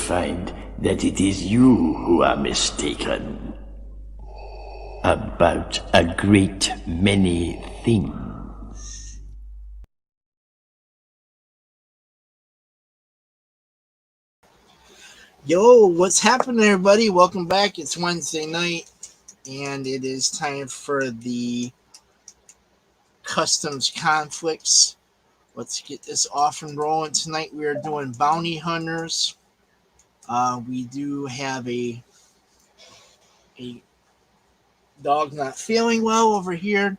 find that it is you who are mistaken about a great many things. Yo, what's happening, everybody? Welcome back. It's Wednesday night, and it is time for the Kustoms Conflicts. Let's get this off and rolling. Tonight we are doing bounty hunters. We do have a dog not feeling well over here.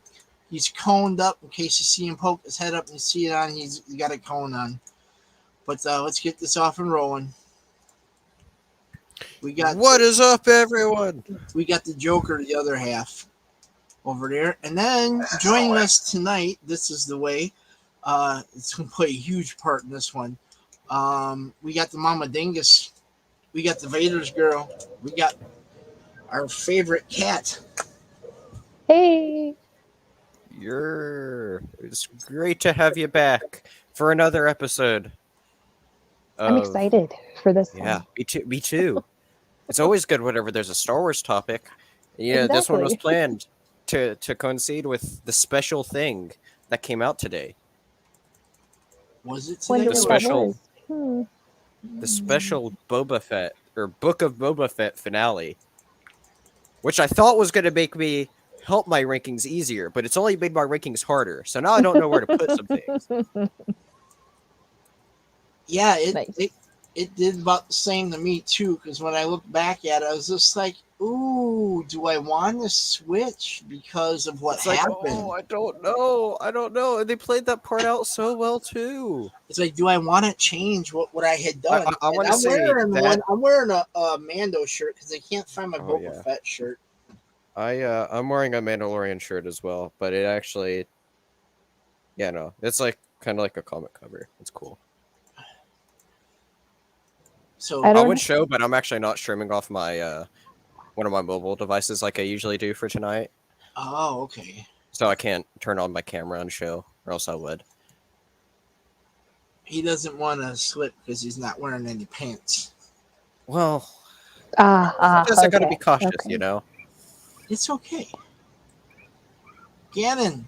He's coned up in case you see him poke his head up and you see it on. He's got a cone on. But let's get this off and rolling. What is up, everyone? We got the Joker, the other half, over there. And then joining us tonight, this is the way. It's going to play a huge part in this one. We got the Mama Dingus. We got the Vader's girl. We got our favorite cat. Hey. It's great to have you back for another episode. I'm excited for this one. Yeah, me too. It's always good whenever there's a Star Wars topic. Yeah, Exactly. This one was planned to coincide with the special thing that came out today. Was it Wonder today? The special Boba Fett or Book of Boba Fett finale, which I thought was going to help my rankings easier, but it's only made my rankings harder. So now I don't know where to put some things. Yeah, Nice. it did about the same to me too. Because when I look back at it, I was just like, "Ooh, do I want to switch because of what happened?" I don't know. And they played that part out so well too. It's like, do I want to change what I had done? I want to say I'm wearing a Mando shirt because I can't find my Boba Fett shirt. I'm wearing a Mandalorian shirt as well, but it actually, it's like kind of like a comic cover. It's cool. So I would show, but I'm actually not streaming off my one of my mobile devices like I usually do for tonight. Oh, okay. So I can't turn on my camera and show, or else I would. He doesn't want to slip because he's not wearing any pants. Well, I guess I gotta be cautious, okay. It's okay. Gannon,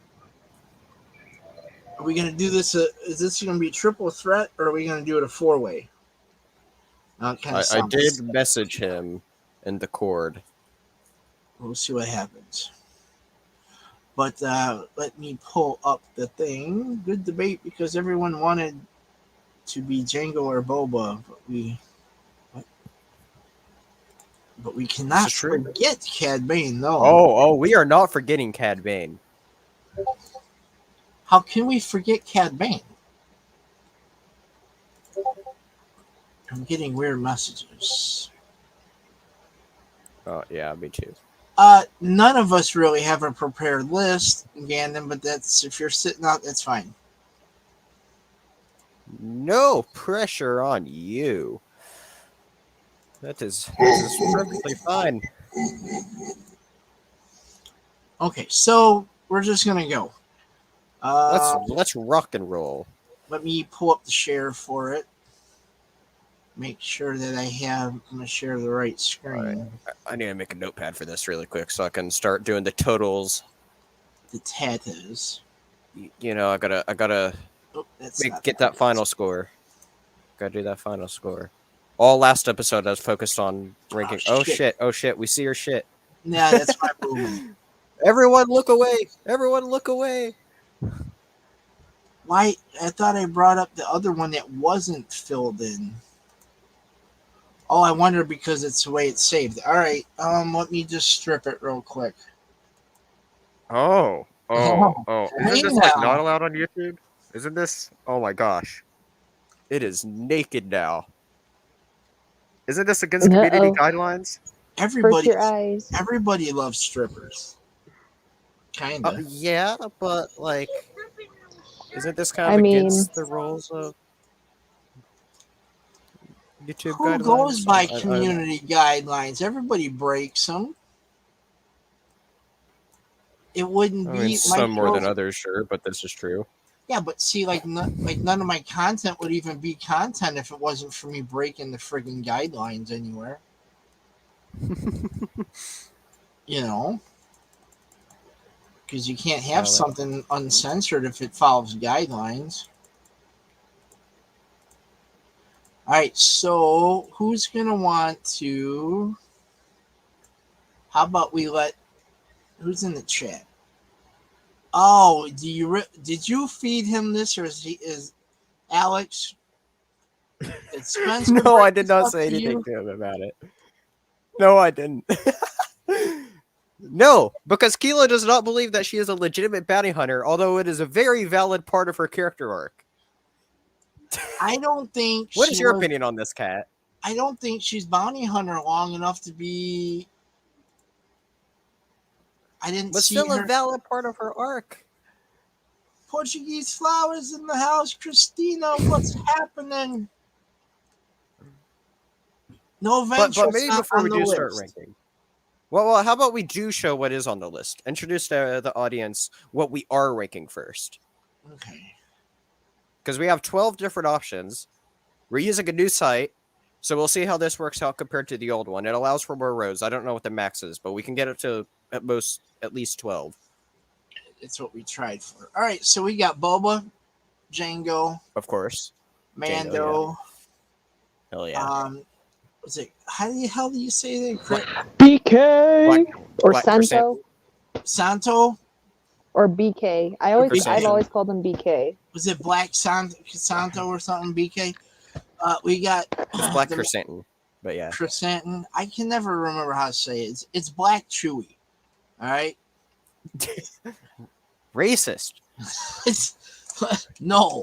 are we going to do this? Is this going to be a triple threat, or are we going to do it a four-way? I did message him in the cord. We'll see what happens. But let me pull up the thing. Good debate because everyone wanted to be Django or Boba, but we cannot forget Cad Bane, though. Oh, we are not forgetting Cad Bane. How can we forget Cad Bane? I'm getting weird messages. Oh, yeah, me too. None of us really have a prepared list, Gannon, but if you're sitting out, that's fine. No pressure on you. That is perfectly fine. Okay, so we're just gonna go. Let's rock and roll. Let me pull up the share for it. Make sure that I'm gonna share the right screen. Right. I need to make a notepad for this really quick so I can start doing the totals. The tattoos. I gotta get that final score. Gotta do that final score. All last episode I was focused on ranking. Oh shit, we see her shit. Nah, that's my movement. Everyone look away. Why? I thought I brought up the other one that wasn't filled in. Oh, I wonder because it's the way it's saved. All right, let me just strip it real quick. Oh. Isn't this not allowed on YouTube? Isn't this? Oh my gosh. It is naked now. Isn't this against community guidelines? Everybody loves strippers. Kinda. Yeah, but isn't this kind of against the rules of YouTube guidelines? Who goes by community guidelines? Everybody breaks them. It wouldn't be some more than others, sure, but this is true. Yeah, but see, like none of my content would even be content if it wasn't for me breaking the friggin' guidelines anywhere. You know, because you can't have something uncensored if it follows guidelines. All right, so who's gonna want to? How about we let? Who's in the chat? Oh, did you feed him this, or is Alex? Did Spencer No, I bring did this not up say to anything you? to him about it. No, I didn't. No, because Keela does not believe that she is a legitimate bounty hunter, although it is a very valid part of her character arc. I don't think. What is your opinion on this, Cat? I don't think she's bounty hunter long enough to be. I didn't But see still her. a valid part of her arc. Portuguese flowers in the house, Christina. What's happening? No But Ventress maybe not before on we the do list. start ranking. Well, how about we do show what is on the list? Introduce to the audience what we are ranking first. Okay. Because we have 12 different options. We're using a new site, so we'll see how this works out compared to the old one. It allows for more rows. I don't know what the max is, but we can get it to at least 12. It's what we tried for. All right, so we got Boba, Django, Of course. Mando. Hell yeah. Was it? How the hell do you say that? BK or Black Santo Santo? or BK. I've always called him BK. Was it Black Santo or something? BK. We got It's Black Chrysanthemum, but yeah. Chrysanthemum. I can never remember how to say it. It's Black Chewy. All right. Racist. It's no.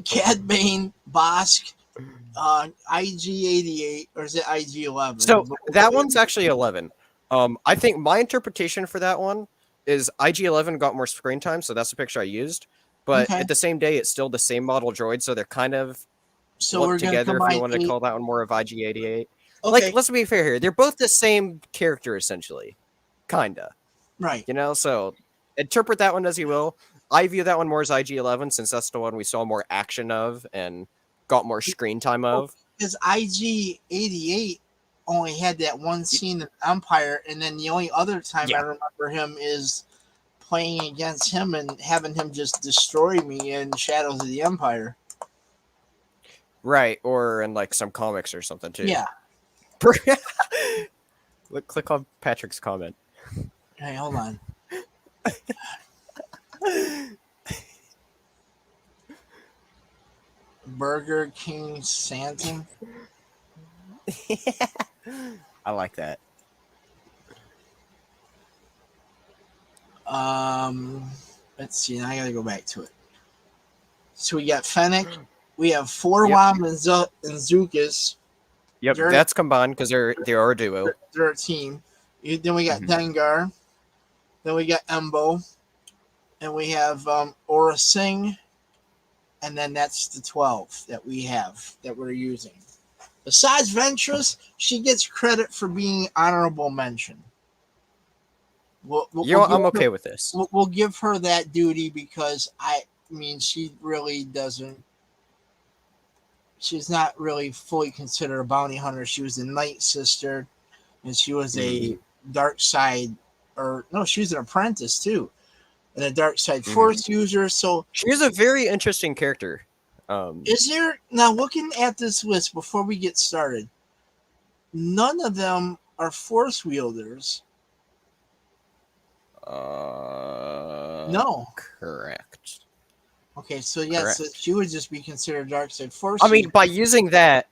Cad Bane, Bosk, IG88, or is it IG11? So that one's actually 11. I think my interpretation for that one is IG11 got more screen time, so that's the picture I used. But at the same day, it's still the same model droid, so they're kind of lumped together if you wanted to call that one more of IG88. Okay. Like, let's be fair here. They're both the same character, essentially. Kinda. Right. You know, so interpret that one as you will. I view that one more as IG11 since that's the one we saw more action of and got more screen time of. Because IG88 only had that one scene in Empire, and then the only other time I remember him is playing against him and having him just destroy me in Shadows of the Empire. Right, or in like some comics or something too. Yeah. Look, click on Patrick's comment. Hey, hold on. Burger King Santa. I like that. Let's see. Now I gotta go back to it. So we got Fenix. We have Forwam and Zukas. Yep, that's combined because they are a duo. They're a team. Then we got Dengar. Then we got Embo. And we have Aura Singh. And then that's the 12 that we have that we're using. Besides Ventress, she gets credit for being honorable mention. I'm okay with this. We'll give her that duty because she really doesn't. She's not really fully considered a bounty hunter. She was a Night Sister, and she was a dark side, she was an apprentice too, and a dark side force user. So she's a very interesting character. Is there now looking at this list before we get started? None of them are force wielders. No. Correct. Okay, so yes, so she would just be considered dark side force. I mean, by using that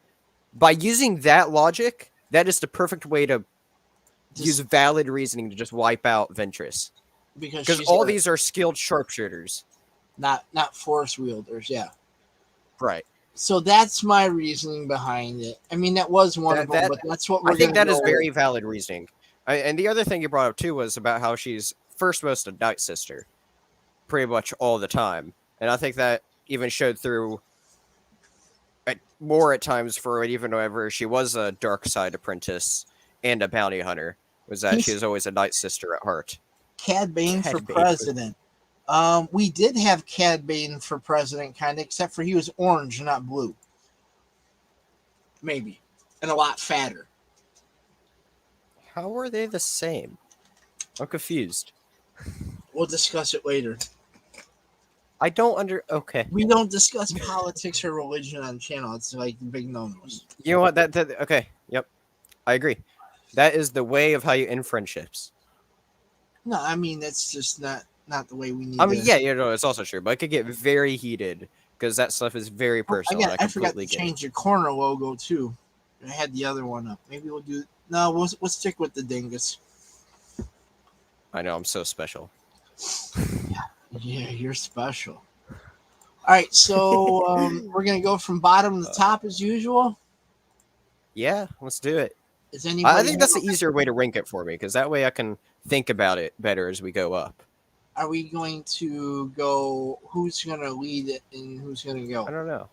logic, that is the perfect way to use valid reasoning to just wipe out Ventress. Because all these are skilled sharpshooters, not force wielders. Yeah. Right. So that's my reasoning behind it. I mean, that was one of them, but that's what we're. I think that is very valid reasoning. And the other thing you brought up too was about how she's first most a Night Sister, pretty much all the time. And I think that even showed through more at times for it, even whenever she was a dark side apprentice and a bounty hunter, was that she was always a Night Sister at heart. Cad Bane for president. We did have Cad Bane for president, kind of, except for he was orange, not blue. Maybe. And a lot fatter. How are they the same? I'm confused. We'll discuss it later. I don't okay. We don't discuss politics or religion on the channel. It's like the big no-nos. You know what? Okay. Yep. I agree. That is the way of how you end friendships. No, I mean, that's just not the way we need I mean, yeah, it's also true, but it could get very heated because that stuff is very personal. I forgot to change your corner logo, too. I had the other one up. Maybe we'll do... No, we'll stick with the Dingus. I know, I'm so special. Yeah, you're special. All right, so we're going to go from bottom to top as usual. Yeah, let's do it. Is anybody I think that's the easier way to rank it for me, because that way I can think about it better as we go up. Are we going to go... Who's going to lead it and who's going to go? I don't know.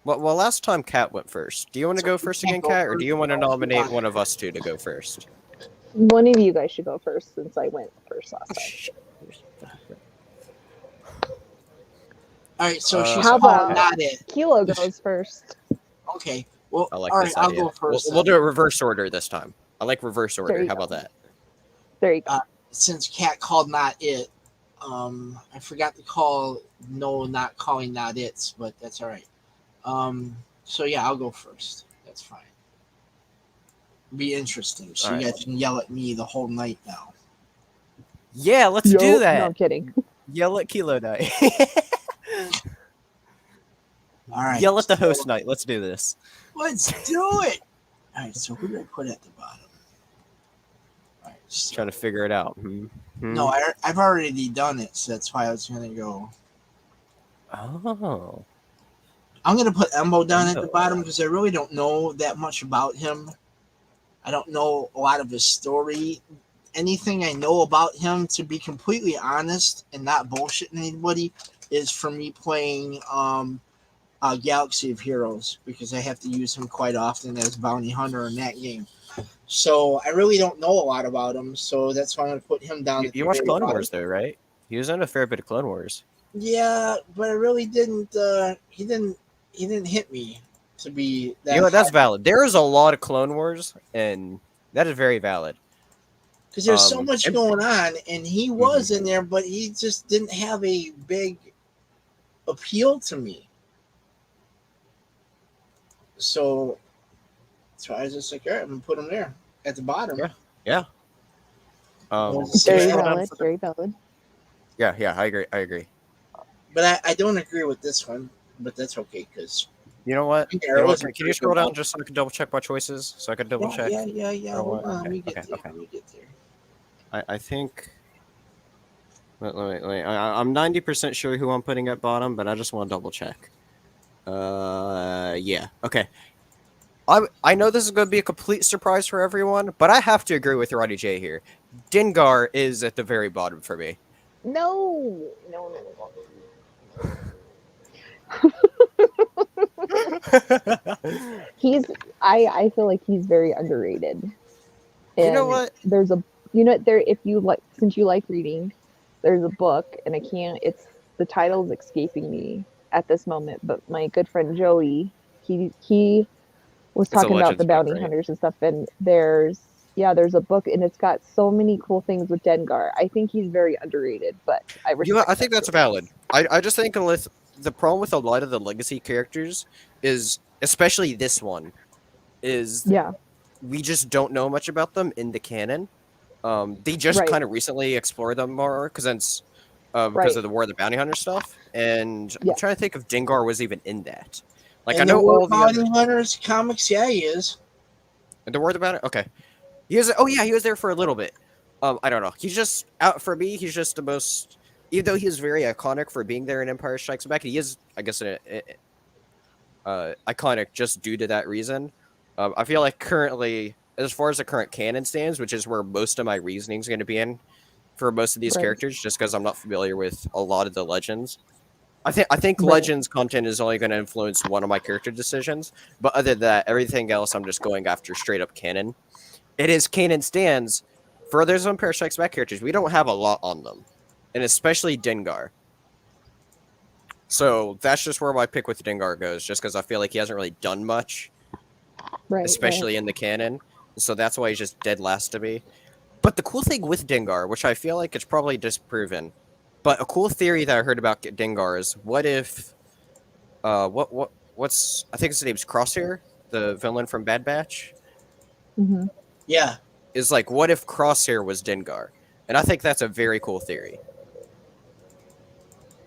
Well, last time Kat went first. Do you want to go first again, Kat, or do you want to nominate one of us two to go first? One of you guys should go first since I went first last time. All right, so she's How calling about not it. Kilo goes first. Okay, well, I like all this right, I'll idea. go first. We'll do it reverse order this time. I like reverse order. How about that? There you go. Since Kat called not it, I forgot to call not calling not it's, but that's all right. So yeah, I'll go first. That's fine. Be interesting. So All you right. guys can yell at me the whole night now. Yeah, let's do that. No, I'm kidding. Yell at Kilo Night. All right. Yell at the host night. Let's do this. Let's do it. All right. So who did I put at the bottom? All right. So, Trying to figure it out. no, I've already done it, so that's why I was gonna go. Oh. I'm gonna put Embo down at the bottom because I really don't know that much about him. I don't know a lot of his story. Anything I know about him, to be completely honest and not bullshitting anybody, is for me playing Galaxy of Heroes, because I have to use him quite often as bounty hunter in that game. So I really don't know a lot about him. So that's why I'm gonna put him down. You watched Clone Wars though, right? He was in a fair bit of Clone Wars. Yeah, but I really didn't. He didn't hit me to be that. You know what? That's high. valid. There is a lot of Clone Wars, and that is very valid. Because there's so much going on, and he was in there, but he just didn't have a big appeal to me. So I was just like, all right, I'm gonna put him there at the bottom. Yeah. Very valid. Very valid. Yeah. I agree. But I don't agree with this one, but that's okay because You know what? Yeah, Can you scroll down just so I can double check my choices? So I can double check. Yeah. Oh, Hold on, okay, let me get okay, there. okay. Let me get there. I think. I'm 90% sure who I'm putting at bottom, but I just want to double check. Yeah. Okay. I know this is going to be a complete surprise for everyone, but I have to agree with Roddy J here. Dengar is at the very bottom for me. No. I feel like he's very underrated. You know And what? There's a if you like, since you like reading, there's a book, and the title's escaping me at this moment, but my good friend Joey, he was It's a talking about Legends the bounty book, right? hunters and stuff, and there's a book, and it's got so many cool things with Dengar. I think he's very underrated, but I think that's valid. I just think the problem with a lot of the legacy characters is, especially this one, is we just don't know much about them in the canon. They just kind of recently explored them more because of the War of the Bounty Hunter stuff, and I'm trying to think if Dengar was even in that. Like, And I know the War all of the Bounty other... Hunters comics, yeah, he is. And the War of the Bounty... Okay. He was there for a little bit. I don't know. He's just, out for me, he's just the most... Even though he is very iconic for being there in Empire Strikes Back, he is, I guess, iconic just due to that reason. I feel like currently, as far as the current canon stands, which is where most of my reasoning is going to be in for most of these characters, just because I'm not familiar with a lot of the Legends. I think Legends content is only going to influence one of my character decisions, but other than that, everything else I'm just going after straight up canon. It is canon stands for those Empire Strikes Back characters. We don't have a lot on them. and especially Dengar. So that's just where my pick with Dengar goes, just because I feel like he hasn't really done much, Right. especially in the canon. So that's why he's just dead last to me. But the cool thing with Dengar, which I feel like it's probably disproven, but a cool theory that I heard about Dengar is, what if, what's I think his name's Crosshair, the villain from Bad Batch, Mm-hmm. Yeah. is like, what if Crosshair was Dengar? And I think that's a very cool theory.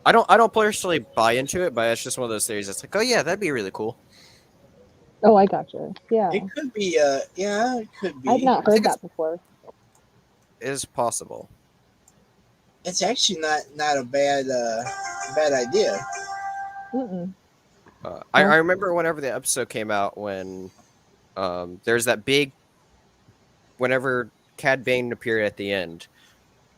I don't personally buy into it, but it's just one of those theories that's like, oh yeah, that'd be really cool. Oh, I gotcha. Yeah. It could be. Yeah, it could be. I've not heard think that before. Is possible. It's actually not a bad idea. Mm-mm. I remember whenever the episode came out, when there's that big, whenever Cad Bane appeared at the end,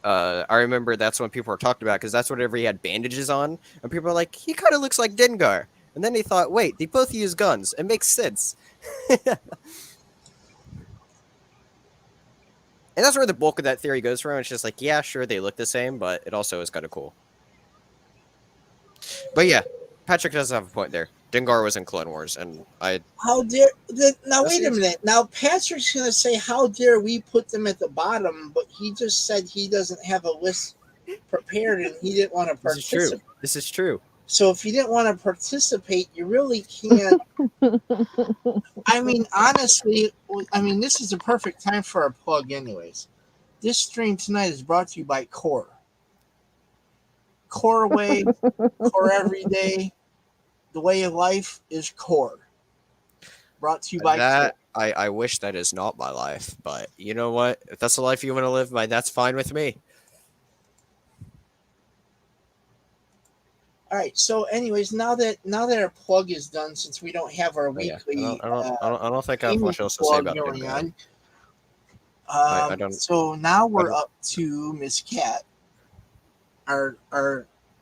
I remember that's when people were talking about, because that's whenever he had bandages on, and people were like, he kind of looks like Dengar. And then they thought, wait, they both use guns. It makes sense. And that's where the bulk of that theory goes from. It's just like, yeah, sure, they look the same, but it also is kind of cool. But yeah, Patrick does have a point there. Dengar was in Clone Wars, and How dare now? Wait a minute. Now Patrick's gonna say, "How dare we put them at the bottom?" But he just said he doesn't have a list prepared, and he didn't want to this is true. participate. This is true. So if you didn't want to participate, you really can't. I mean, honestly, this is the perfect time for a plug, anyways. This stream tonight is brought to you by Core. Core Way, Core Every Day. The way of life is Core. Brought to you by that. I wish that is not my life, but you know what? If that's the life you want to live, that's fine with me. All right. So, anyways, now that our plug is done, since we don't have our weekly, I don't think I have much else to say about it. I don't. So now we're up to Miss Cat, our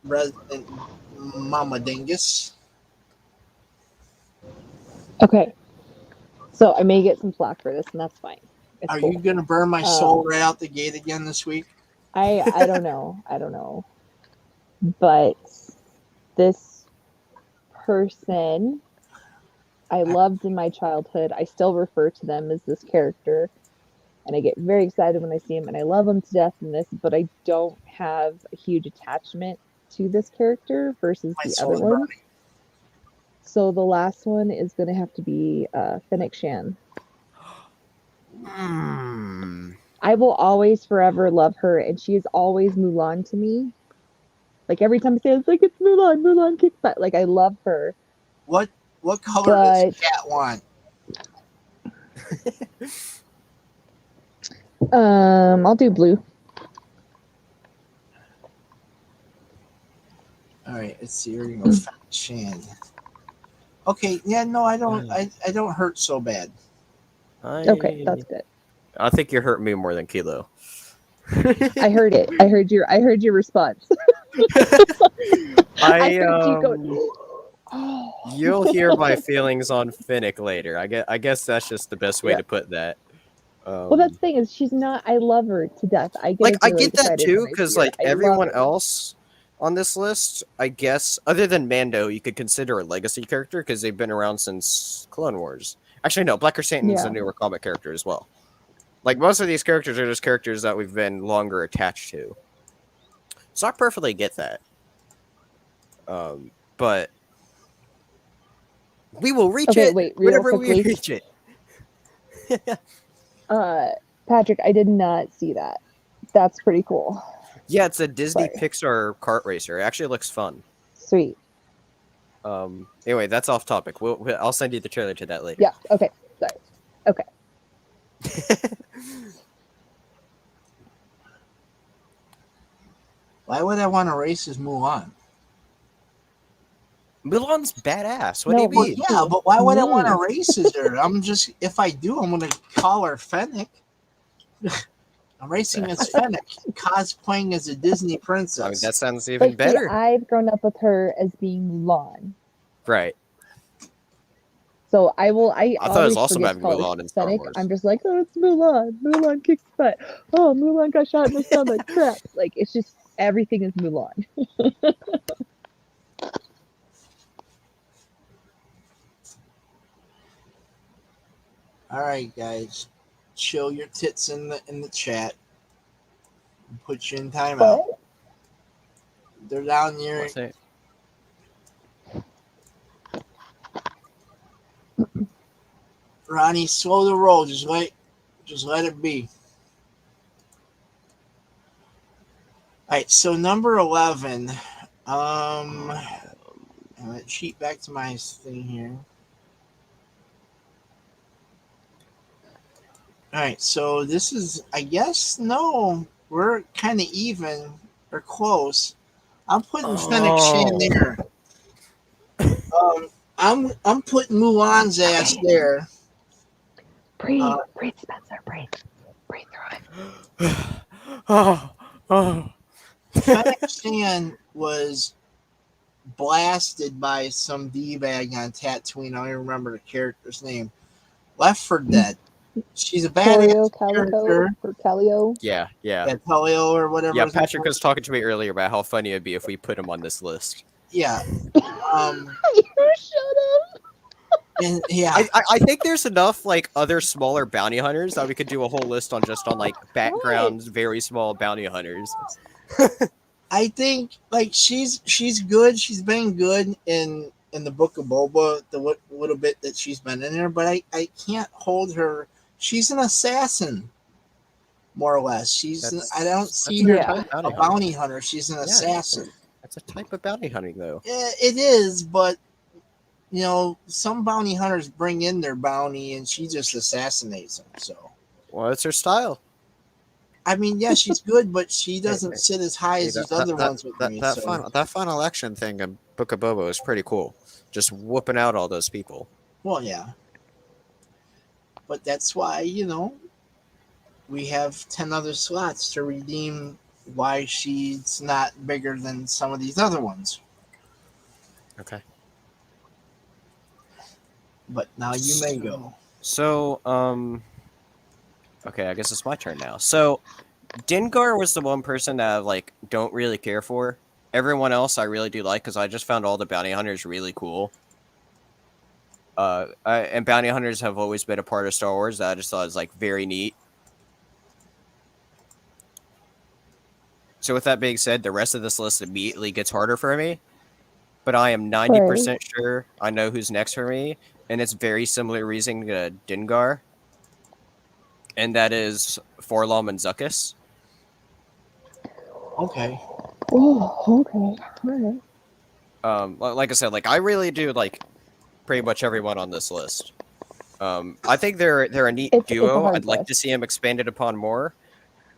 resident Mama Dingus. Okay. So I may get some flack for this, and that's fine. It's Are cool. you gonna burn my soul right out the gate again this week? I don't know. I don't know. But this person I loved in my childhood, I still refer to them as this character. And I get very excited when I see him, and I love him to death in this, but I don't have a huge attachment to this character versus the other one. So the last one is going to have to be Fenix Shan. I will always forever love her, and she is always Mulan to me. Like every time I say it, it's like, it's Mulan, Mulan kicks butt. Like I love her. What color does Cat want? I'll do blue. All right, let's see. We're gonna go Fenix Shan. Okay, yeah, no, I don't. I don't hurt so bad. Okay, that's good. I think you hurt me more than Kilo. I heard it. I heard your response. You'll hear my feelings on Fenix later. I guess that's just the best way to put that. Well, that's the thing is, she's not. I love her to death. I get that too, because like everyone else on this list, I guess, other than Mando, you could consider a legacy character because they've been around since Clone Wars. Actually, no, Black Chrysanthemum's a newer comic character as well. Like most of these characters are just characters that we've been longer attached to. So I perfectly get that. But we will reach it whenever we reach it. Patrick, I did not see that. That's pretty cool. Yeah, it's a Disney Pixar kart racer. It actually looks fun. Sweet. Anyway, that's off topic. I'll send you the trailer to that later. Yeah. Okay. Sorry. Okay. Why would I want to race as Mulan? Mulan's badass. What do you mean? Yeah, but why would I want to race as her? If I do, I'm going to call her Fenix. I'm racing as Fenix, cosplaying as a Disney princess. I mean, that sounds even better. I've grown up with her as being Mulan. Right. So I thought it was awesome having Mulan in Star Wars. I'm just like, oh, it's Mulan. Mulan kicks butt. Oh, Mulan got shot in the stomach. Crap. Like, it's just Everything is Mulan. All right, guys, chill your tits in the chat. Put you in timeout. What? They're down here. What's it? Ronnie, slow the roll. Just let it be. All right, so number 11. I'm gonna cheat back to my thing here. All right, so this is, I guess, no, we're kind of even or close. I'm putting Fenix in there. I'm putting Mulan's ass there. Breathe, breathe, Spencer, breathe. Breathe through it. Fenix Shan was blasted by some D-bag on Tatooine. I don't remember the character's name. Left for Dead. She's a badass character. Or Calio. Yeah. Telio or whatever. Yeah, Patrick was talking to me earlier about how funny it'd be if we put him on this list. Yeah. You shut up. And yeah. I think there's enough like other smaller bounty hunters that we could do a whole list on just on like backgrounds, very small bounty hunters. I think like she's good. She's been good in the Book of Boba, the little bit that she's been in there, but I can't hold her. She's an assassin, more or less. I don't see her a bounty hunter. She's an assassin. That's a type of bounty hunting, though. It is, but you know, some bounty hunters bring in their bounty, and she just assassinates them. So, well, it's her style. I mean, yeah, she's good, but she doesn't sit as high as these other ones with me. That final action thing in Book of Boba is pretty cool. Just whooping out all those people. Well, yeah. But that's why, you know, we have 10 other slots to redeem why she's not bigger than some of these other ones. Okay. But now you may go. So, okay, I guess it's my turn now. So, Dengar was the one person that I, like, don't really care for. Everyone else I really do like, because I just found all the bounty hunters really cool. And bounty hunters have always been a part of Star Wars that I just thought was, like, very neat. So with that being said, the rest of this list immediately gets harder for me. But I am 90% sure I know who's next for me. And it's very similar reasoning to Dengar. And that is Forlom and Zuckuss. Okay. Oh, okay. All right. Like I said, like I really do like pretty much everyone on this list. I think they're a neat duo. I'd like to see them expanded upon more.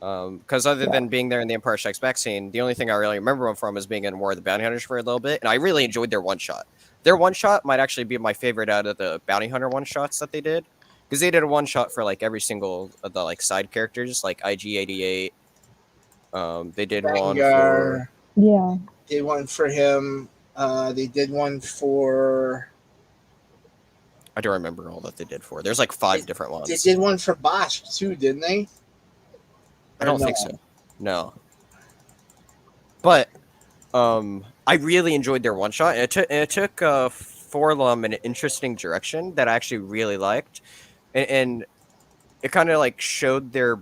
Because other than being there in the Empire Strikes Back scene, the only thing I really remember them from is being in War of the Bounty Hunters for a little bit, and I really enjoyed their one shot. Their one shot might actually be my favorite out of the Bounty Hunter one shots that they did, because they did a one shot for like every single of the like side characters, like IG-88. They did one for Did one for him. They did one for. I don't remember all that they did for. There's like 5 different ones. They did one for Bosch too, didn't they? I don't think so. No. But I really enjoyed their one shot. It took Forlom in an interesting direction that I actually really liked, and it kind of like showed their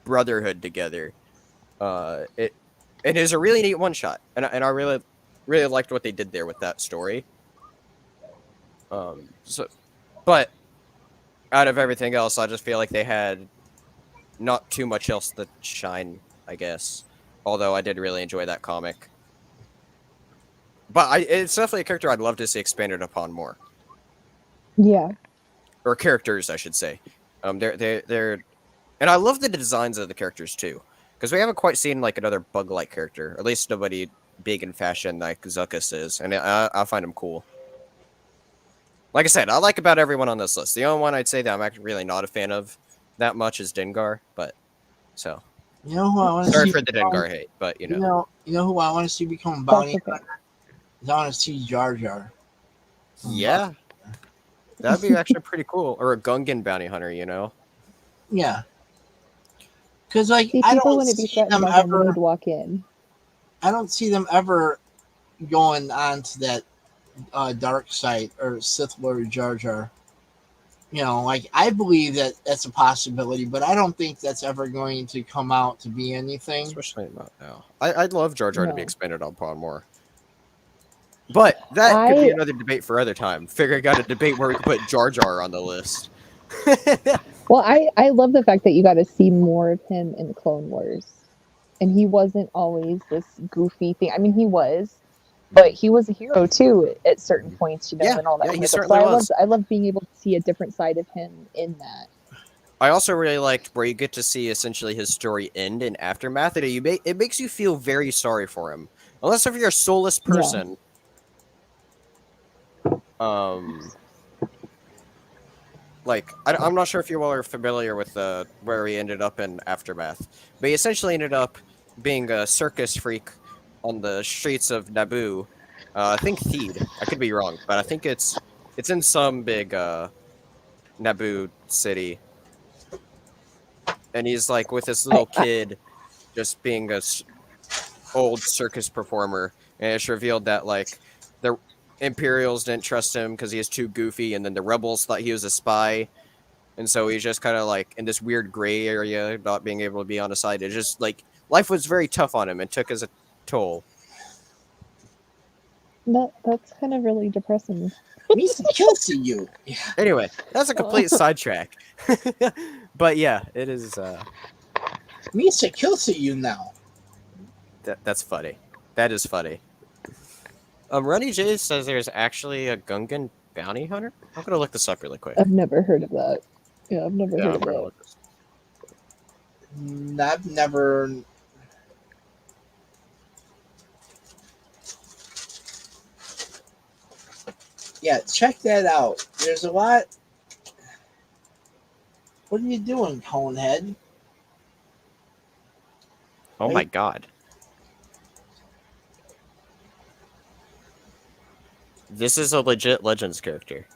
brotherhood together. It is a really neat one shot, and I really liked what they did there with that story. But out of everything else, I just feel like they had not too much else to shine, I guess. Although I did really enjoy that comic. But it's definitely a character I'd love to see expanded upon more. Yeah. Or characters, I should say. They're and I love the designs of the characters too, because we haven't quite seen like another bug-like character, or at least nobody big in fashion like Zuckuss is, and I find him cool. Like I said, I like about everyone on this list. The only one I'd say that I'm actually really not a fan of that much is Dengar, but so. You know who I want to Sorry see for the Dengar hate, but you know. You know who I want to see become a bounty hunter? I want to see Jar Jar. Yeah. That'd be actually pretty cool. Or a Gungan bounty hunter, you know? Yeah. Because, like, See, I people don't wouldn't be see threatened them by him when ever. he'd walk in. I don't see them ever going on to that dark side or Sith Lord Jar Jar. You know, like I believe that that's a possibility, but I don't think that's ever going to come out to be anything. Especially not now. I'd love Jar Jar to be No. expanded upon more. But that could be I another debate for other time. Figuring out a debate where we could put Jar Jar on the list. well, I love the fact that you got to see more of him in the Clone Wars, and he wasn't always this goofy thing. I mean, he was, but he was a hero too at certain points, you know, Yeah, and all that. yeah, he kind of stuff. certainly was. I loved being able to see a different side of him in that. I also really liked where you get to see essentially his story end in Aftermath, and it makes you feel very sorry for him. Unless if you're a soulless person, like I'm not sure if you all are familiar with where he ended up in Aftermath, but he essentially ended up being a circus freak on the streets of Naboo. I think Theed. I could be wrong, but I think it's in some big Naboo city. And he's like with this little kid just being a old circus performer, and it's revealed that like the Imperials didn't trust him because he is too goofy, and then the rebels thought he was a spy, and so he's just kind of like in this weird gray area, not being able to be on his side. It's just like life was very tough on him and took as a toll. That's kind of really depressing. Misa kills you. Anyway, that's a complete sidetrack. But yeah, it is. Misa kills you now. That's funny. That is funny. Ronnie J says there's actually a Gungan bounty hunter. I'm gonna look this up really quick. I've never heard of that. Yeah, I've never heard I'm of gonna that. look this. I've never. Yeah, check that out. There's a lot. What are you doing, Conehead? Oh my god. This is a legit Legends character.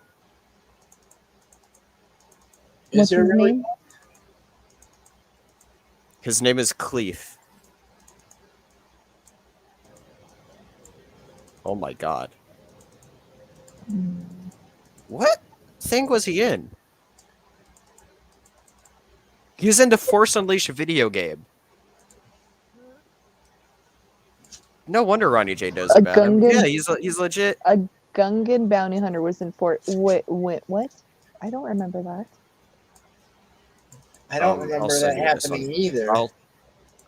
What's his really? name? His name is Cleef. Oh my god. What thing was he in? He was in the Force Unleashed video game. No wonder Ronnie J knows A about him. Gungan? Yeah, he's legit. A Gungan bounty hunter was in Fort. What? I don't remember that. I don't I'll remember send that you this happening one. either.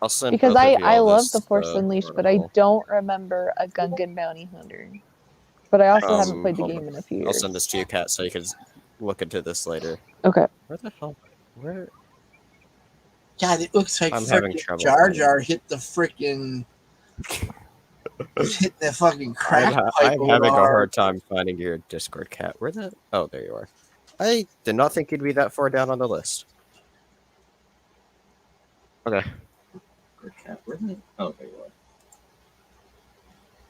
I'll send Because both of you I all love this, the Force Unleashed, but I article. don't remember a Gungan bounty hunter. But I also haven't played the hold game on. in a few years. I'll send this to you, Kat, so you can look into this later. Okay. Where the hell? Where? God, it looks like I'm having frickin' trouble Jar finding Jar hit the freaking hit the fucking crack pipe. I'm having a hard time finding your Discord, Cat. Where the? Oh, there you are. I did not think you'd be that far down on the list. Okay. Oh, there you are.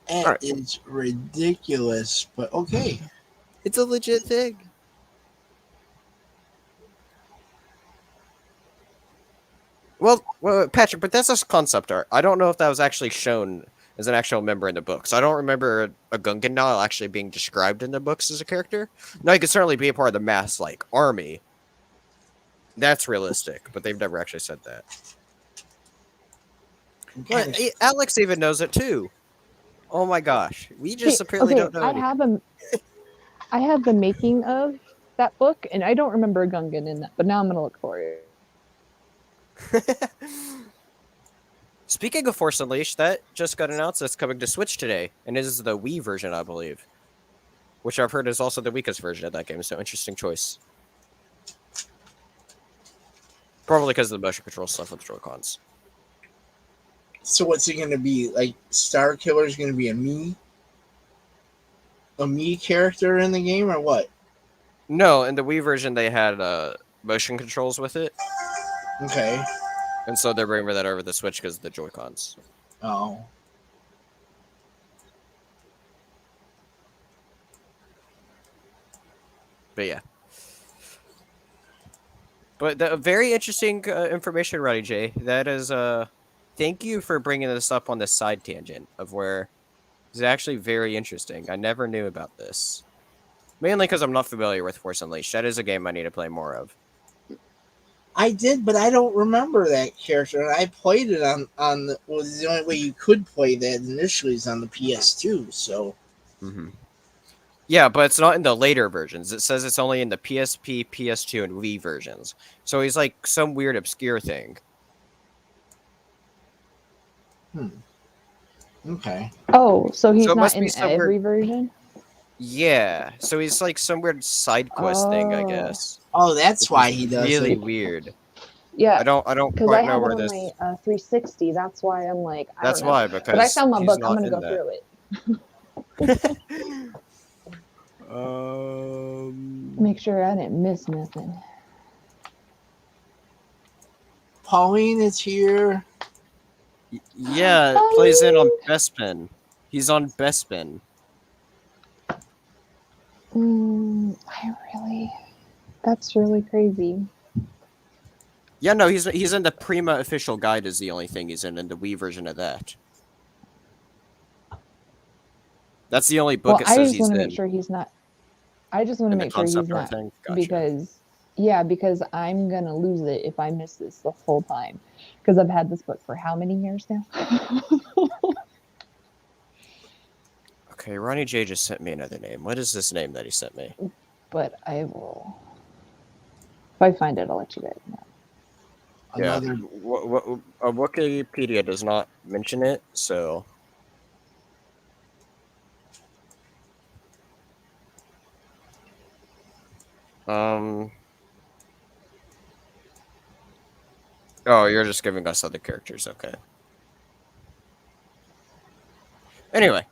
That is ridiculous, but okay. It's a legit thing. Well, Patrick, but that's just concept art. I don't know if that was actually shown as an actual member in the books. I don't remember a Gungan now actually being described in the books as a character. No, he could certainly be a part of the mass, like, army. That's realistic, but they've never actually said that. But Alex even knows it too. Oh my gosh, we just apparently don't know. I have the making of that book, and I don't remember a Gungan in that. But now I'm gonna look for it. Speaking of Force Unleashed, that just got announced that's coming to Switch today, and it is the Wii version, I believe, which I've heard is also the weakest version of that game. So interesting choice. Probably because of the motion control stuff with Joy-Cons. So what's it going to be? Like, Star Killer is going to be a me character in the game, or what? No, in the Wii version, they had motion controls with it. Okay. And so they're bringing that over the Switch because of the Joy-Cons. Oh. But yeah. But the very interesting information, Roddy J. That is thank you for bringing this up on the side tangent of where it's actually very interesting. I never knew about this. Mainly because I'm not familiar with Force Unleashed. That is a game I need to play more of. I did, but I don't remember that character. And I played it on the, well, the only way you could play that initially is on the PS2. So Yeah, but it's not in the later versions. It says it's only in the PSP, PS2, and Wii versions. So he's like some weird obscure thing. Okay. Oh, so he's So it not must in be some every weird- version? Yeah, so he's like some weird side quest thing, I Oh. guess. Oh, that's Which why is he does really it. weird. Yeah, I don't because quite I know have where it on this. my 360. That's why I'm like, I That's don't know. why, But I because found my he's book. I'm not gonna in go that. through it. Make sure I didn't miss nothing. Pauline is here. Yeah, it plays in on Bespin. He's on Bespin. That's really crazy. Yeah, no, he's in the Prima official guide is the only thing he's in the Wii version of that. That's the only book Well, it I says just he's want to in. make sure he's not. I just want to In the make sure he's concept art not thing? Gotcha. because I'm gonna lose it if I miss this the whole time. Because I've had this book for how many years now? Okay, Ronnie J just sent me another name. What is this name that he sent me? But I will. If I find it, I'll let you guys know. Another. Yeah, Wikipedia does not mention it, so. Oh, you're just giving us other characters, okay. Anyway.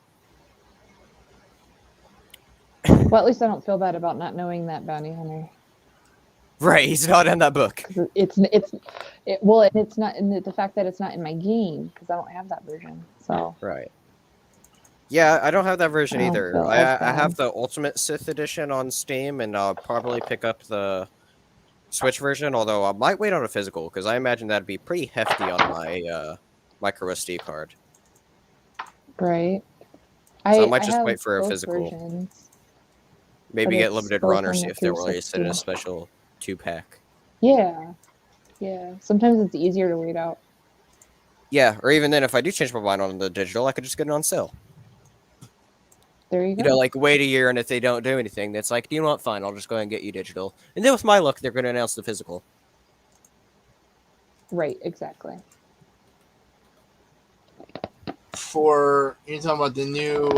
Well, at least I don't feel bad about not knowing that bounty hunter. Right, he's not in that book. It's not, and the fact that it's not in my game because I don't have that version. So Right. Yeah, I don't have that version I don't either. feel I as have bad. the Ultimate Sith Edition on Steam, and I'll probably pick up the Switch version, although I might wait on a physical, because I imagine that'd be pretty hefty on my micro SD card. Right. So I might just have wait for a both physical. versions, Maybe but get it's limited both run or on see the if they're released in a 360. special 2-pack. Yeah. Sometimes it's easier to wait out. Yeah, or even then, if I do change my mind on the digital, I could just get it on sale. There you go. You know, like wait a year, and if they don't do anything, it's like, you know what, fine, I'll just go ahead and get you digital. And then with my luck, they're going to announce the physical. Right, exactly. For you're talking about the new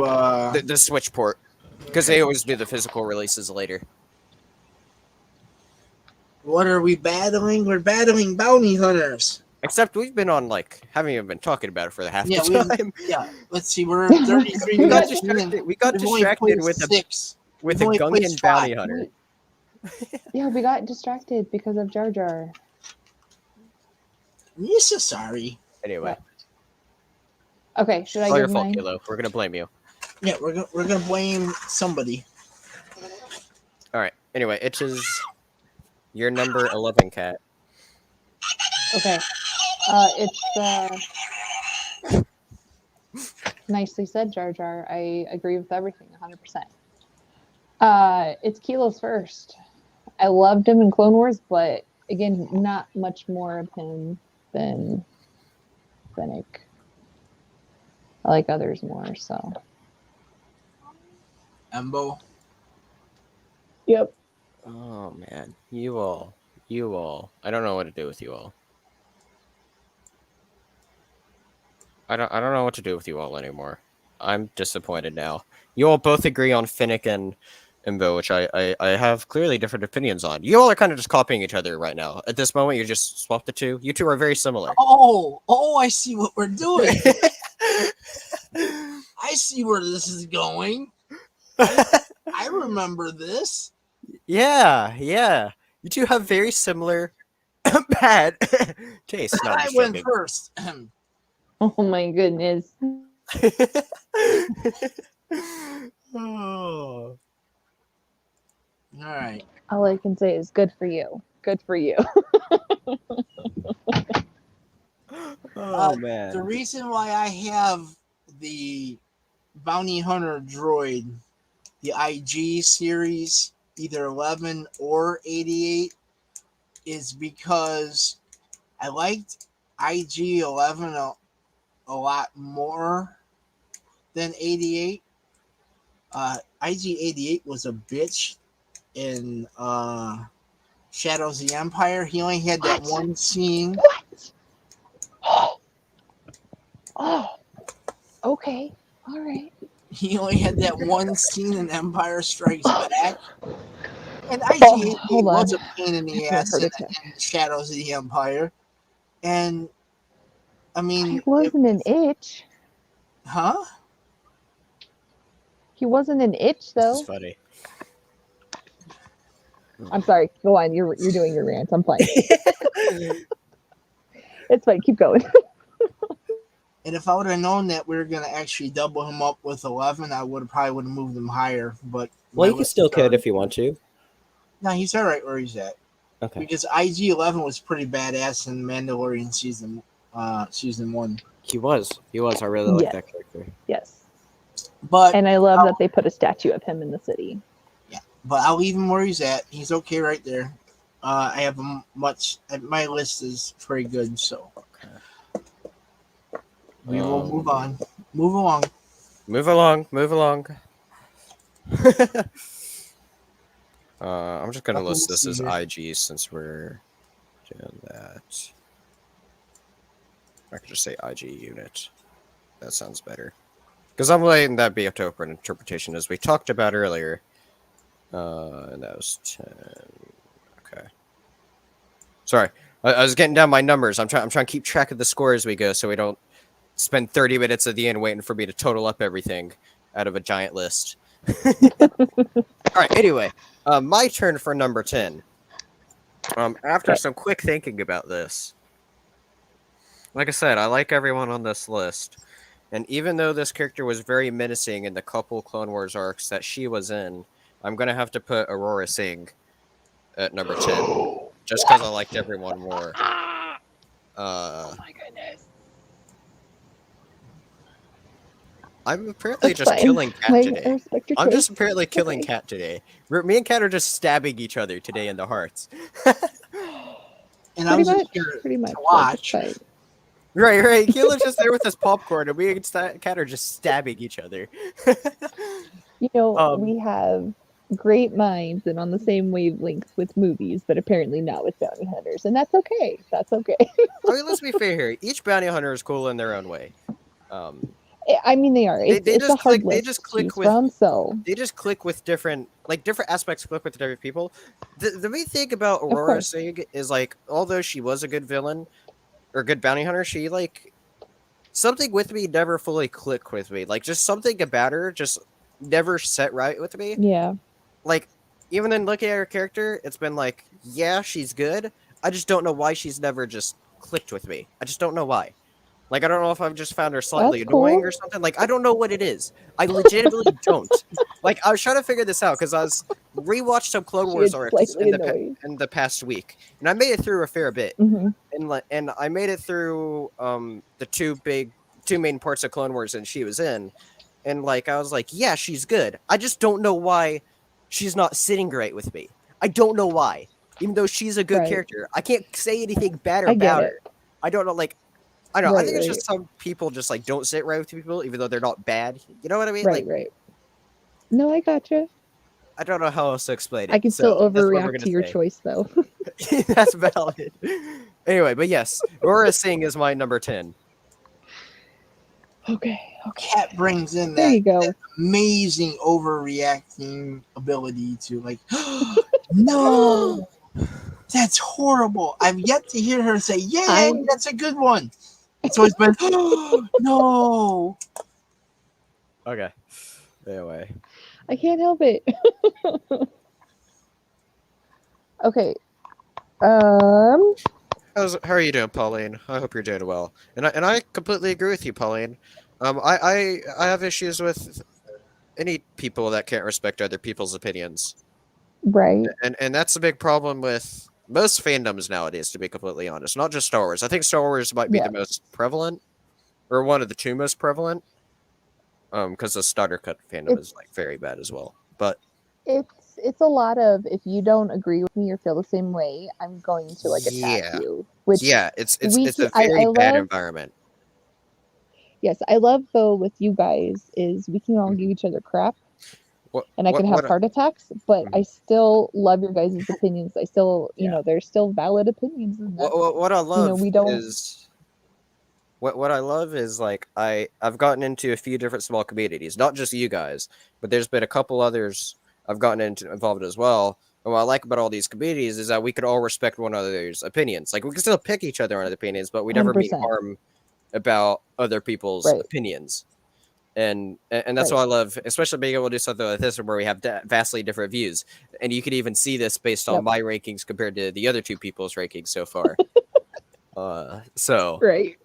The Switch port. Because they always do the physical releases later. what are we battling? We're battling bounty hunters. Except we've been on, like, haven't even been talking about it for the half Yeah, the time. let's see, we're 33 We got minutes. distracted We've only distracted played with a 6. with We've a only played Gungan 5. bounty hunter. Yeah, we got distracted because of Jar Jar. I'm so sorry. Anyway, Okay, should I all your give fault, mine? Kilo. We're gonna blame you. Yeah, we're gonna blame somebody. All right. Anyway, it is your number 11, Cat. Okay. It's nicely said, Jar Jar. I agree with everything 100%. It's Kilo's first. I loved him in Clone Wars, but again, not much more of him than Fenix. I like others more, so. Embo. Yep. Oh man, you all. I don't know what to do with you all. I don't know what to do with you all anymore. I'm disappointed now. You all both agree on Fenix and Imbo, which I have clearly different opinions on. You all are kind of just copying each other right now. At this moment, you just swapped the two. You two are very similar. Oh, I see what we're doing. I see where this is going. I remember this. Yeah. You two have very similar bad taste. No, I'm I just went joking. first. Oh my goodness. Oh. All right. All I can say is good for you. Good for you. Oh man. The reason why I have the Bounty Hunter droid, the IG series, either 11 or 88, is because I liked IG 11 a lot more than 88. IG 88 was a bitch in Shadows of the Empire. He only had that What? one scene. What? Oh, okay. All right. He only had that one scene in Empire Strikes Back. And Oh, IG88 hold on. was a pain in the I have a ass heart in attack. Shadows of the Empire. And I mean, He wasn't an itch. huh? He wasn't an itch This is though. funny. I'm sorry. Go on. You're doing your rant. I'm fine. It's fine. Keep going. And if I would have known that we were gonna actually double him up with 11, I would have moved him higher. But Well, you can still could if you want to. No, he's all right where he's at. Okay. Because IG 11 was pretty badass in Mandalorian season 1. He was. I really like Yes. that character. Yes. But And I love that they put a statue of him in the city. but I'll leave him where he's at. He's okay right there. I have him much. My list is pretty good, so we will move on. Move along. Move along. I'm just gonna list this as IG since we're doing that. I could just say IG unit. That sounds better. Because I'm letting that be up to open interpretation, as we talked about earlier. And that was 10. Okay. Sorry, I was getting down my numbers. I'm trying to keep track of the score as we go, so we don't spend 30 minutes at the end waiting for me to total up everything out of a giant list. All right. Anyway, my turn for number 10. After some quick thinking about this, like I said, I like everyone on this list, and even though this character was very menacing in the couple Clone Wars arcs that she was in, I'm gonna have to put Aurora Singh at number 10, just because I liked everyone more. Oh my goodness. I'm apparently That's just fine. killing Cat I today. respect your I'm taste. just apparently killing Okay. Cat today. Me and Cat are just stabbing each other today in the hearts. And I was just here Pretty much. to watch. That's fine. Right. Keelan's just there with his popcorn, and me and Cat are just stabbing each other. You know, Um, we have great minds and on the same wavelengths with movies, but apparently not with bounty hunters, and that's okay. That's okay. I mean, let's be fair here. Each bounty hunter is cool in their own way. I mean, they are. It's a hard list They just to click choose with. from, so They just click with different aspects. Click with different people. The main thing about Aurora course. Singh is like, although she was a good villain or good bounty hunter, she like something with me never fully clicked with me. Like just something about her just never set right with me. yeah. Like even in looking at her character, it's been like, yeah, she's good. I just don't know why she's never just clicked with me. I just don't know why. Like I don't know if I've just found her slightly That's annoying cool. or something. Like I don't know what it is. I legitimately don't. Like I was trying to figure this out because I was rewatched some Clone She Wars is arcs slightly annoying. in the past week, and I made it through a fair bit. Hmm. And I made it through the two main parts of Clone Wars and she was in, and like I was like, yeah, she's good. I just don't know why she's not sitting great with me. I don't know why, even though she's a good Right. character. I can't say anything bad I get about it. her. I don't know, like I don't know. I Right, think it's right. just some people just like don't sit right with people, even though they're not bad. You know what I mean? Right, Like right. No, I gotcha. I don't know how else to explain it. I can still so that's what we're overreact gonna to your say. choice, though. That's valid. Anyway, but yes, Aurora Singh is my number 10. Okay. Cat brings in There you that go. amazing overreacting ability to like, no, that's horrible. I've yet to hear her say, "Yay, I'm- that's a good one." It's always been, no. Okay. Anyway. I can't help it. Okay. How are you doing, Pauline? I hope you're doing well. And I completely agree with you, Pauline. I have issues with any people that can't respect other people's opinions. Right. And that's a big problem with most fandoms nowadays, to be completely honest, not just Star Wars. I think Star Wars might be the most prevalent, or one of the two most prevalent. Because the starter cut fandom is like very bad as well. But it's a lot of, if you don't agree with me or feel the same way, I'm going to like attack you. Which it's a very bad environment. Yes, I love though with you guys is we can all give each other crap. And I can have heart attacks, but I still love your guys' opinions. I still, you know, there's still valid opinions. And what I love, you know, we don't. Is what I love is like I've gotten into a few different small communities, not just you guys, but there's been a couple others I've gotten involved as well. And what I like about all these communities is that we could all respect one another's opinions. Like we can still pick each other on other opinions, but we never 100%. mean harm about other people's opinions. And that's what I love, especially being able to do something like this where we have vastly different views. And you could even see this based on my rankings compared to the other two people's rankings so far. Right.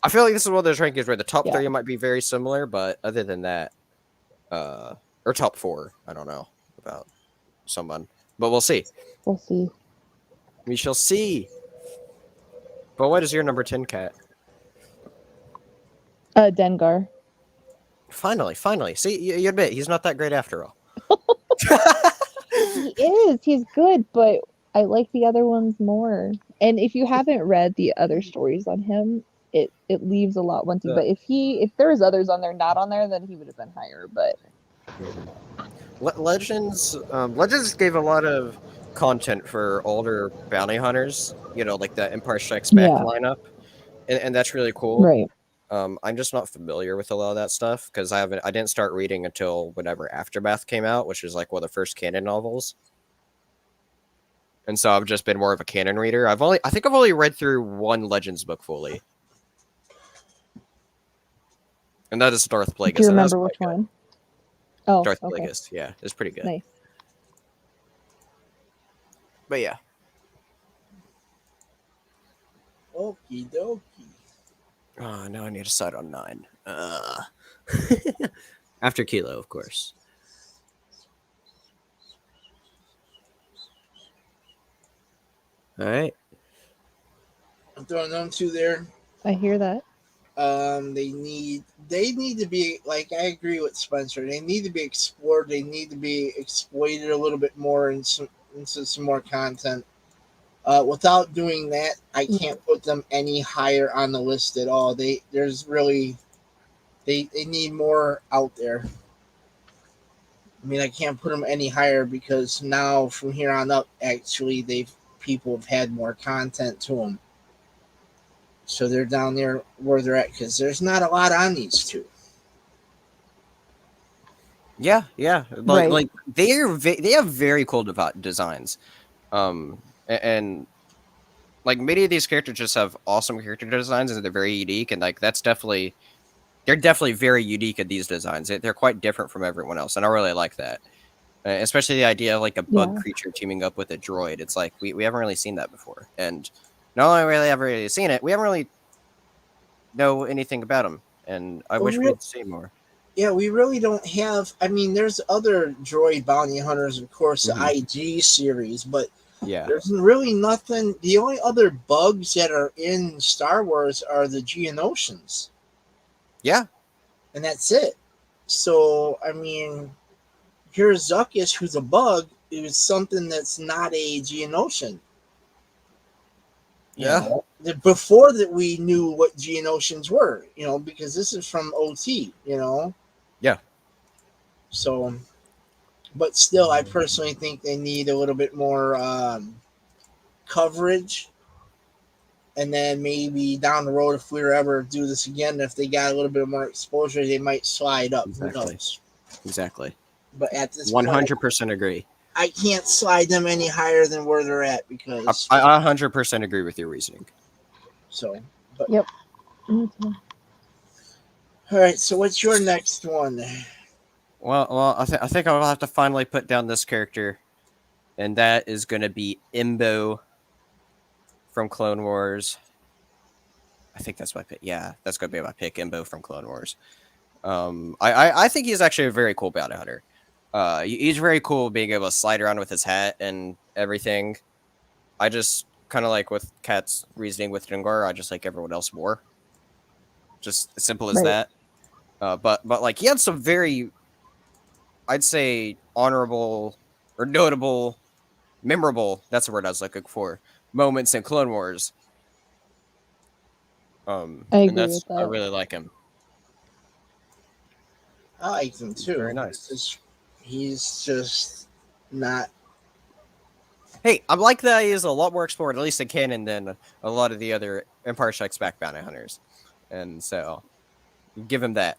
I feel like this is one of those rankings where the top three might be very similar, but other than that, or top four, I don't know about someone, but we'll see. We'll see. We shall see. But what is your number 10, Kat? Dengar. Finally. See, you admit he's not that great after all. He is. He's good, but I like the other ones more. And if you haven't read the other stories on him, it leaves a lot wanting. But if there was others on there not on there, then he would have been higher. But Legends gave a lot of content for older bounty hunters. You know, like the Empire Strikes Back lineup, and that's really cool. Right. I'm just not familiar with a lot of that stuff because I didn't start reading until whenever Aftermath came out, which was like one of the first canon novels. And so I've just been more of a canon reader. I think I've only read through one Legends book fully. And that is Darth Plagueis. Do you remember which one? Oh, Darth Plagueis. Yeah, it's pretty good. Nice. But yeah. Okie dokie. Oh, now I need to decide on 9. After Kilo, of course. All right. I'm throwing them 2 there. I hear that. They need to be, like, I agree with Spencer. They need to be explored. They need to be exploited a little bit more into some more content. Without doing that, I can't put them any higher on the list at all. They need more out there. I mean, I can't put them any higher because now from here on up, actually, people have had more content to them. So they're down there where they're at because there's not a lot on these two. Yeah. Like they have very cool designs. And like many of these characters just have awesome character designs and they're very unique, and like they're definitely very unique in these designs. They're quite different from everyone else, and I really like that. Especially the idea of like a bug creature teaming up with a droid. It's like we haven't really seen that before, and not only really have really seen it, we haven't really know anything about them, and I wish we'd see more. Yeah, we really don't have. I mean, there's other droid bounty hunters, of course, the IG series, but there's really nothing. The only other bugs that are in Star Wars are the Geonosians. Yeah. And that's it. So, I mean, here's Zuckus, who's a bug, is something that's not a Geonosian. Yeah. Before that, we knew what Geonosians were, because this is from OT, Yeah. So, but still, I personally think they need a little bit more coverage. And then maybe down the road, if we were ever do this again, if they got a little bit more exposure, they might slide up. Exactly. But at this 100% agree. I can't slide them any higher than where they're at because I 100% agree with your reasoning. So, yep. All right. So, what's your next one? Well, I think I'll have to finally put down this character, and that is going to be Imbo from Clone Wars. I think that's my pick. Yeah, that's going to be my pick, Imbo from Clone Wars. I think he's actually a very cool bounty hunter. He's very cool being able to slide around with his hat and everything. I just kind of like with Cat's reasoning with Dengar, I just like everyone else more. Just as simple as Right. that. But like he had some very, I'd say, honorable or notable, memorable. That's the word I was looking for. Moments in Clone Wars. I And agree with I that. really like him. I like him too. Very nice. He's just not. Hey, I like that he is a lot more explored, at least in canon, than a lot of the other Empire Strikes Back bounty hunters. And so, give him that.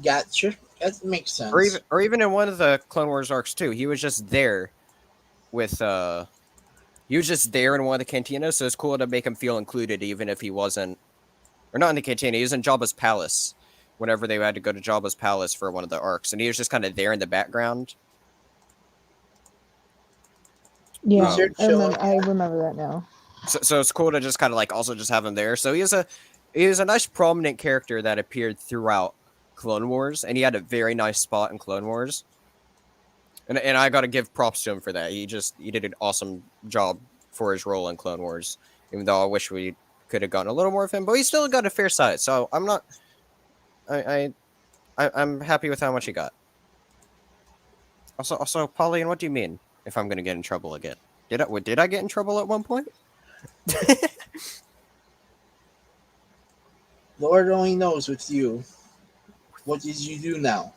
Gotcha. That makes sense. Or even in one of the Clone Wars arcs too, he was just there with he was just there in one of the cantinas, so it's cool to make him feel included even if he wasn't, or not in the cantina, he was in Jabba's palace whenever they had to go to Jabba's palace for one of the arcs, and he was just kind of there in the background. Yeah, Sure, I remember that now. So it's cool to just kind of like also just have him there. So he is a nice prominent character that appeared throughout Clone Wars, and he had a very nice spot in Clone Wars. And I got to give props to him for that. He did an awesome job for his role in Clone Wars. Even though I wish we could have gotten a little more of him, but he still got a fair size. So I'm not. I'm happy with how much he got. Also, Pauline, what do you mean if I'm gonna get in trouble again? Did I get in trouble at one point? Lord only knows with you. What did you do now?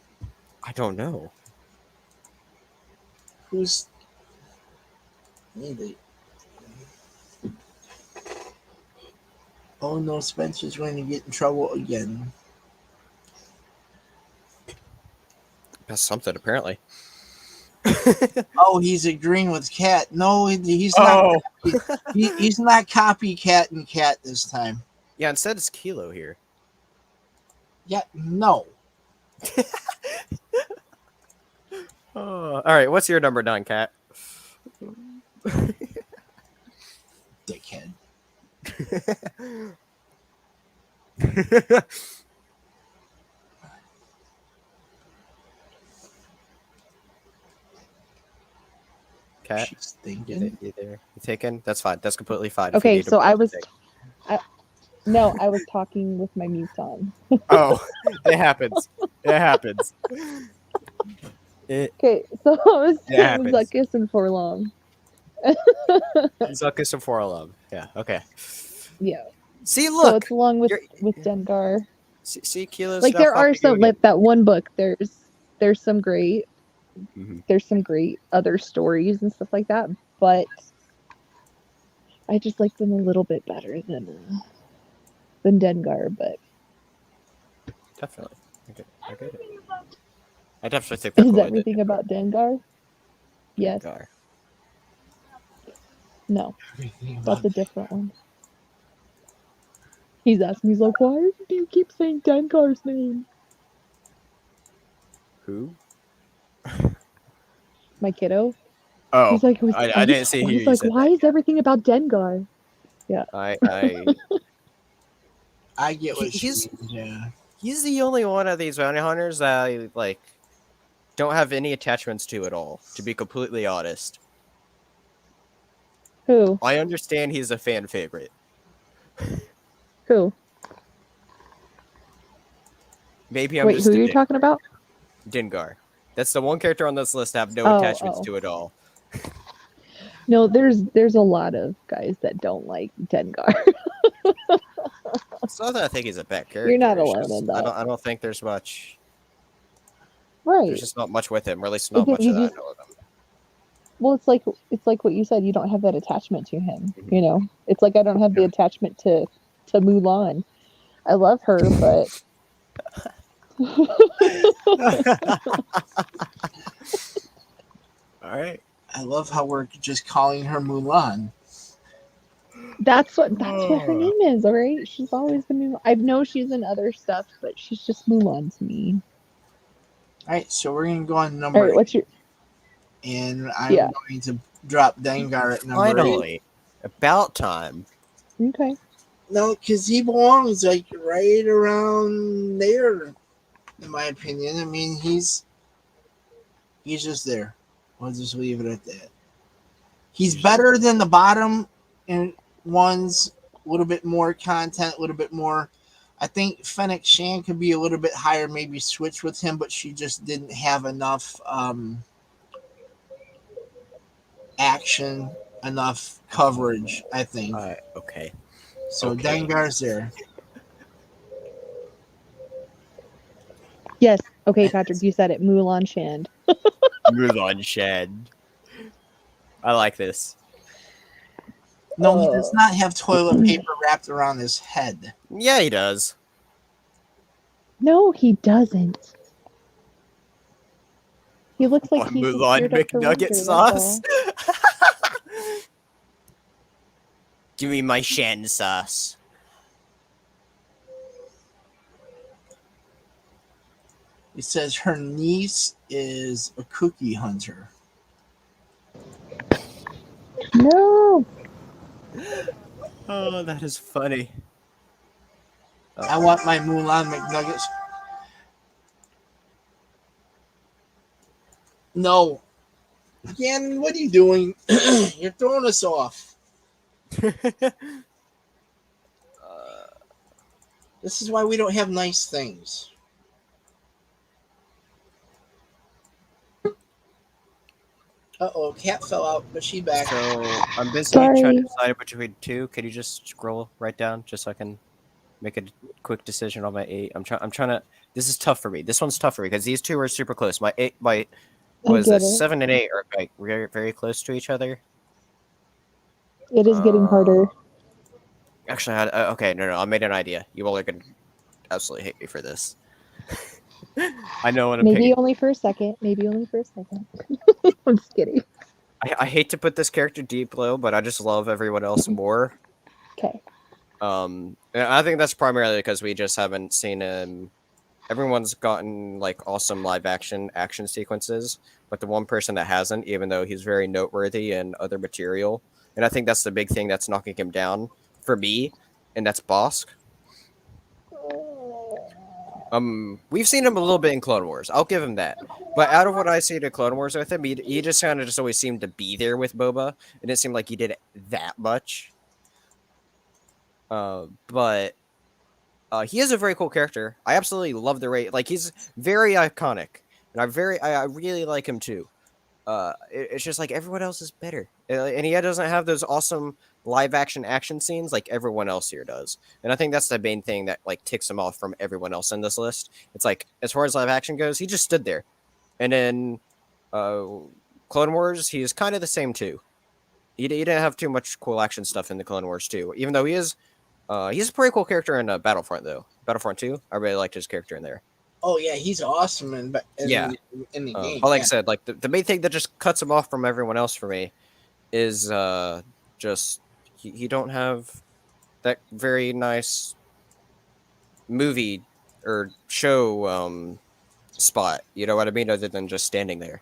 I don't know. Who's. Oh no, Spencer's going to get in trouble again. That's something, apparently. Oh, he's agreeing with Cat. No, he's not. He's not copycat and Cat this time. Yeah, instead it's Kilo here. Yeah, no. All right, what's your number 9, Cat? Dickhead. Cat, She's thinking. you there? You taken? That's fine. That's completely fine. if you Okay, need to so I break, was, take. I was talking with my mute on. Oh, it happens. It happens. Okay, so I was Yeah, saying it Zuckus and Forlong. Zuckus and Forlom. Yeah. Okay. Yeah. See, So look. it's along with You're- Dengar. See, Kilo's Like not there are popping some again. like that one book. There's some great Mhm. there's some great other stories and stuff like that, but I just like them a little bit better than Dengar. But Definitely. I get it. I definitely think they're is cool. everything about Dengar? Yes. Dengar. No. Everything That's about a different one. He's asking, he's like, why do you keep saying Dengar's name? Who? My kiddo. Oh, He's like, I didn't see who he's you like, said why that. is everything about Dengar? Yeah. I I get what He's- she means, yeah. he's the only one of these bounty hunters that I like don't have any attachments to at all. To be completely honest, Who? I understand he's a fan favorite. Who? Maybe I'm Wait, just who a are you dick. talking about? Dengar. That's the one character on this list I have no Oh, attachments oh. to at all. No, there's a lot of guys that don't like Dengar. It's not that I think he's a bad character. You're not it's alone just- in that. I don't think there's much. Right. There's just not much with him, or at least not Is it- much you that I just- know of him. Well, it's like what you said. You don't have that attachment to him. You know, it's like I don't have the attachment to Mulan. I love her, but All right. I love how we're just calling her Mulan. that's what her name is. All right, she's always been Mulan. I know she's in other stuff, but she's just Mulan to me. All right, so we're going to go on All number right, what's your? 8, and I'm Yeah. going to drop Dengar at number 8. Finally, about time. Okay. No, because he belongs like right around there, in my opinion. I mean, he's just there. I'll just leave it at that. He's better than the bottom in ones. A little bit more content, a little bit more. I think Fenix Shan could be a little bit higher, maybe switch with him, but she just didn't have enough action, enough coverage, I think. Okay. So Okay. Dengar's there. Yes. Okay, Patrick, you said it. Mulan Shand. Mulan Shed. I like this. No, he does not have toilet paper wrapped around his head. Yeah, he does. No, he doesn't. He looks like he's Mulan geared up for McNugget winter, sauce. that's Give me my Shan sauce. He says her niece is a cookie hunter. all. No. Oh, that is funny. I want my Mulan McNuggets. No. Again, what are you doing? You're throwing us off. This is why we don't have nice things. Uh-oh, cat fell out, but she's back. So I'm busy Sorry. trying to decide between two. Can you just scroll right down just so I can make a quick decision on my 8? I'm trying to. This is tough for me. This one's tough for me because these two are super close. My 8, my was get it it. 7 and 8 are like very very close to each other. It is getting harder. Actually, okay, no, I made an idea. You all are gonna absolutely hate me for this. I know what I'm Maybe picking. only for a second. Maybe only for a second. I'm just kidding. I hate to put this character deep low, but I just love everyone else more. Okay. And I think that's primarily because we just haven't seen him. Everyone's gotten like awesome live action sequences, but the one person that hasn't, even though he's very noteworthy in other material, and I think that's the big thing that's knocking him down for me, and that's Bosk. We've seen him a little bit in Clone Wars. I'll give him that. But out of what I see in Clone Wars with him, he just kind of just always seemed to be there with Boba. It didn't seem like he did that much. But he is a very cool character. I absolutely love the rate. Like, he's very iconic, and I really like him too. It's just like everyone else is better, and he doesn't have those awesome live action scenes like everyone else here does. And I think that's the main thing that like ticks him off from everyone else in this list. It's like as far as live action goes, he just stood there, and in Clone Wars, he's kind of the same too. He didn't have too much cool action stuff in the Clone Wars too, even though he's a pretty cool character in Battlefront though. Battlefront 2, I really liked his character in there. Oh yeah, he's awesome in the game. But like I said, like the main thing that just cuts him off from everyone else for me is just he don't have that very nice movie or show spot. You know what I mean? Other than just standing there.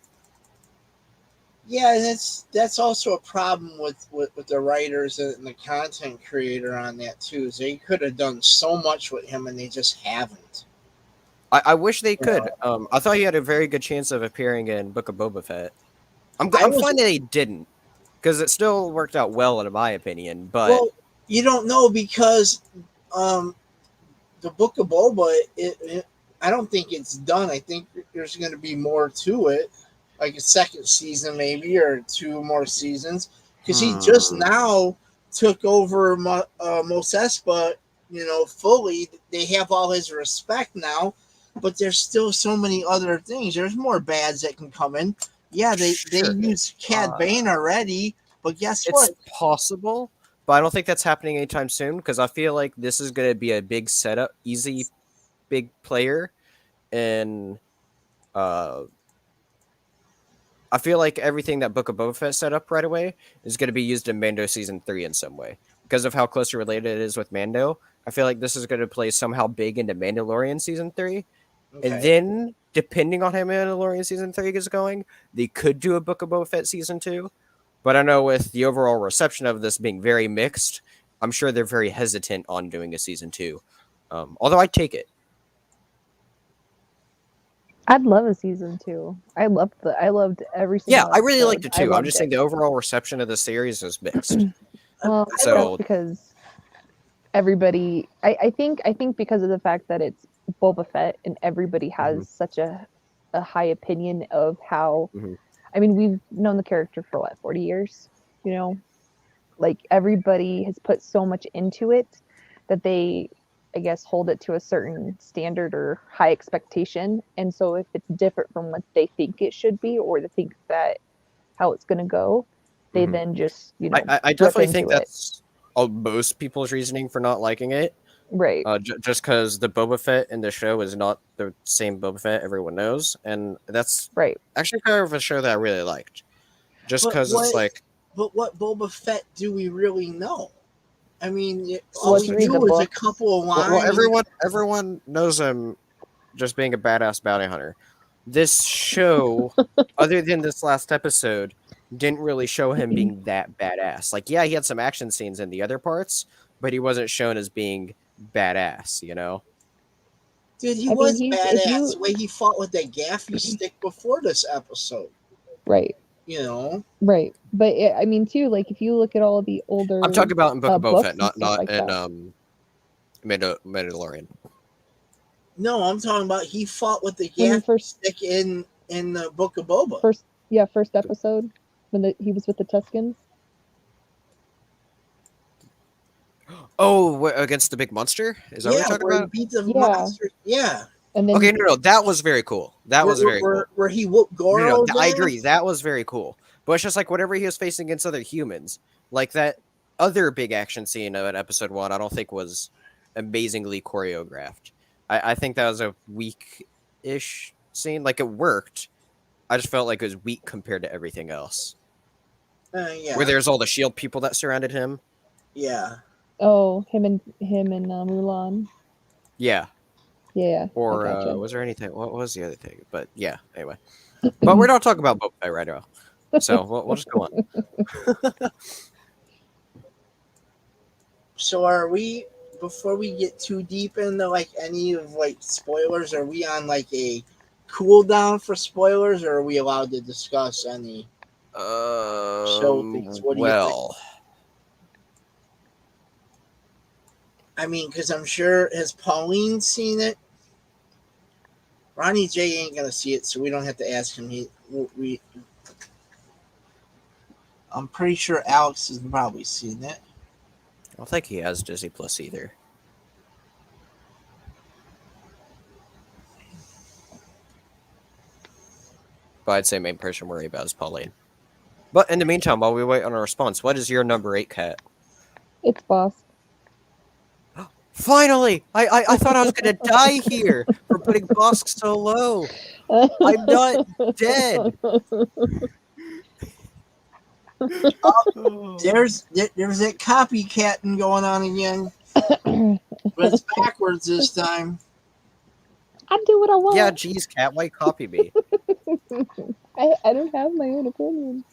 Yeah, that's also a problem with the writers and the content creator on that too. Is they could have done so much with him and they just haven't. I wish they could. I thought he had a very good chance of appearing in Book of Boba Fett. I'm fine that they didn't, because it still worked out well in my opinion. But you don't know because the Book of Boba, I don't think it's done. I think there's going to be more to it, like a second season maybe or 2 more seasons, because he just now took over Mos Espa, fully. They have all his respect now. But there's still so many other things. There's more bads that can come in. Yeah, they use Cad Bane already, but guess what? It's possible, but I don't think that's happening anytime soon because I feel like this is going to be a big setup, easy, big player, and I feel like everything that Book of Boba Fett set up right away is going to be used in Mando Season 3 in some way. Because of how closely related it is with Mando, I feel like this is going to play somehow big into Mandalorian Season 3. Okay. And then, depending on how Mandalorian Season 3 is going, they could do a Book of Boba Fett Season 2. But I know with the overall reception of this being very mixed, I'm sure they're very hesitant on doing a Season 2. Although I'd take it. I'd love a season 2. I loved every single Yeah, I really liked episode. it I too. I'm loved just it. saying the overall reception of the series is mixed. Well, So- that's because everybody I think because of the fact that it's Boba Fett and everybody has such a high opinion of how Mhm. I mean, we've known the character for what, 40 years, you know? Like everybody has put so much into it that they, I guess, hold it to a certain standard or high expectation. And so if it's different from what they think it should be or they think that how it's going to go, they Mhm. then just, you know, I rip definitely into think it. that's most people's reasoning for not liking it. Right. Just because the Boba Fett in the show is not the same Boba Fett everyone knows, and that's Right. actually kind of a show that I really liked. Just But because it's like, But what Boba Fett do we really know? I mean, Well, all if we you read the do is a books- couple of lines. well, everyone knows him just being a badass bounty hunter. This show, other than this last episode, didn't really show him being that badass. Like, yeah, he had some action scenes in the other parts, but he wasn't shown as being badass, you know? Dude, he I mean, was if badass. The way he fought with that gaffy stick before this episode. Right. You know? Right. But I mean, too, like if you look at all the older I'm talking about in Book of Boba books Fett, and not stuff like in that. Mandalorian. No, I'm talking about he fought with the When he gaffy first- stick in the Book of Boba. First episode when he was with the Tuscans. Oh, against the big monster? Is that what you're talking where about? he beat the Yeah. monster. Yeah. And then Okay, no, that was very cool. That was very cool. Where he whooped Goro. I agree. That was very cool. But it's just like whatever he was facing against other humans, like that other big action scene of episode 1, I don't think was amazingly choreographed. I think that was a weak-ish scene. Like it worked. I just felt like it was weak compared to everything else. Yeah. Where there's all the shield people that surrounded him. Yeah. Oh, him and Mulan. Yeah. Yeah. Or I gotcha. was there anything? What was the other thing? But yeah, anyway. But we're not talking about Boba Fett right now. So we'll just go on. So are we, before we get too deep into like any of like spoilers, are we on like a cooldown for spoilers, or are we allowed to discuss any show things? What do you think? I mean, because I'm sure, has Pauline seen it? Ronnie J ain't gonna see it, so we don't have to ask him. I'm pretty sure Alex has probably seen it. I don't think he has Disney Plus either. But I'd say main person worry about is Pauline. But in the meantime, while we wait on a response, what is your number 8, Cat? It's Boss. Finally! I thought I was gonna die here for putting Bosk so low. I'm not dead. There's that copycatting going on again, but it's backwards this time. I do what I want. Yeah, geez, Cat, why copy me? I don't have my own opinion.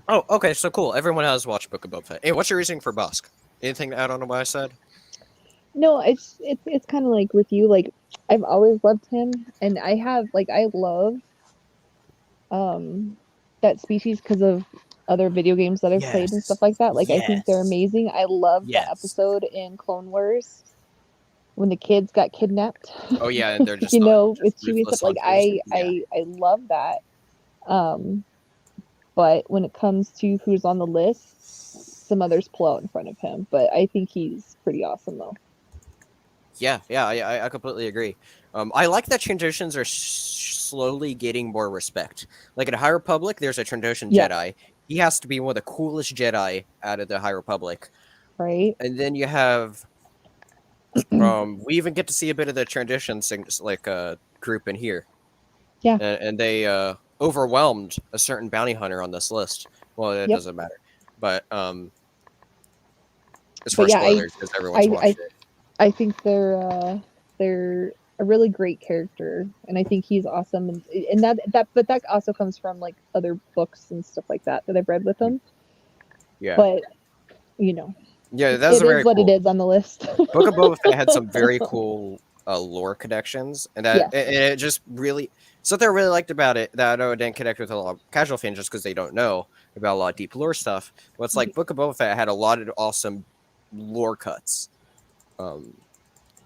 Oh, okay, so cool. Everyone has watched Book of Boba Fett. Hey, what's your reasoning for Bosk? Anything to add on to what I said? No, it's kind of like with you. Like I've always loved him, and I love that species because of other video games that I've played and Yes. stuff like that. Like I think they're Yes. amazing. I love Yes. the episode in Clone Wars when the kids got kidnapped. Oh yeah, and they're just you not- know, just with Chewie ruthless stuff. Like hunters. I love that. But when it comes to who's on the list, some others pull out in front of him. But I think he's pretty awesome though. Yeah, I completely agree. I like that transitions are slowly getting more respect. Like in High Republic, there's a Trandoshan Yeah. Jedi. He has to be one of the coolest Jedi out of the High Republic. Right? And then you have, we even get to see a bit of the transition group in here. Yeah. And they overwhelmed a certain bounty hunter on this list. Well, it Yep. doesn't matter. But it's But for yeah, spoilers because everyone's watched it. I think they're a really great character, and I think he's awesome. And that also comes from like other books and stuff like that I've read with him. Yeah. But you know, Yeah, that's it very is what cool. it is on the list. Book of Boba Fett had some very cool lore connections, and that and it just really something I really liked about it that I know it didn't connect with a lot of casual fans just because they don't know about a lot of deep lore stuff. Well, it's like Book of Boba Fett had a lot of awesome lore cuts, and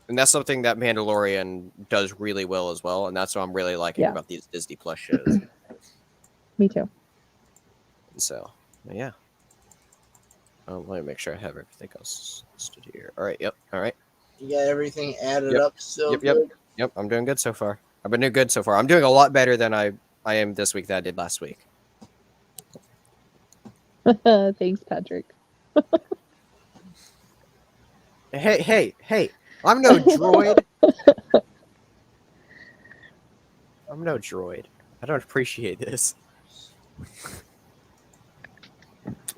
that's something that Mandalorian does really well as well, and that's what I'm really liking about these Disney Plus shows. Me too. So yeah. Let me make sure I have everything else listed here. All right. Yep. All right. You got everything added up still? Yep. I'm doing good so far. I've been doing good so far. I'm doing a lot better than I am this week that I did last week. Thanks, Patrick. Hey. I'm no droid. I'm no droid. I don't appreciate this.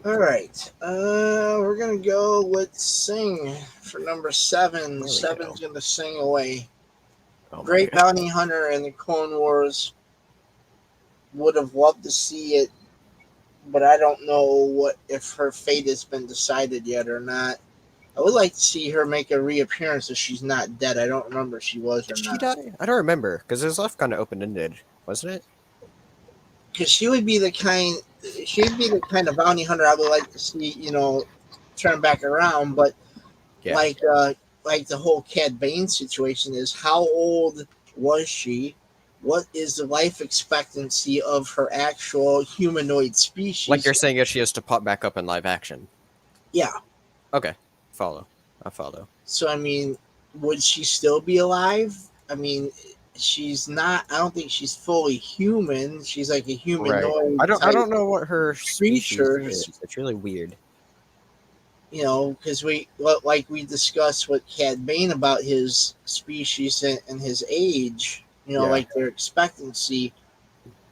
All right. We're going to go with Sing for number 7. Seven's going to sing away. Great bounty hunter in the Clone Wars. Would have loved to see it, but I don't know if her fate has been decided yet or not. I would like to see her make a reappearance if she's not dead. I don't remember if she was or not. Did she die? I don't remember because it was left kind of open-ended, wasn't it? Because she would be the kind of bounty hunter I would like to see, turn back around. But like the whole Cad Bane situation is, how old was she? What is the life expectancy of her actual humanoid species? Like you're saying, if she has to pop back up in live action. Yeah. Okay. I follow. So, I mean, would she still be alive? I mean, she's not. I don't think she's fully human. She's like a humanoid. Right. I don't know what her species is. It's really weird. Because we discussed with Cad Bane about his species and his age. Like their expectancy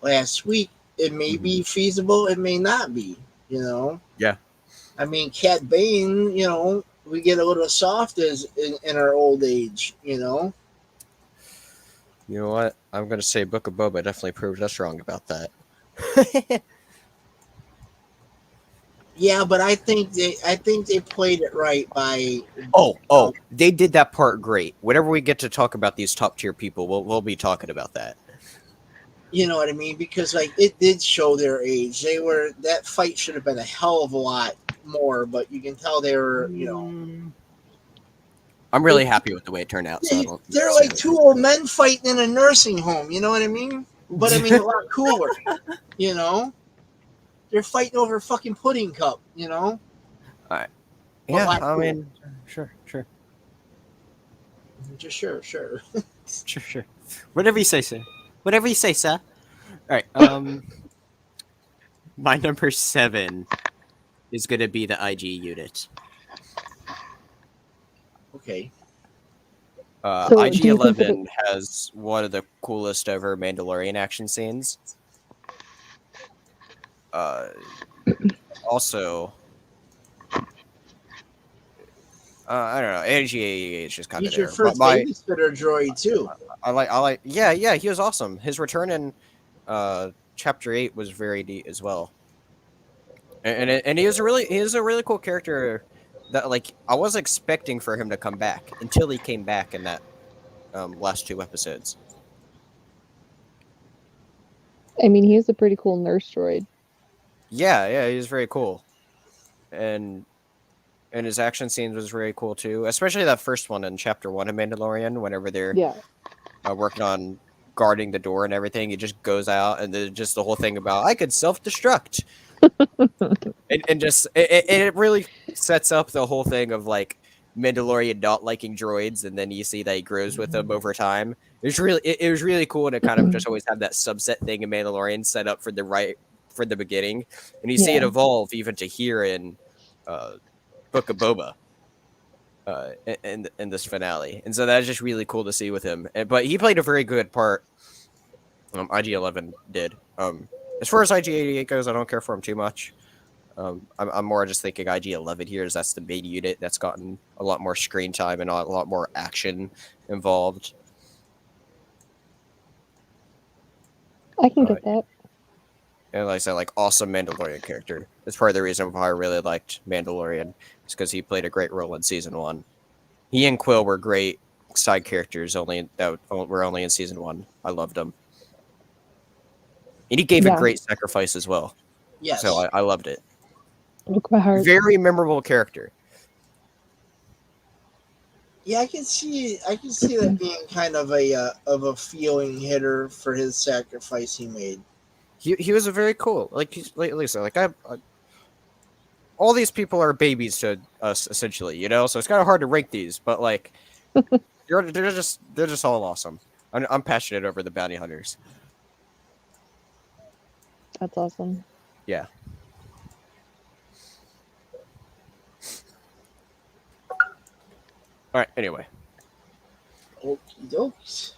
last week. It may be feasible. It may not be. Yeah. I mean, Cad Bane. We get a little soft in our old age. You know what? I'm going to say Book of Boba definitely proved us wrong about that. Yeah, but I think they played it right by. They did that part great. Whenever we get to talk about these top tier people, we'll be talking about that. You know what I mean? Because it did show their age. That fight should have been a hell of a lot more, but you can tell they were. I'm really happy with the way it turned out. So they're like two old men fighting in a nursing home. You know what I mean? But I mean, a lot cooler. They're fighting over a fucking pudding cup. All right. Yeah, I mean, sure. Just sure. Sure. Whatever you say, sir. All right. My number 7 is going to be the IG unit. Okay. IG-11 has one of the coolest ever Mandalorian action scenes. Also, I don't know. IG-88 is just kind of there. He's your first babysitter droid too. I like. Yeah. He was awesome. His return in Chapter 8 was very neat as well. And he is a really cool character that I wasn't expecting for him to come back until he came back in that last 2 episodes. I mean, he is a pretty cool nurse droid. Yeah, he was very cool, and his action scenes was very cool too. Especially that first one in Chapter 1 of Mandalorian, whenever they're working on guarding the door and everything. He just goes out, and then just the whole thing about I could self-destruct, and just it really sets up the whole thing of Mandalorian not liking droids, and then you see that he grows with them over time. It was really cool to kind of just always have that subset thing in Mandalorian set up for the beginning, and you see it evolve even to here in Book of Boba in this finale, and so that's just really cool to see with him. But he played a very good part. IG-11 did. As far as IG-88 goes, I don't care for him too much. I'm more just thinking IG-11 here, as that's the main unit that's gotten a lot more screen time and a lot more action involved. I can get that. And like I said, awesome Mandalorian character. That's part of the reason why I really liked Mandalorian. It's because he played a great role in Season 1. He and Quill were great side characters that were only in season 1. I loved them, and he gave a Yeah. great sacrifice as well. Yes. So I loved it. Broke my heart. Very memorable character. Yeah, I can see that being kind of a feeling hitter for his sacrifice he made. He was a very cool, like Lisa, like I all these people are babies to us essentially, you know. So it's kind of hard to rank these, but like they're just all awesome. I'm passionate over the bounty hunters. That's awesome. Yeah. All right. Anyway, Okie dokes.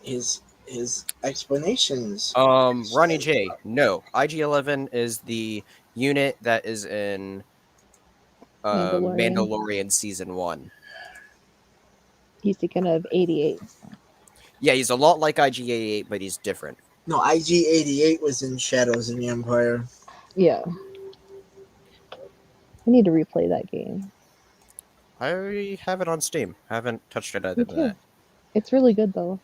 His explanations. Ronnie J. No, IG-11 is the unit that is in Mandalorian season 1. He's thinking of 88. Yeah, he's a lot like IG-88, but he's different. No, IG-88 was in Shadows in the Empire. Yeah. I need to replay that game. I have it on Steam. I haven't touched it other Me than too. that. It's really good though.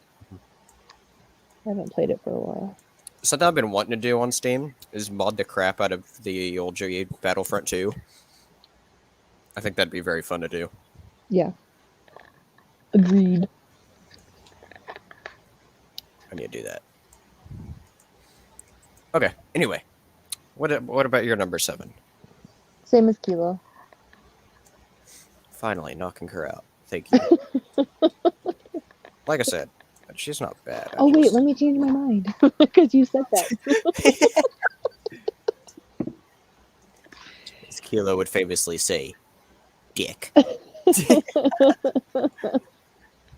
I haven't played it for a while. Something I've been wanting to do on Steam is mod the crap out of the old J Battlefront 2. I think that'd be very fun to do. Yeah. Agreed. I need to do that. Okay. Anyway, what about your number 7? Same as Kilo. Finally, knocking her out. Thank you. Like I said, she's not bad. Wait, let me change my mind because you said that. As Kilo would famously say, dick.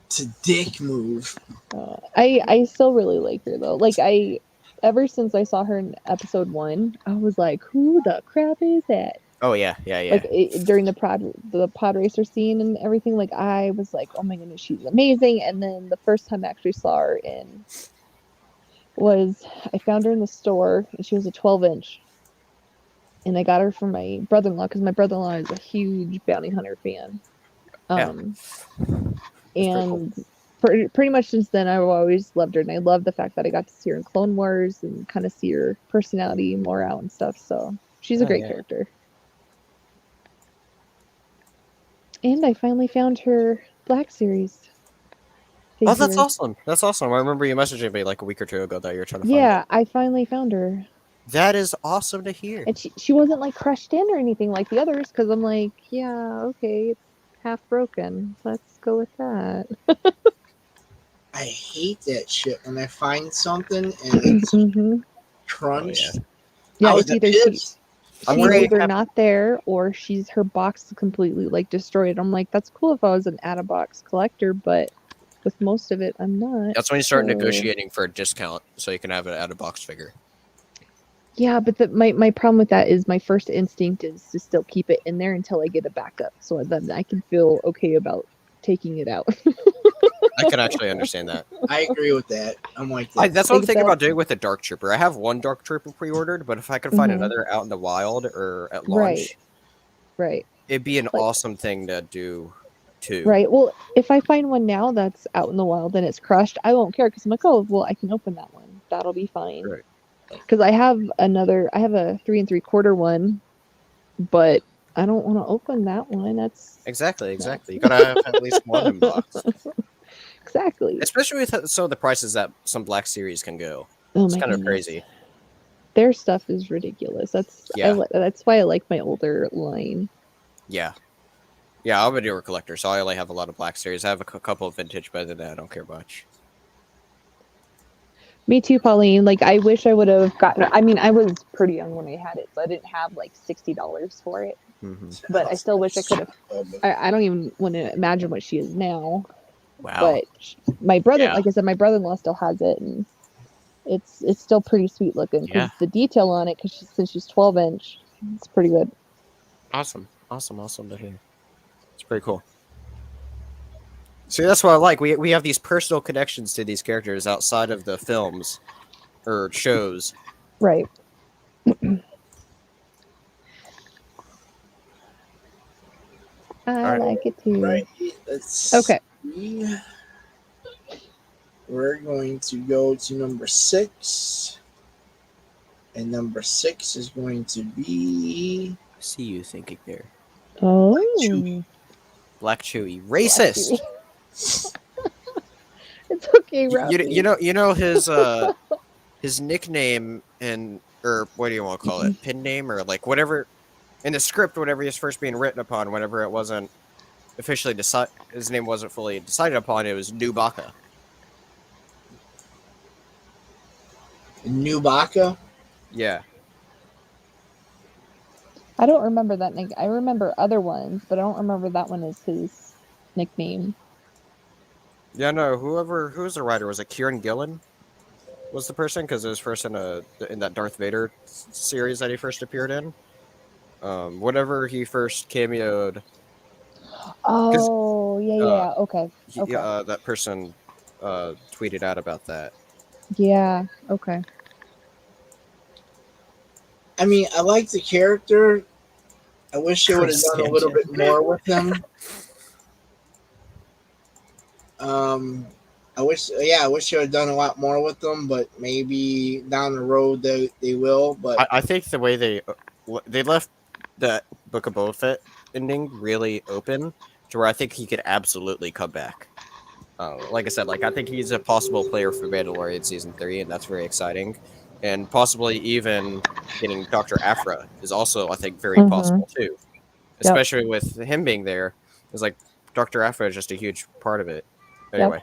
It's a dick move. I still really like her though. Like ever since I saw her in episode 1, I was like, who the crap is that? Oh yeah. Like during the pod racer scene and everything, like I was like, oh my goodness, she's amazing. And then the first time I actually saw her was I found her in the store and she was a 12-inch, and I got her from my brother-in-law because my brother-in-law is a huge bounty hunter fan. And pretty much since then, I've always loved her, and I love the fact that I got to see her in Clone Wars and kind of see her personality more out and stuff. So she's a great character. And I finally found her Black Series figure. Oh, that's awesome. That's awesome. I remember you messaging me like a week or two ago that you were trying to find Yeah, it. I finally found her. That is awesome to hear. And she wasn't like crushed in or anything like the others, because I'm like, yeah, okay, it's half broken. Let's go with that. I hate that shit when I find something and it's crunched. Yeah, I it's was either pissed. I'm she's very either happy- not there or her box is completely like destroyed. I'm like, that's cool if I was an out-of-box collector, but with most of it, I'm not. That's when you start so- negotiating for a discount so you can have an out-of-box figure. Yeah, but my problem with that is my first instinct is to still keep it in there until I get a backup, so then I can feel okay about taking it out. I can actually understand that. I agree with that. I'm like that. That's what I'm Think thinking that- about doing with the Dark Trooper. I have one Dark Trooper pre-ordered, but if I could find another out in the wild or at launch, Right. it'd be an awesome thing to do too. Right. Well, if I find one now that's out in the wild and it's crushed, I won't care because I'm like, oh, well, I can open that one. That'll be fine. Right. Because I have a 3 3/4 one, but I don't want to open that one. That's Exactly. You gotta have at least one in box. exactly. Especially with some of the prices that some Black Series can go. Oh It's my kind of goodness. crazy. Their stuff is ridiculous. That's why I like my older line. Yeah, I'm a newer collector, so I only have a lot of Black Series. I have a couple of vintage, but other than that, I don't care much. Me too, Pauline. Like, I wish I would have gotten. I mean, I was pretty young when I had it, so I didn't have like $60 for it. Mm-hmm. But I still wish I could have. I don't even want to imagine what she is now. Wow. But my brother, Yeah. like I said, my brother-in-law still has it, and it's still pretty sweet looking. 'Cause Yeah. the detail on it, because since she's 12-inch, it's pretty good. Awesome to hear. It's pretty cool. See, that's what I like. We have these personal connections to these characters outside of the films or shows. Right. I like it too. Right. Let's Okay. see. We're going to go to number 6. And number 6 is going to be I see you thinking there. Oh. Chewie. Black Chewie. Black Racist! Chewie. It's okay, Robbie. You know his nickname or what do you want to call it? Pin name or like whatever in the script, whatever he was first being written upon, whenever it wasn't officially decided, his name wasn't fully decided upon. It was Chewbacca. Chewbacca. Yeah. I don't remember that nick. I remember other ones, but I don't remember that one as his nickname. Yeah, no. Who was the writer? Was it Kieran Gillen? Was the person because it was first in that Darth Vader series that he first appeared in. Whenever he first cameoed. Oh, yeah. Okay. That person tweeted out about that. Yeah. Okay. I mean, I like the character. I wish they would have done a little bit Chris more with him. I wish they would have done a lot more with them, but maybe down the road they will. But I think the way they left that Book of Boba Fett ending really open to where I think he could absolutely come back. Like I said, I think he's a possible player for Mandalorian season 3, and that's very exciting. And possibly even getting Dr. Aphra is also, I think, very possible too. Especially with him being there, it's like Dr. Aphra is just a huge part of it. Anyway,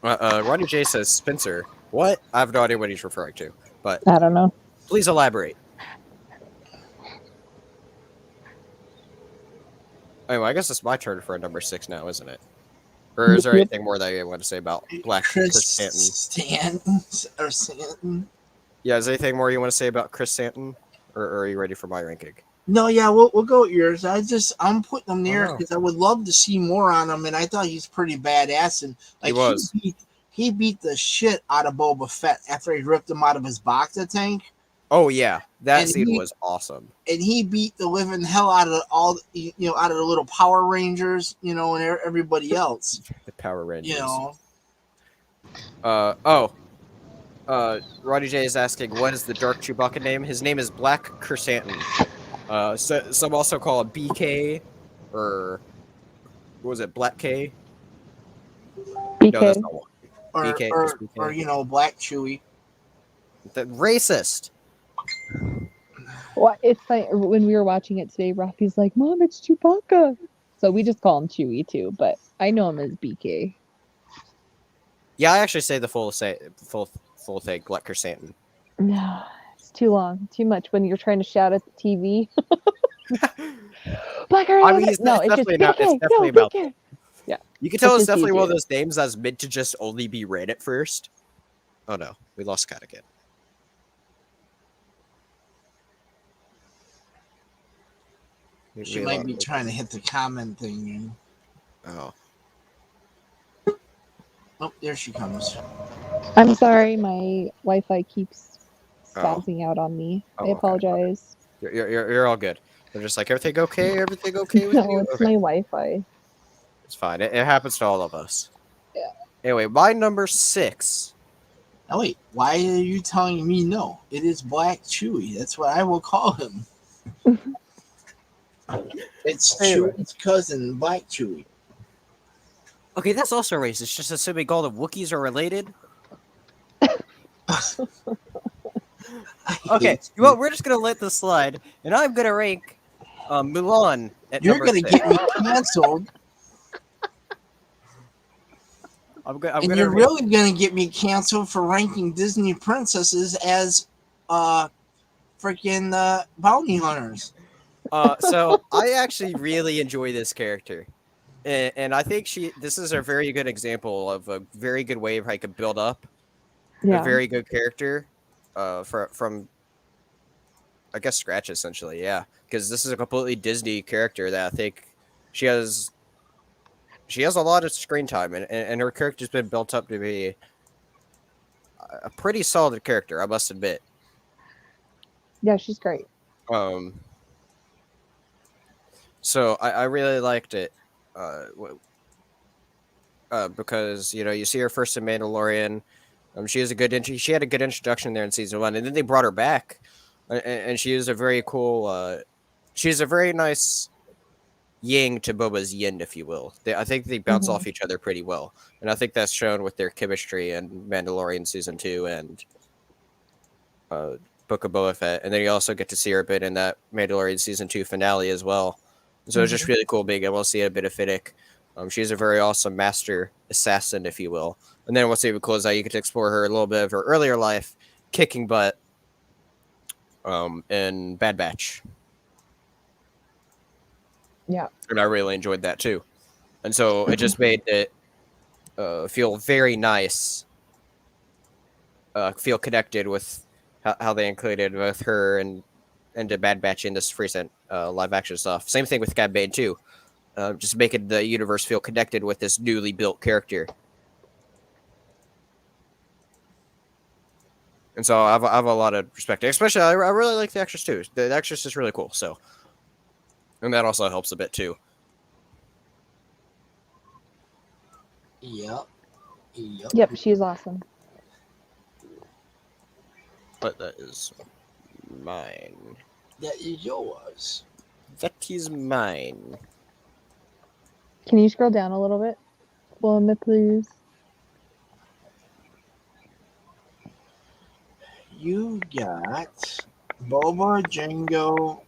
Ronnie J says Spencer. What? I have no idea what he's referring to, but I don't know. Please elaborate. Anyway, I guess it's my turn for a number 6 now, isn't it? Or is there anything more that you want to say about Chris Stanton? Yeah, is there anything more you want to say about Chris Stanton? Or are you ready for my ranking? No, yeah, we'll go with yours. I'm putting him there because I would love to see more on him, and I thought he's pretty badass. And he beat the shit out of Boba Fett after he ripped him out of his Bacta tank. Oh yeah, that scene was awesome. And he beat the living hell out of out of the little Power Rangers, and everybody else. The Power Rangers. Roddy J is asking, what is the Dark Chewbacca name? His name is Black Chrysanthemum. Some also call it BK, or what was it, Black K? BK. No, that's not one. Or Black Chewie. The racist. Well, it's like when we were watching it today, Rafi's like, "Mom, it's Chewbacca." So we just call him Chewie too, but I know him as BK. Yeah, I actually say the full thing, Black Chrysanthemum. No, it's too long, too much when you're trying to shout at the TV. Black I mean, it's definitely about. BK. Yeah, you can tell it's definitely one of those names that's meant to just only be read at first. Oh no, we lost Cad again. She might be trying to hit the comment thing. Oh, there she comes. I'm sorry, my Wi-Fi keeps spazzing out on me. I apologize. Okay. You're all good. They're just like, everything okay? Everything okay with you? No, it's my Wi-Fi. It's fine. It happens to all of us. Yeah. Anyway, my number 6. Oh wait, why are you telling me no? It is Black Chewie. That's what I will call him. It's Chewie's cousin, Black Chewie. Okay, that's also racist. Just assuming all the Wookiees are related. Okay, well, we're just gonna let this slide, and I'm gonna rank Mulan at You're number gonna 6. get me canceled. You're really gonna get me canceled for ranking Disney princesses as freaking bounty hunters. So I actually really enjoy this character, and I think this is a very good example of a very good way of how you can build up a very good character, from I guess scratch essentially, yeah. Because this is a completely Disney character that I think she has a lot of screen time, and her character's been built up to be a pretty solid character, I must admit. Yeah, she's great. So I really liked it. Because you see her first in Mandalorian. She has a good she had a good introduction there in season 1, and then they brought her back, and she is a very cool. She's a very nice yang to Boba's yin, if you will. I think they bounce off each other pretty well, and I think that's shown with their chemistry in Mandalorian season 2 and Book of Boba Fett, and then you also get to see her a bit in that Mandalorian season 2 finale as well. So it's just really cool being able to see a bit of Fennec. She's a very awesome master assassin, if you will. And then what's even cool is that you get to explore her a little bit of her earlier life, kicking butt in Bad Batch. Yeah. And I really enjoyed that too. And so it just made it feel very nice, feel connected with how they included both her and the Bad Batch in this recent live action stuff. Same thing with Cad Bane too. Just making the universe feel connected with this newly built character. And so I have a lot of respect. Especially, I really like the actress too. The actress is really cool. So, and that also helps a bit too. Yep, she's awesome. But that is mine. That is yours. That is mine. Can you scroll down a little bit for me, please? You got Boba, Jango,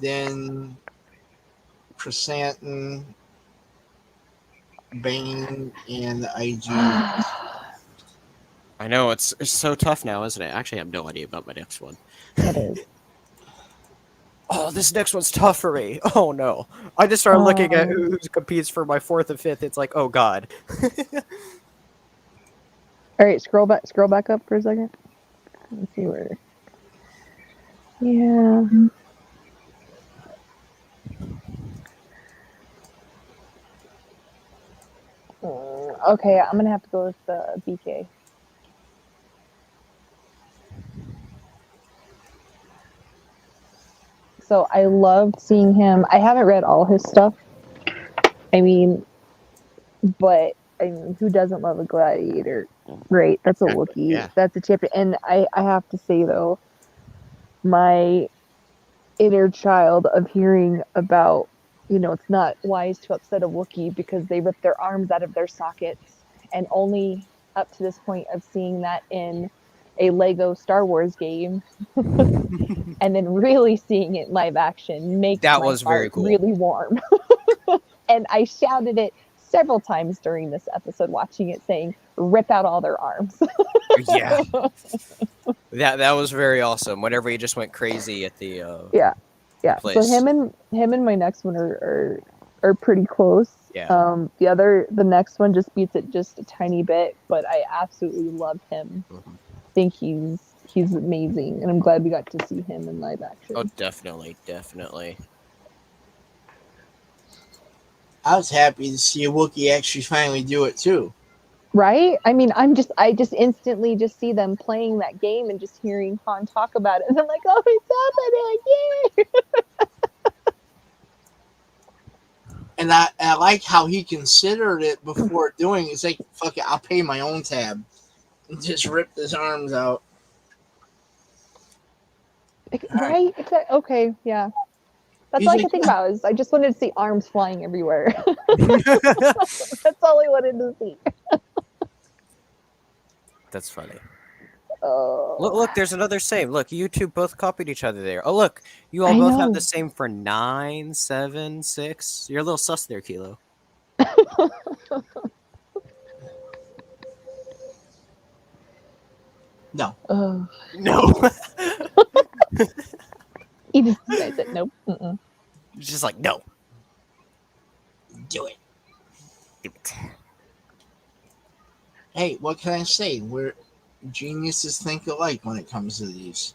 then Chrysanthemum, Bane, and the IG. I know, it's so tough now, isn't it? Actually, I have no idea about my next one. It is. Oh, this next one's tough for me. Oh no. I just started looking at who competes for my 4th and 5th. It's like, oh god. All right, scroll back up for a second. Let's see where. Yeah. Okay, I'm gonna have to go with BK. So I loved seeing him. I haven't read all his stuff. I mean, but who doesn't love a gladiator? Right, that's a Wookiee. Yeah. That's a chapter. And I have to say though, my inner child of hearing about, it's not wise to upset a Wookiee because they rip their arms out of their sockets, and only up to this point of seeing that in a Lego Star Wars game, and then really seeing it live action makes That my was very heart cool. really warm. And I shouted it several times during this episode, watching it, saying, "Rip out all their arms." Yeah. That was very awesome. Whenever he just went crazy at the Yeah. place. So him and my next one are pretty close. Yeah. The next one just beats it just a tiny bit, but I absolutely love him. I think he's amazing, and I'm glad we got to see him in live action. Oh, definitely. I was happy to see a Wookiee actually finally do it too. Right? I mean, I just instantly just see them playing that game and just hearing Han talk about it, and I'm like, oh, it's happening! Yay! And I like how he considered it before doing it. It's like, fuck it, I'll pay my own tab. And just ripped his arms out. Right? Okay, yeah. That's all I could think about is I just wanted to see arms flying everywhere. That's all I wanted to see. That's funny. Oh. Look, there's another same. Look, you two both copied each other there. Oh, look, you all both have the same for 9, 7, 6. You're a little sus there, Kilo. No. No. He just said nope. Mm-mm. It's just like, no. Do it. Hey, what can I say? We're geniuses think alike when it comes to these.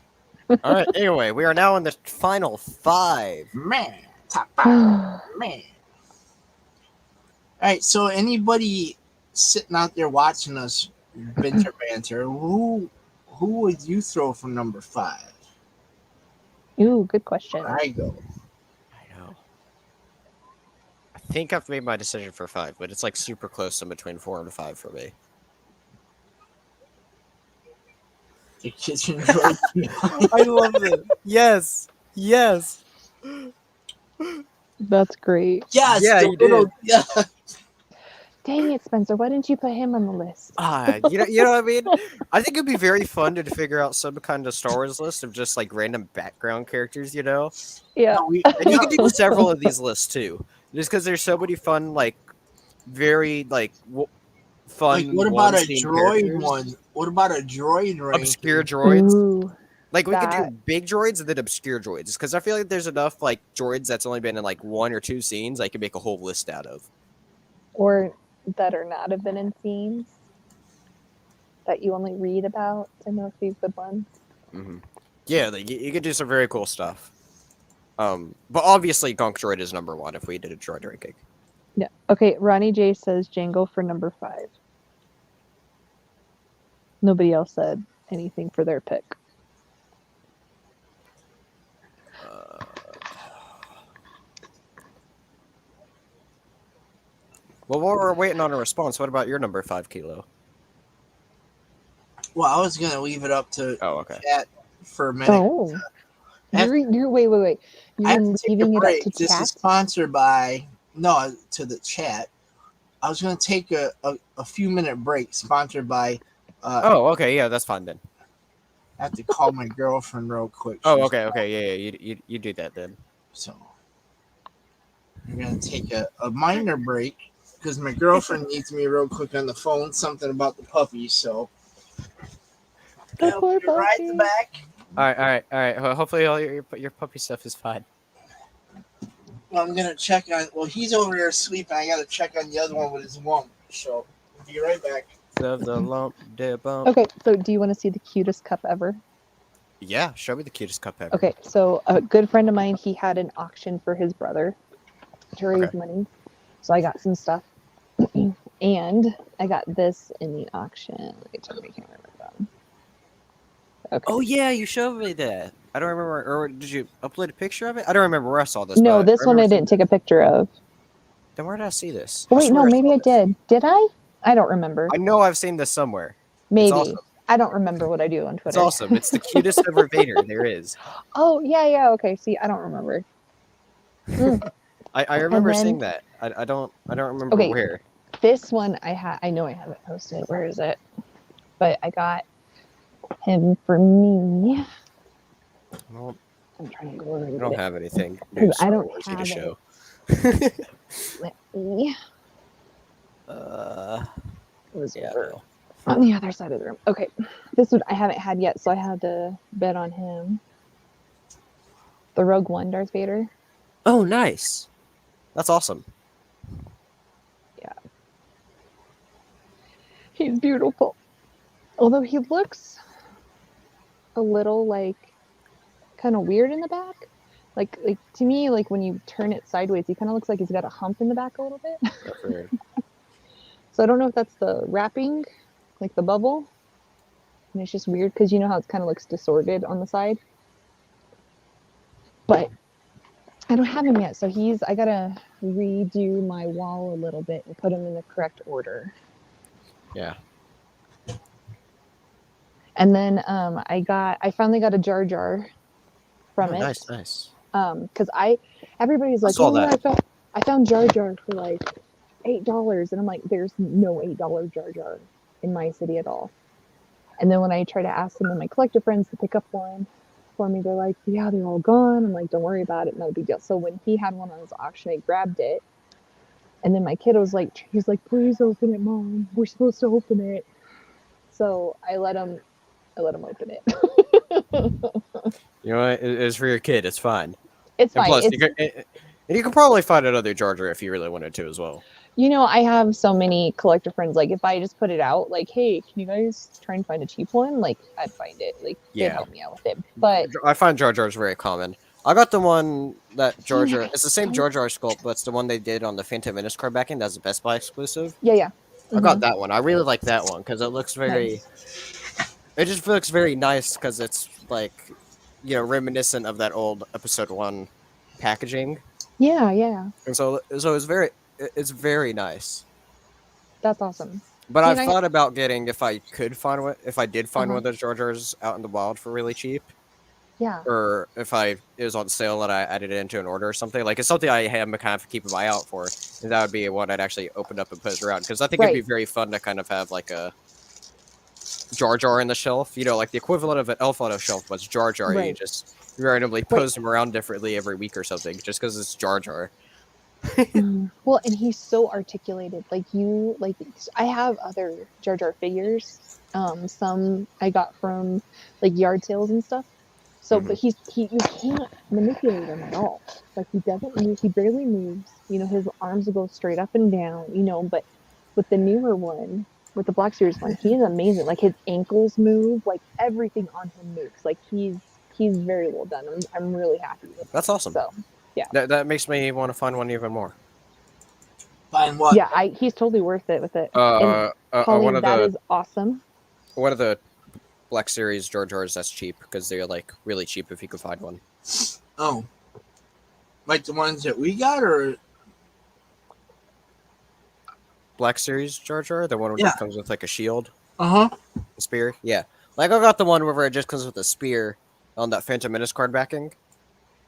All right, anyway, we are now in the final 5. Man. Top 5. Man. All right, so anybody sitting out there watching us banter, who would you throw for number 5? Ooh, good question. I go. I know. think I've made my decision for 5, but it's like super close in between 4 and 5 for me. The kitchen droid. I love it. Yes. Yes. That's great. Yes, Yeah, the you little, did. yeah. Dang it, Spencer! Why didn't you put him on the list? You know what I mean? I think it'd be very fun to figure out some kind of Star Wars list of just like random background characters, you know? Yeah. No, we, And you can do several of these lists too. Just because there's so many fun, like, very, like, fun. like, what about a one-scene droid characters. one? What about a droid ranking? Obscure droids. Ooh, Like, we could do that- big droids and then obscure droids. Because I feel like there's enough, like, droids that's only been in, like, 1 or 2 scenes I could make a whole list out of. or that are not have been in scenes that you only read about. I know a few good ones. Mm-hmm. Yeah, like, you could do some very cool stuff. But obviously, Gonk Droid is number 1 if we did a droid ranking. Yeah. Okay. Ronnie J says Django for number 5. Nobody else said anything for their pick. Well, while we're waiting on a response, what about your number 5, Kilo? Well, I was gonna leave it up to Oh, okay. chat for a minute. Oh, I have- you're wait. I have You're to take a leaving it break. up to This chat. is sponsored by to the chat. I was gonna take a few minute break, sponsored by. Oh, okay, yeah, that's fine then. I have to call my girlfriend real quick. Oh, She's- okay, yeah, you do that then. So we're gonna take a minor break because my girlfriend needs me real quick on the phone. Something about the puppy. So The I'll poor be right puppy. back. All right. Well, hopefully, all your puppy stuff is fine. Well, I'm gonna check on. Well, he's over there sleeping. I gotta check on the other one with his lump. So I'll be right back. The lump, the bump. Okay, so do you want to see the cutest cup ever? Yeah, show me the cutest cup ever. Okay, so a good friend of mine, he had an auction for his brother to raise Okay. money. So I got some stuff. And I got this in the auction. Let me turn my camera back on. Okay. Oh yeah, you showed me that. I don't remember, or did you upload a picture of it? I don't remember where I saw this. No, but this one I remember didn't take a picture of. Then where did I see this? Oh, I wait, no, swear maybe saw I this. did. Did I? I don't remember. I know I've seen this somewhere. Maybe. awesome. I don't remember what I do on Twitter. It's awesome. It's the cutest ever Vader there is. Oh, yeah, okay. See, I don't remember. I remember then- seeing that. I don't remember Okay. where. This one I know I have it posted. Where is it? But I got him for me. Well, I'm trying to go over I and don't get have anything. Because new I Star don't Warsy have to it. show. it. Let me. Uh, It was yeah. over on the other side of the room. Okay, this one I haven't had yet, so I had to bet on him. The Rogue One Darth Vader. Oh, nice. That's awesome. He's beautiful. Although he looks a little like kind of weird in the back. Like to me, like when you turn it sideways, he kind of looks like he's got a hump in the back a little bit. That's weird. So I don't know if that's the wrapping, like the bubble. And it's just weird because you know how it kind of looks distorted on the side. But I don't have him yet, so I gotta redo my wall a little bit and put him in the correct order. Yeah. And then I finally got a Jar Jar from it. Nice. Because everybody's like, saw oh, that. I found Jar Jar for like $8, and I'm like, there's no $8 Jar Jar in my city at all. And then when I try to ask some of my collector friends to pick up one for me, they're like, yeah, they're all gone. I'm like, don't worry about it, no big deal. So when he had one on his auction, I grabbed it, and then my kid was like, he's like, please open it, Mom. We're supposed to open it. So I let him open it. You know what? It's for your kid. It's fine. It's And fine. plus, It's, you can probably find another Jar Jar if you really wanted to as well. you know, I have so many collector friends. Like, if I just put it out, like, hey, can you guys try and find a cheap one? Like, I'd find it. Like, they'd Yeah. help me out with it. But I find Jar Jar's very common. I got the one that Jar Yeah, Jar. I It's the same Jar Jar sculpt, but it's the one they did on the Phantom Menace card backing. That's a Best Buy exclusive. yeah. I got that one. I really like that one because it looks very. Nice. It just looks very nice because it's like, reminiscent of that old Episode 1 packaging. Yeah. And so it's very nice. That's awesome. But See, I've and thought about getting if I did find Uh-huh. one of those Jar Jars out in the wild for really cheap, yeah. or if it was on sale and I added it into an order or something. Like it's something I am kind of keep an eye out for, and that would be one I'd actually open up and pose around because I think it'd be Right. very fun to kind of have like a Jar Jar in the shelf. You know, like the equivalent of an elf on a shelf, but it's Jar Jar. You Right. just randomly Right. pose him around differently every week or something, just because it's Jar Jar. Well, and he's so articulated. I have other Jar Jar figures. Some I got from like yard sales and stuff. So, but you can't manipulate him at all. Like he doesn't move. He barely moves. You know, his arms will go straight up and down. You know, but with the newer one, with the Black Series one, he is amazing. Like his ankles move. Like everything on him moves. Like he's very well done. I'm really happy with him. That's awesome. So yeah, that makes me want to find one even more. Find what? yeah. He's totally worth it with it. And Colleen, that is awesome. One of the Black Series Jar Jars that's cheap because they're like really cheap if you can find one. Oh, like the ones that we got, or Black Series Jar Jar, the one that comes with like a shield, a spear. Yeah, like I got the one where it just comes with a spear on that Phantom Menace card backing.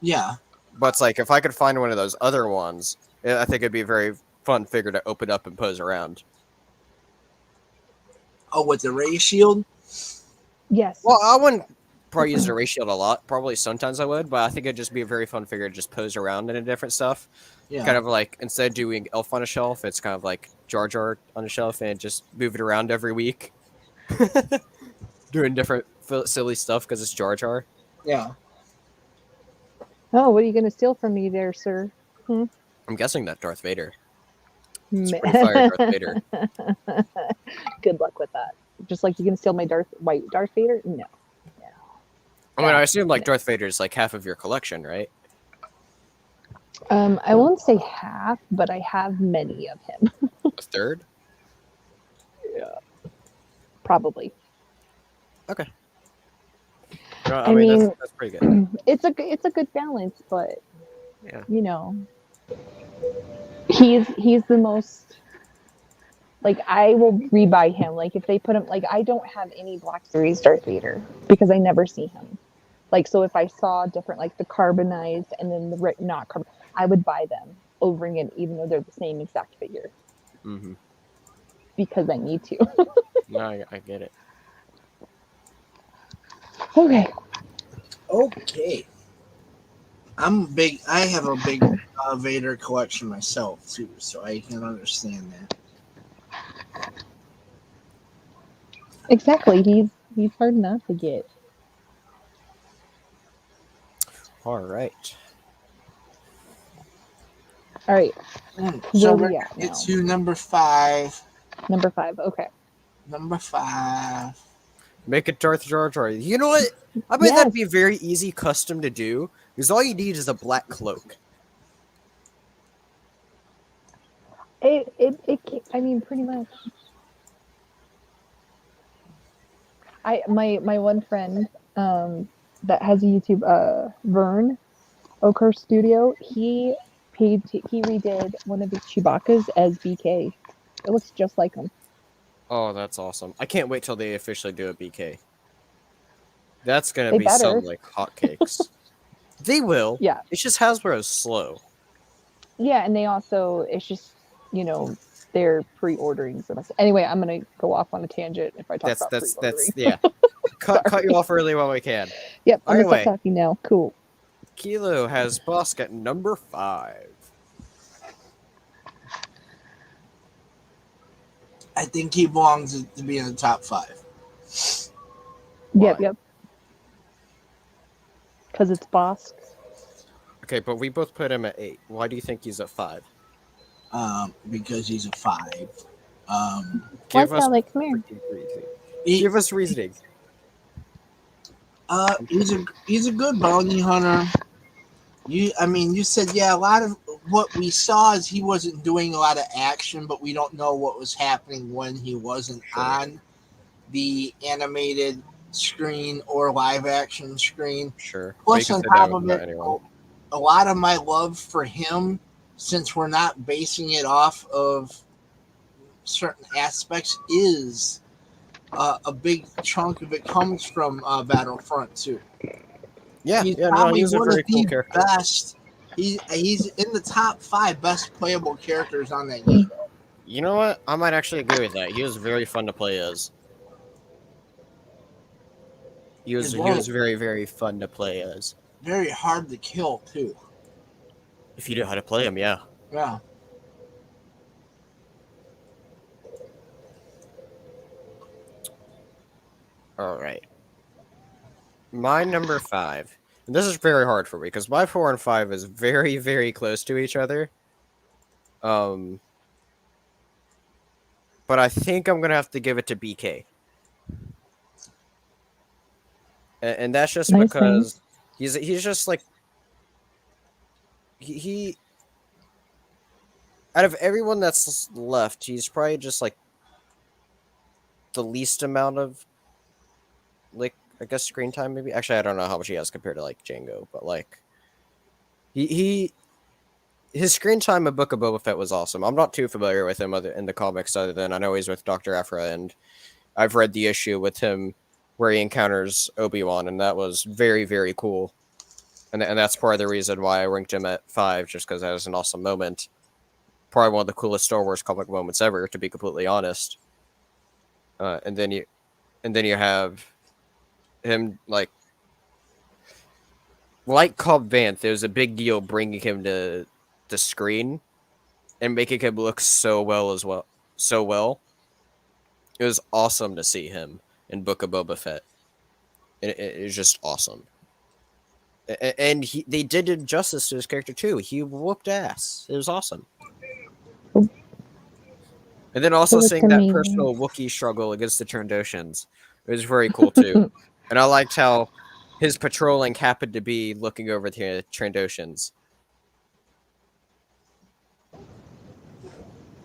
Yeah, but it's like if I could find one of those other ones, I think it'd be a very fun figure to open up and pose around. Oh, with the ray shield? Yes. Well, I wouldn't probably use the ray shield a lot. Probably sometimes I would, but I think it'd just be a very fun figure to just pose around in different stuff. Yeah. Kind of like instead of doing Elf on a shelf, it's kind of like Jar Jar on a shelf and just move it around every week. Doing different silly stuff because it's Jar Jar. Yeah. Oh, what are you going to steal from me there, sir? I'm guessing that Darth Vader. Spring Fire Darth Vader. Good luck with that. Just like you're going to steal my white Darth Vader? No. I mean, I assume like Darth Vader is like half of your collection, right? I won't say half, but I have many of him. A third? Yeah. Probably. Okay. No, I mean that's pretty good. It's a good balance, but yeah, you know, he's the most. Like I will rebuy him. Like if they put him, like I don't have any Black Series Darth Vader because I never see him. Like so, if I saw different, like the carbonized and then the not carbon, I would buy them over again, even though they're the same exact figure. Mm-hmm. Because I need to. No, I get it. Okay. I have a big Vader collection myself too, so I can understand that. Exactly. He's hard enough to get. All right. So we're it's to number 5. Number 5. Okay. Number 5. Make it Darth Jar Jar. You know what? I bet that'd be a very easy custom to do because all you need is a black cloak. I mean, pretty much. My one friend that has a YouTube, Vern Oker Studio, he redid one of his Chewbaccas as BK. It looks just like him. Oh, that's awesome! I can't wait till they officially do a BK. That's gonna be some like hotcakes. They will. Yeah. It's just Hasbro's slow. Yeah, and they also it's just they're pre-ordering some. Anyway, I'm gonna go off on a tangent if I talk about pre-ordering. Yeah. cut you off early while we can. Yep. I'm gonna stop talking now. Cool. Kilo has Bosk at number 5. I think he belongs to be in the top 5. Yep. Because it's Bosk. Okay, but we both put him at 8. Why do you think he's at 5? Because he's a 5. Give us reasoning. He's a good bounty hunter. You said a lot of what we saw is he wasn't doing a lot of action, but we don't know what was happening when he wasn't on the animated screen or live action screen. Sure. Plus on top of it, a lot of my love for him, since we're not basing it off of certain aspects, is a big chunk of it comes from Battlefront 2. Yeah, He's no, probably he was a one very of cool the character. best. He's in the top 5 best playable characters on that game. You know what? I might actually agree with that. He was very fun to play as. He was very, very fun to play as. Very hard to kill too. If you knew how to play him, yeah. Yeah. All right. My number 5. And this is very hard for me because my 4 and 5 is very, very close to each other. But I think I'm gonna have to give it to BK. And that's just Nice, because he's just like he out of everyone that's left, he's probably just like the least amount of like I guess screen time maybe. Actually, I don't know how much he has compared to like Django, but like his screen time in Book of Boba Fett was awesome. I'm not too familiar with him in the comics other than I know he's with Dr. Aphra, and I've read the issue with him where he encounters Obi-Wan, and that was very, very cool. And that's part of the reason why I ranked him at 5, just because that was an awesome moment. Probably one of the coolest Star Wars comic moments ever, to be completely honest. And then you have him like Cobb Vanth. It was a big deal bringing him to the screen and making him look so well. It was awesome to see him in Book of Boba Fett. It was just awesome. And they did injustice to his character too. He whooped ass. It was awesome. And then also seeing that personal Wookiee struggle against the Trandoshans. It was very cool too. And I liked how his patrolling happened to be looking over the Trandoshans.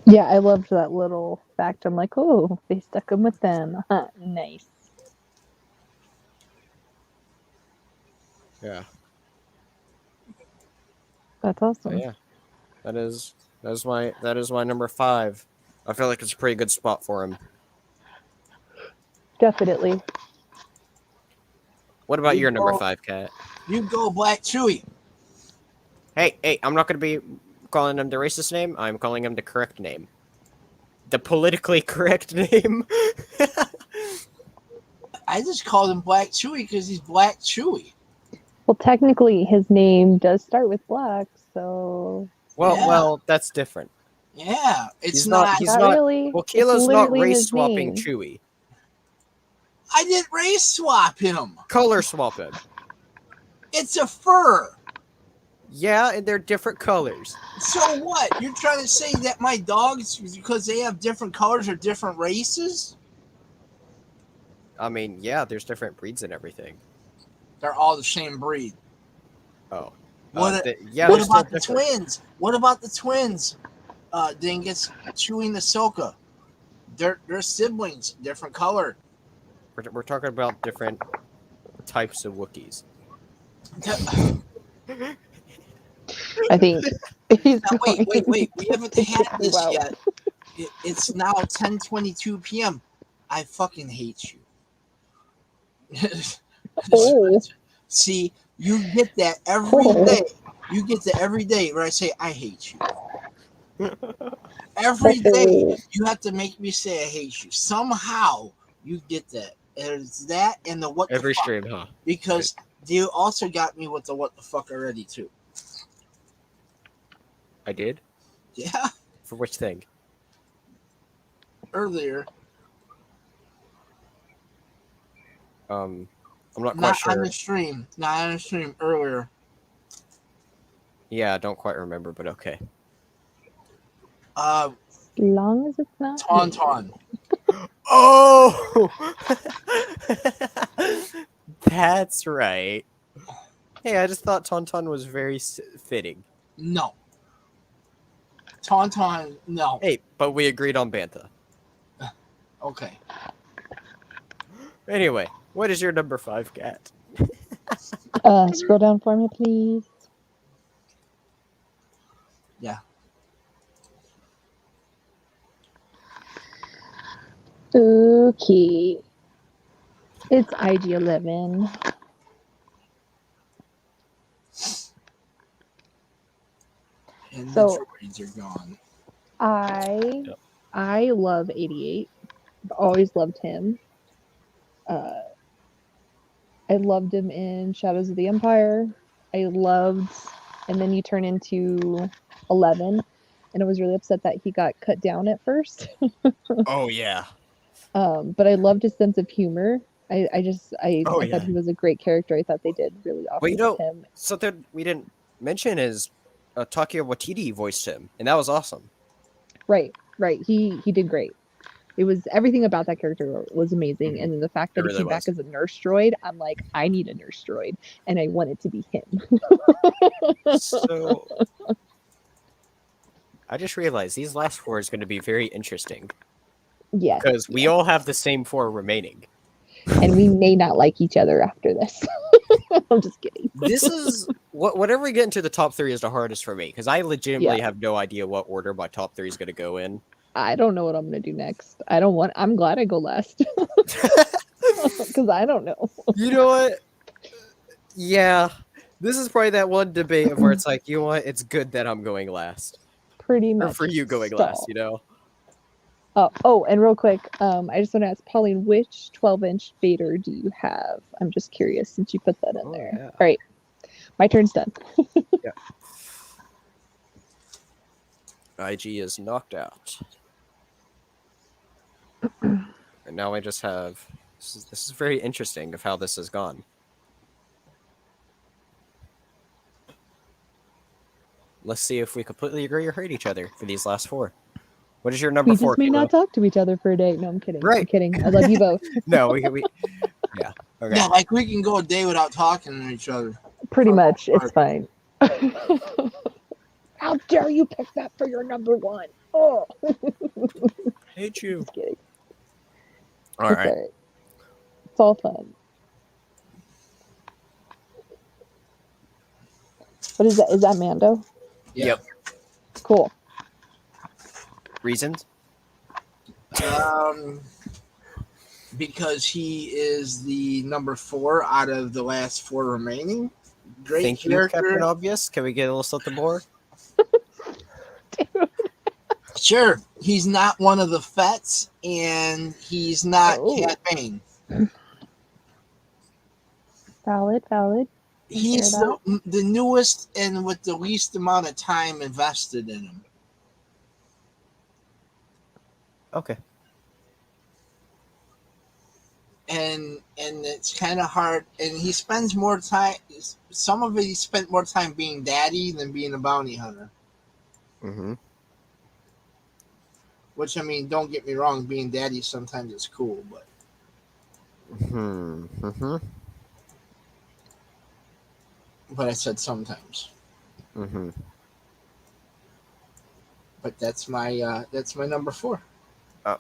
Yeah, I loved that little fact. I'm like, oh, they stuck him with them. Nice. Yeah. That's awesome. But yeah. That is my number 5. I feel like it's a pretty good spot for him. Definitely. What about your number 5, Kat? You go Black Chewie. Hey, I'm not going to be calling him the racist name. I'm calling him the correct name. The politically correct name. I just called him Black Chewie because he's Black Chewie. Well, technically, his name does start with black, so... Well, that's different. Yeah, it's not really. Well, Kilo's not race swapping Chewie. I didn't race swap him. Color swap him. It's a fur. Yeah, and they're different colors. So what? You're trying to say that my dogs, because they have different colors, are different races? I mean, yeah, there's different breeds and everything. They're all the same breed. Oh. What about the twins? What about the twins? Dingus, Chewie and Ahsoka. They're siblings, different color. We're talking about different types of Wookiees. I think he's wait. We haven't had this yet. It's now 10:22 p.m. I fucking hate you. Oh. See, you get that every day. You get that every day where I say, I hate you. Every day, you have to make me say I hate you. Somehow, you get that. It's that and the what the every fuck. stream, huh? Because you also got me with the what the fuck already, too. I did? Yeah. For which thing? Earlier. I'm not quite Not sure. on the stream. Not on the stream. Earlier. Yeah, I don't quite remember, but okay. As long as it's not Tauntaun. Oh! That's right. Hey, I just thought Tauntaun was very fitting. No. Tauntaun, no. Hey, but we agreed on Bantha. Okay. Anyway, what is your number 5, Cat? Scroll down for me, please. Yeah. Okay. It's IG-11. And So- the droids are gone. I love 88. I've always loved him. I loved him in Shadows of the Empire. And then you turn into 11, and I was really upset that he got cut down at first. Oh yeah. But I loved his sense of humor. I Oh, thought yeah. he was a great character. I thought they did really awesome Well, you know, with him. something we didn't mention is Taika Waititi voiced him, and that was awesome. Right. He did great. It was everything about that character was amazing, and then the fact It that he really came was. back as a nurse droid, I'm like, I need a nurse droid, and I want it to be him. So I just realized these last 4 is going to be very interesting Yes, because we all have the same 4 remaining. and we may not like each other after this. I'm just kidding. This is whatever we get into the top 3 is the hardest for me because I legitimately have no idea what order my top 3 is going to go in. I don't know what I'm gonna do next. I'm glad I go last because I don't know. You know what? Yeah, this is probably that one debate of where it's like, you know what? It's good that I'm going last, Pretty or much for you going stall. last. You know. Oh, and real quick, I just want to ask Pauline, which 12-inch Vader do you have? I'm just curious since you put that in there. Yeah. All right, my turn's done. Yeah. IG is knocked out, and now I just have. This is very interesting of how this has gone. Let's see if we completely agree or hate each other for these last 4. What is your number We 4? just may Kilo? not talk to each other for a day. No, I'm kidding. Right. I'm kidding. I love you both. No, we yeah. Okay. Yeah, like we can go a day without talking to each other. Pretty much, it's fine. How dare you pick that for your number 1? Oh, Hate you. just kidding. All It's right. alright. It's all fun. What is that? Is that Mando? Yeah. Yep. Cool. Reasons? Because he is the number 4 out of the last 4 remaining. Great Thank you, character. Captain Obvious. Can we get a little something more? Sure, he's not one of the Fets, and he's not Cad Bane. Valid. He's the newest and with the least amount of time invested in him. Okay. And it's kind of hard. And he spends more time. Some of it he spent more time being daddy than being a bounty hunter. Mm-hmm. Which, I mean, don't get me wrong, being daddy sometimes is cool, but Mm-hmm. I said sometimes. Mm-hmm. But that's my number 4.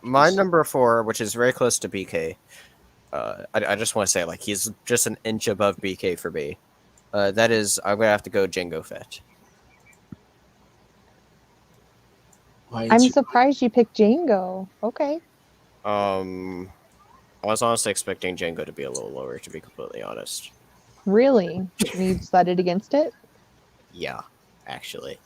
My number 4, which is very close to BK. I just want to say, like, he's just an inch above BK for me. That is, I'm gonna have to go Jango Fett. I'm surprised you picked Django. Okay. I was honestly expecting Jango to be a little lower, to be completely honest. Really? You decided against it? Yeah, actually.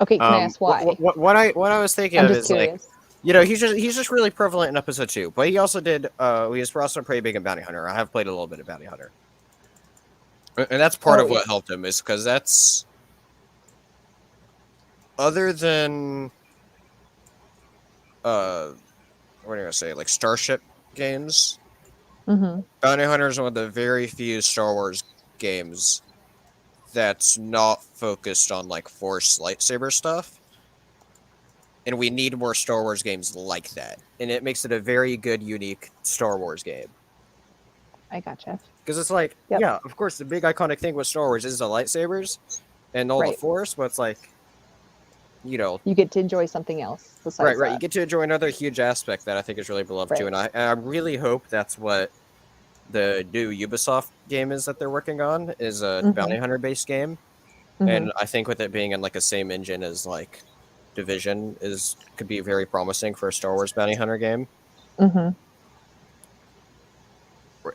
Okay, can I ask why? What I was thinking I'm of just is curious. like, you know, he's just really prevalent in episode 2, but he also did he was also pretty big in Bounty Hunter. I have played a little bit of Bounty Hunter, and that's part of what helped him is because that's other than what do I gonna say, like Starship games. Mm-hmm. Bounty Hunter is one of the very few Star Wars games that's not focused on like Force lightsaber stuff. And we need more Star Wars games like that. And it makes it a very good, unique Star Wars game. I gotcha. Because it's like, yeah, of course, the big iconic thing with Star Wars is the lightsabers and all the Force, but it's like, you know, you get to enjoy something else besides right. You get to enjoy another huge aspect that I think is really beloved too. And I really hope that's what the new Ubisoft game is that they're working on, is a Bounty Hunter based game. And I think with it being in like a same engine as like Division could be very promising for a Star Wars bounty hunter game. Mm-hmm.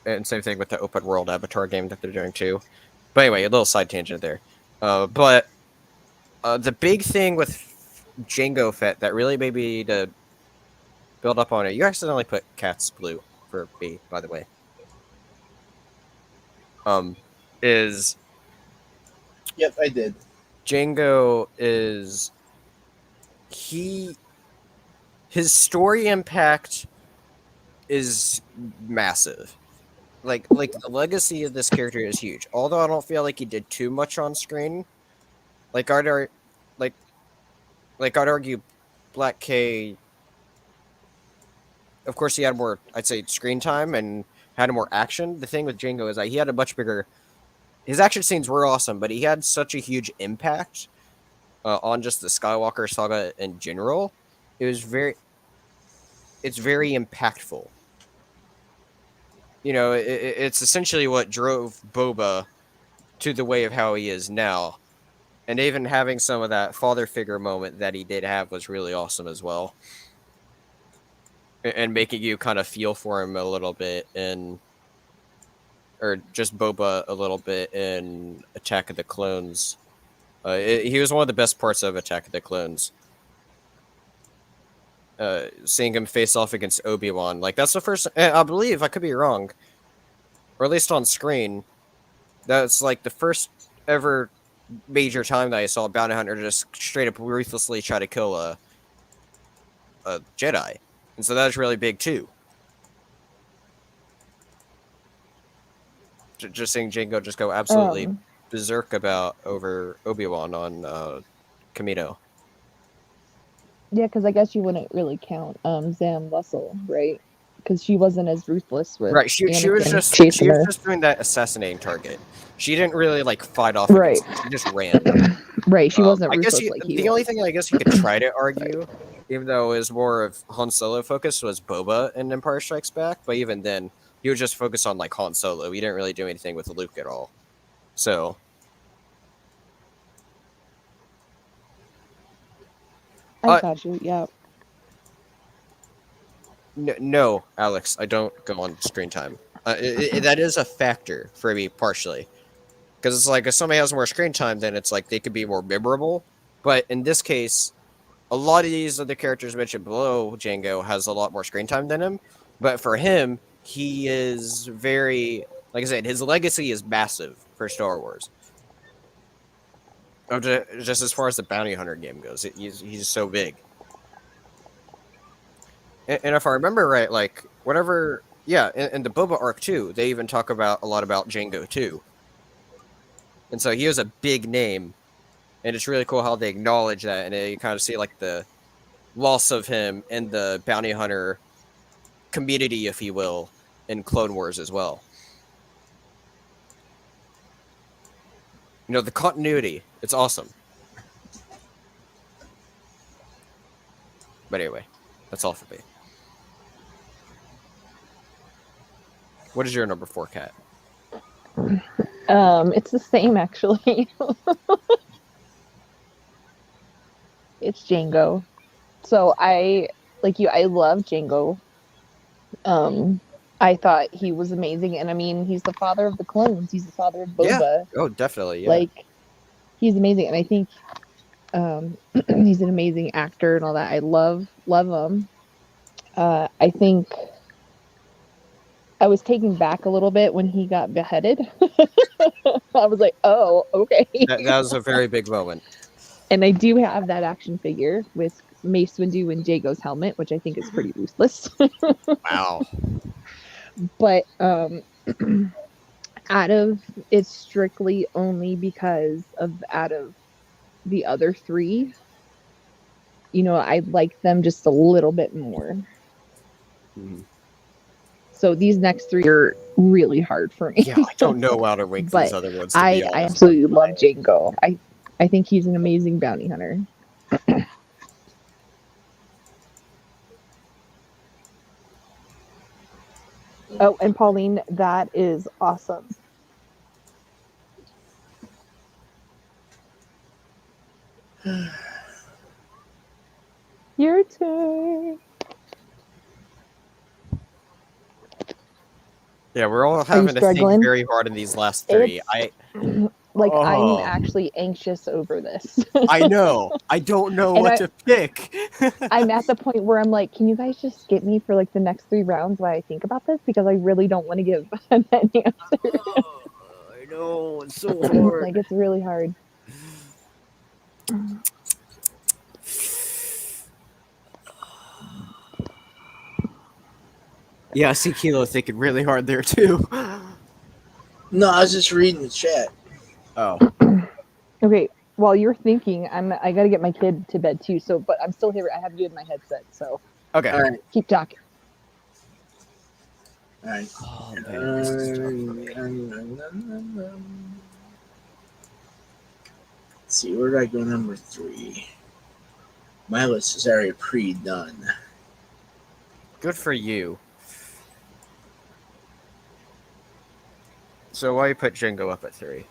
And same thing with the open world Avatar game that they're doing too. But anyway, a little side tangent there. But the big thing with Jango Fett that really made me to build up on it. You accidentally put Cat's Blue for B, by the way. Is Yep, I did. Jango is his story impact is massive. Like the legacy of this character is huge. Although I don't feel like he did too much on screen. Like I'd argue Black K, of course he had more, I'd say, screen time and had more action. The thing with Jango is that he had a much bigger, his action scenes were awesome, but he had such a huge impact on just the Skywalker saga in general. It's very impactful. You know, it's essentially what drove Boba to the way of how he is now. And even having some of that father figure moment that he did have was really awesome as well. And making you kind of feel for him a little bit or just Boba a little bit in Attack of the Clones. He was one of the best parts of Attack of the Clones. Seeing him face off against Obi-Wan. Like, that's the first... I believe, I could be wrong, or at least on screen, that's like the first ever major time that I saw a bounty hunter just straight up ruthlessly try to kill a Jedi. And so that's really big, too. Just seeing Jango just go absolutely berserk over Obi-Wan on Kamino. Yeah, because I guess you wouldn't really count Zam Lussel, right? Because she wasn't as ruthless with Right. She was just doing that assassinating target. She didn't really like fight off against him. She just ran. Right. She wasn't I guess ruthless like he the was. only thing I guess you could try to argue, even though it was more of Han Solo focus, was Boba in Empire Strikes Back. But even then, he was just focused on like Han Solo. He didn't really do anything with Luke at all. So. I got you. Yeah. No, Alex, I don't go on screen time. That is a factor for me partially, because it's like if somebody has more screen time, then it's like they could be more memorable. But in this case, a lot of these other characters mentioned below Jango has a lot more screen time than him. But for him, he is very, like I said, his legacy is massive for Star Wars. Just as far as the bounty hunter game goes, he's so big. And if I remember right, like whatever, yeah, in the Boba arc too, they even talk a lot about Jango too. And so he was a big name, and it's really cool how they acknowledge that, and you kind of see like the loss of him in the bounty hunter community, if you will, in Clone Wars as well. You know, the continuity, it's awesome. But anyway, that's all for me. What is your number 4, Cat? It's the same actually. It's Jango. So I love Jango. I thought he was amazing, and I mean, he's the father of the clones. He's the father of Boba. Yeah. Oh, definitely. Yeah. Like, he's amazing, and I think he's an amazing actor and all that. I love him. I think I was taken back a little bit when he got beheaded. I was like, oh, okay. That was a very big moment. And I do have that action figure with Mace Windu and Jango's helmet, which I think is pretty ruthless. Wow. But it's strictly only because out of the other 3, you know, I like them just a little bit more. Mm-hmm. So these next 3 are really hard for me. Yeah, I don't know how to rank these other ones. I absolutely love Jango. I think he's an amazing bounty hunter. Oh, and Pauline, that is awesome. Your turn. Yeah, we're all Are you having to think struggling? very hard in these last three. Like I'm Oh. actually anxious over this. I know. I don't know And what to pick. I'm at the point where I'm like, can you guys just skip me for like the next 3 rounds while I think about this? Because I really don't want to give an answer. I know, it's so hard. Like it's really hard. Yeah, I see Kilo thinking really hard there too. No, I was just reading the chat. Oh. Okay, while you're thinking, I gotta get my kid to bed too. So, but I'm still here. I have you in my headset, so Okay. All right. keep talking. All right. Oh, man, this is tough for me. Let's see, where did I go? Number 3. My list is already pre-done. Good for you. So why you put Jingo up at 3?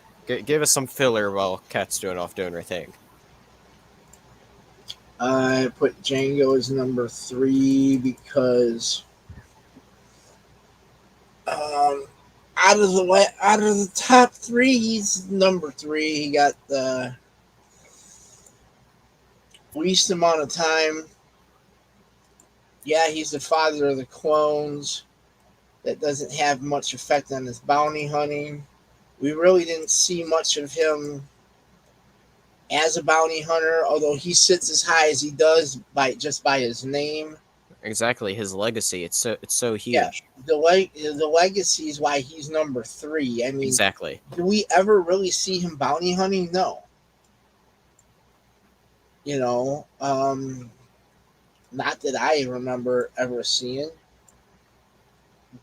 Give us some filler while Kat's doing her thing. I put Django as number 3 because out of the top 3, he's number 3. He got the least amount of time. Yeah, he's the father of the clones. That doesn't have much effect on his bounty hunting. We really didn't see much of him as a bounty hunter, although he sits as high as he does by his name. Exactly, his legacy. It's so huge. Yeah, the legacy is why he's number 3. I mean, Exactly. do we ever really see him bounty hunting? No. You know, not that I remember ever seeing.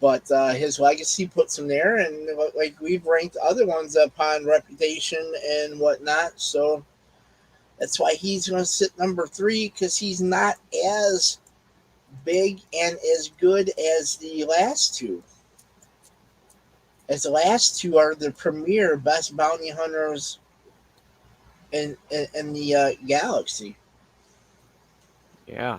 But his legacy puts him there, and like we've ranked other ones upon reputation and whatnot. So that's why he's going to sit number 3, because he's not as big and as good as the last 2. As the last 2 are the premier best bounty hunters in the galaxy. Yeah.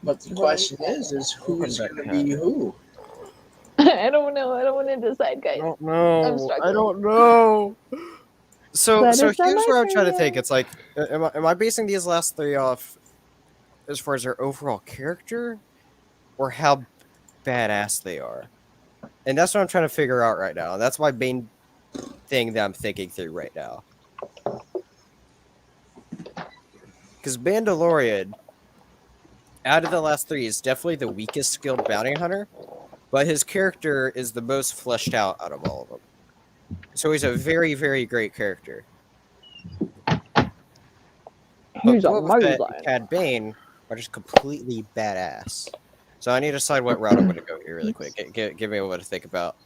But the question is who's going to be who? I don't know. I don't want to decide, guys. I don't know. I'm struggling. I don't know. So Let us here's know, where I'm trying to Marcus. think. It's like, am I basing these last 3 off as far as their overall character, or how badass they are? And that's what I'm trying to figure out right now. That's my main thing that I'm thinking through right now. Because Mandalorian, out of the last 3, is definitely the weakest skilled bounty hunter, but his character is the most fleshed out of all of them. So he's a very, very great character. He's But Boba Fett amazing. and Cad Bane are just completely badass. So I need to decide what route I'm going to go here really quick. Give me a moment to think about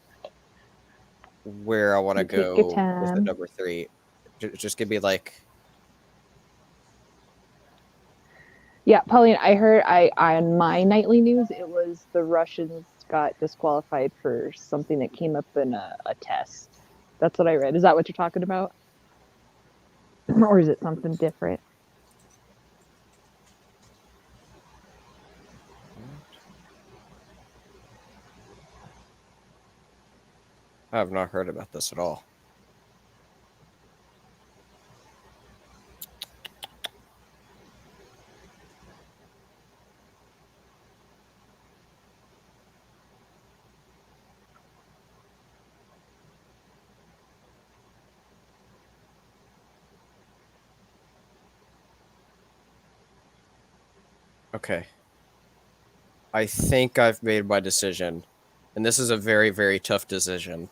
where I want to Take your go with the time. number 3. Just give me like... Yeah, Pauline, I heard on my nightly news, it was the Russians got disqualified for something that came up in a test. That's what I read. Is that what you're talking about? Or is it something different? I have not heard about this at all. Okay. I think I've made my decision. And this is a very, very tough decision.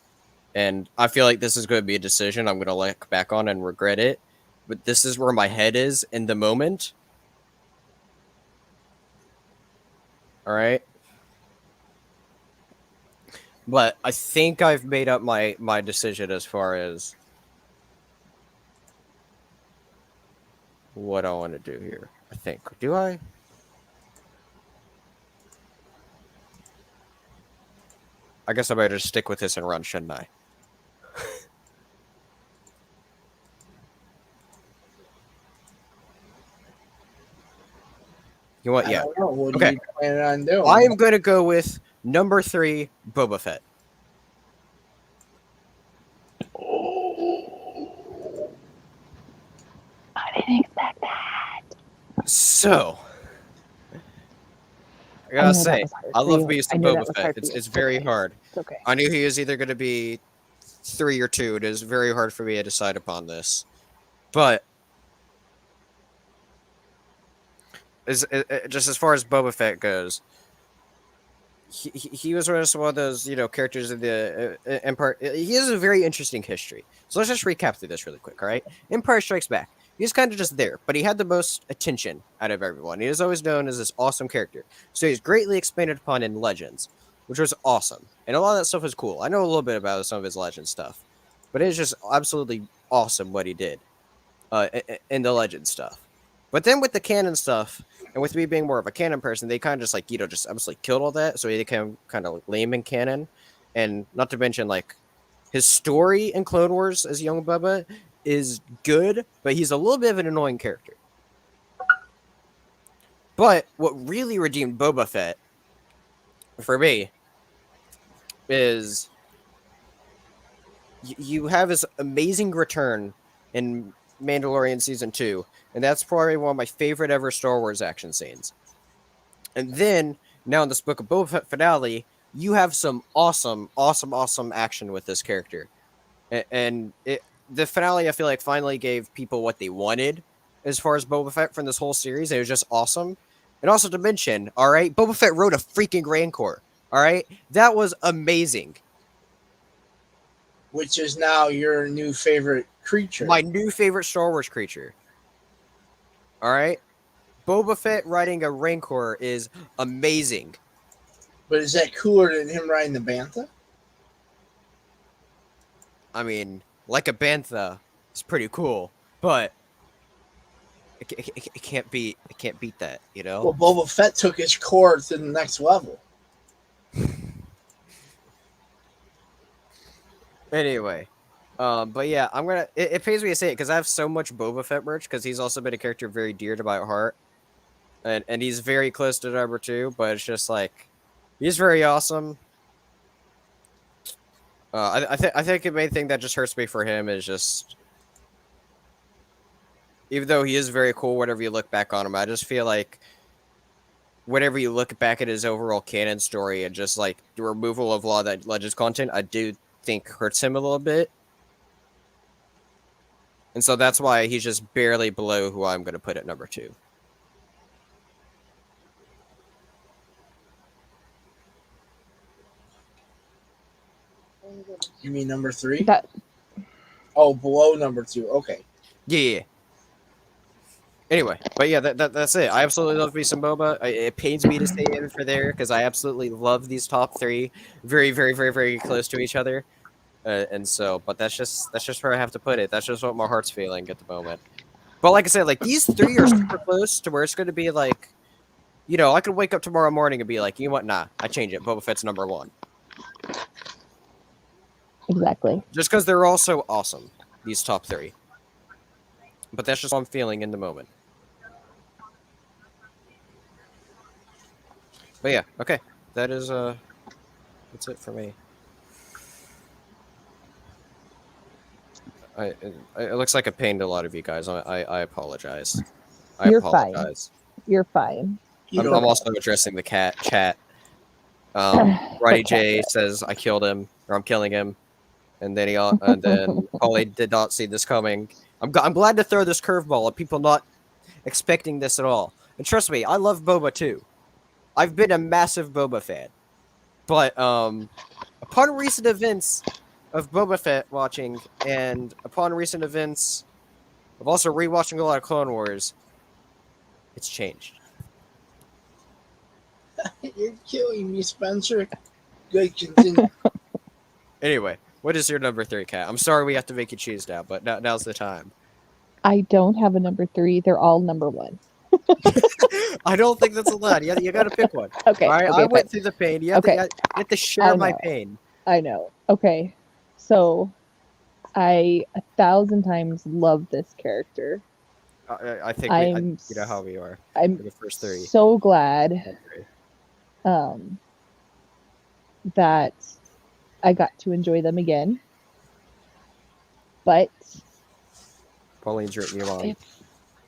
And I feel like this is going to be a decision I'm going to look back on and regret it. But this is where my head is in the moment. All right. But I think I've made up my decision as far as what I want to do here. I think. Do I? I guess I better just stick with this and run, shouldn't I? You want? I Yeah. don't know. What Okay. are you planning on doing? I am going to go with number 3, Boba Fett. I didn't expect that. So, I I gotta knew that say, was hard I for love you. me I some knew Boba that was Fett. hard for It's you. very okay. hard. It's okay. I knew he was either going to be 3 or 2. It is very hard for me to decide upon this. But just as far as Boba Fett goes, he was one of those characters in the Empire. He has a very interesting history. So let's just recap through this really quick. All right, Empire Strikes Back. He's kind of just there, but he had the most attention out of everyone. He was always known as this awesome character. So he's greatly expanded upon in Legends, which was awesome, and a lot of that stuff was cool. I know a little bit about some of his Legend stuff, but it's just absolutely awesome what he did in the Legend stuff. But then with the canon stuff, and with me being more of a canon person, they kind of just just absolutely killed all that. So he became kind of lame in canon, and not to mention his story in Clone Wars as young Bubba is good, but he's a little bit of an annoying character. But what really redeemed Boba Fett for me is you have his amazing return in Mandalorian Season 2, and that's probably one of my favorite ever Star Wars action scenes. And then, now in this Book of Boba Fett finale, you have some awesome action with this character. And the finale, I feel like, finally gave people what they wanted as far as Boba Fett from this whole series. It was just awesome. And also to mention, all right, Boba Fett rode a freaking Rancor. All right? That was amazing. Which is now your new favorite creature. My new favorite Star Wars creature. All right? Boba Fett riding a Rancor is amazing. But is that cooler than him riding the Bantha? I mean, like a Bantha, it's pretty cool, but it can't beat that, you know? Well, Boba Fett took his core to the next level. Anyway, but yeah, I'm gonna. It pays me to say it because I have so much Boba Fett merch because he's also been a character very dear to my heart, and he's very close to number 2. But it's just he's very awesome. I think the main thing that just hurts me for him is just, even though he is very cool, whenever you look back on him, I just feel like whenever you look back at his overall canon story and just the removal of a lot of that Legends content, I do think hurts him a little bit. And so that's why he's just barely below who I'm going to put at number 2. You mean number 3? That Oh, below number 2. Okay. Yeah. Anyway, but yeah, that's it. I absolutely love me some Boba. It pains me to stay in for there because I absolutely love these top 3. Very, very, very, very close to each other. And so, but that's just where I have to put it. That's just what my heart's feeling at the moment. But like I said, these 3 are super close to where it's going to be I could wake up tomorrow morning and be like, you know what? Nah, I change it. Boba Fett's number 1. exactly. Just because they're all so awesome, these top 3. But that's just what I'm feeling in the moment. But yeah, okay. That is, that's it for me. It looks like a pain to a lot of you guys. I apologize. You're fine. You're fine. I'm also addressing the chat. Roddy J says I killed him, or I'm killing him, and then Polly did not see this coming. I'm glad to throw this curveball at people not expecting this at all. And trust me, I love Boba too. I've been a massive Boba fan, but upon recent events of Boba Fett watching, and upon recent events of also rewatching a lot of Clone Wars, it's changed. You're killing me, Spencer. Good, continue. Anyway, what is your number 3, Kat? I'm sorry we have to make you choose now, but now's the time. I don't have a number 3. They're all number 1. I don't think that's allowed. You got to pick one. Okay. All right, okay, I went through the pain. You have, Okay. you have to share I my know. pain. I know. Okay. So I 1,000 times love this character. I think I'm you know how we are. I'm For the first three. so glad that I got to enjoy them again. But Pauline's written you on.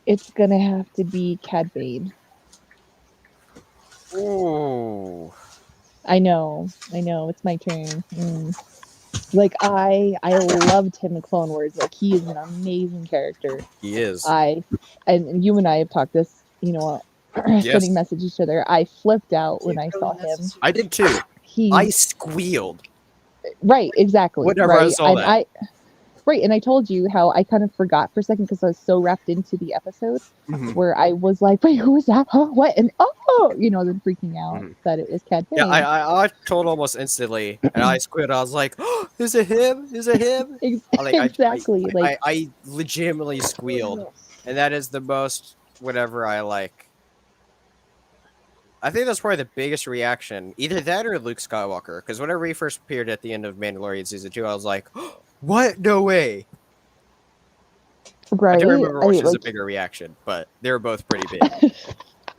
it's gonna have to be Cad Bane. Ooh. I know, it's my turn. Like I loved him in Clone Wars. Like he is an amazing character. He is. And you and I have talked this, sending messages to each other. I flipped out when I saw him. I did too. I squealed. Right, exactly. Whenever right. I saw that. Right, and I told you how I kind of forgot for a second because I was so wrapped into the episode where I was like, wait, who was that? Huh? What? And then freaking out that it was Cad Bane. Yeah, I told almost instantly, and I squealed. I was like, oh, is it him? Is it him? Exactly. I legitimately squealed. And that is the most whatever I like. I think that's probably the biggest reaction. Either that or Luke Skywalker. Because whenever he first appeared at the end of Mandalorian Season 2, I was like, oh, what? No way. Right. I don't remember which is a bigger reaction, but they were both pretty big.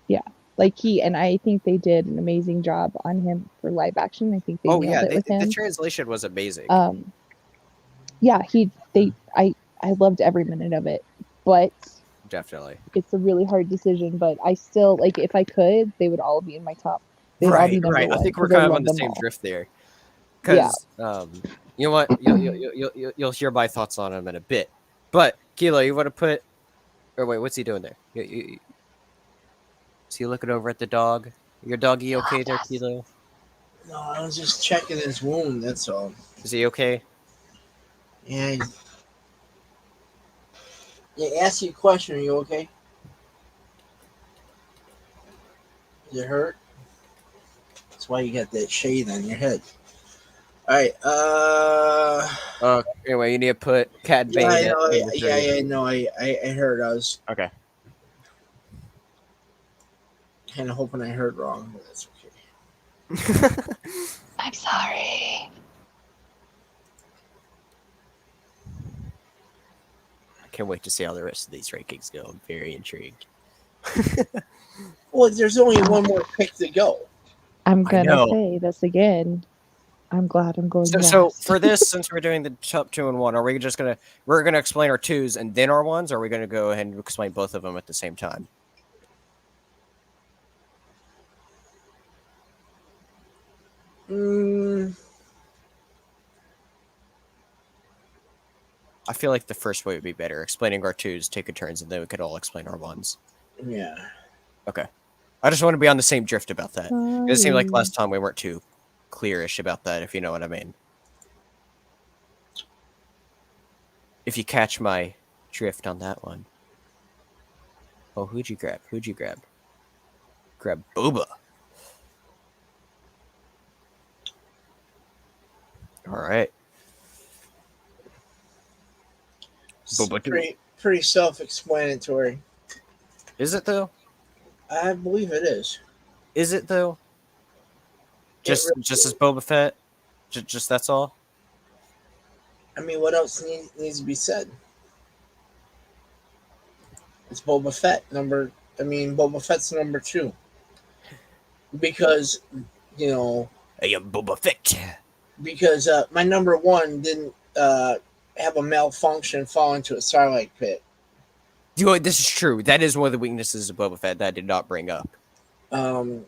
Yeah. And I think they did an amazing job on him for live action. I think they nailed it with him. The translation was amazing. Yeah, I loved every minute of it, but definitely, it's a really hard decision. But I still if I could, they would all be in my top. They would all be number one. I think we're kind of on the same drift there. Because you know what, you'll hear my thoughts on him in a bit. But Kilo, you want to put? Or wait, what's he doing there? Is he looking over at the dog? Your doggy okay there, Kilo? No, I was just checking his wound. That's all. Is he okay? Yeah. Yeah. Ask you a question. Are you okay? Is it hurt? That's why you got that shade on your head. All right. Anyway, you need to put Cad Bane. I know. I heard. I was okay. Kind of hoping I heard wrong, but that's okay. I'm sorry. I can't wait to see how the rest of these rankings go. I'm very intrigued. Well, there's only one more pick to go. I'm gonna say this again. I'm glad I'm going. So for this, since we're doing the top 2 and 1, are we just we're gonna explain our 2s and then our 1s, or are we gonna go ahead and explain both of them at the same time? I feel like the first way would be better. Explaining our 2s, take a turns, and then we could all explain our 1s. Yeah. Okay. I just want to be on the same drift about that. It seemed like last time we weren't too clearish about that, if you know what I mean. If you catch my drift on that one. Oh, who'd you grab? Grab Boba. All right. Pretty self-explanatory. Is it though? I believe it is. Is it though? Just as Boba Fett? Just that's all? I mean, what else needs to be said? It's Boba Fett. Boba Fett's number 2. Because, I am Boba Fett. Because my number 1 didn't have a malfunction, fall into a Starlight pit. This is true. That is one of the weaknesses of Boba Fett that I did not bring up. And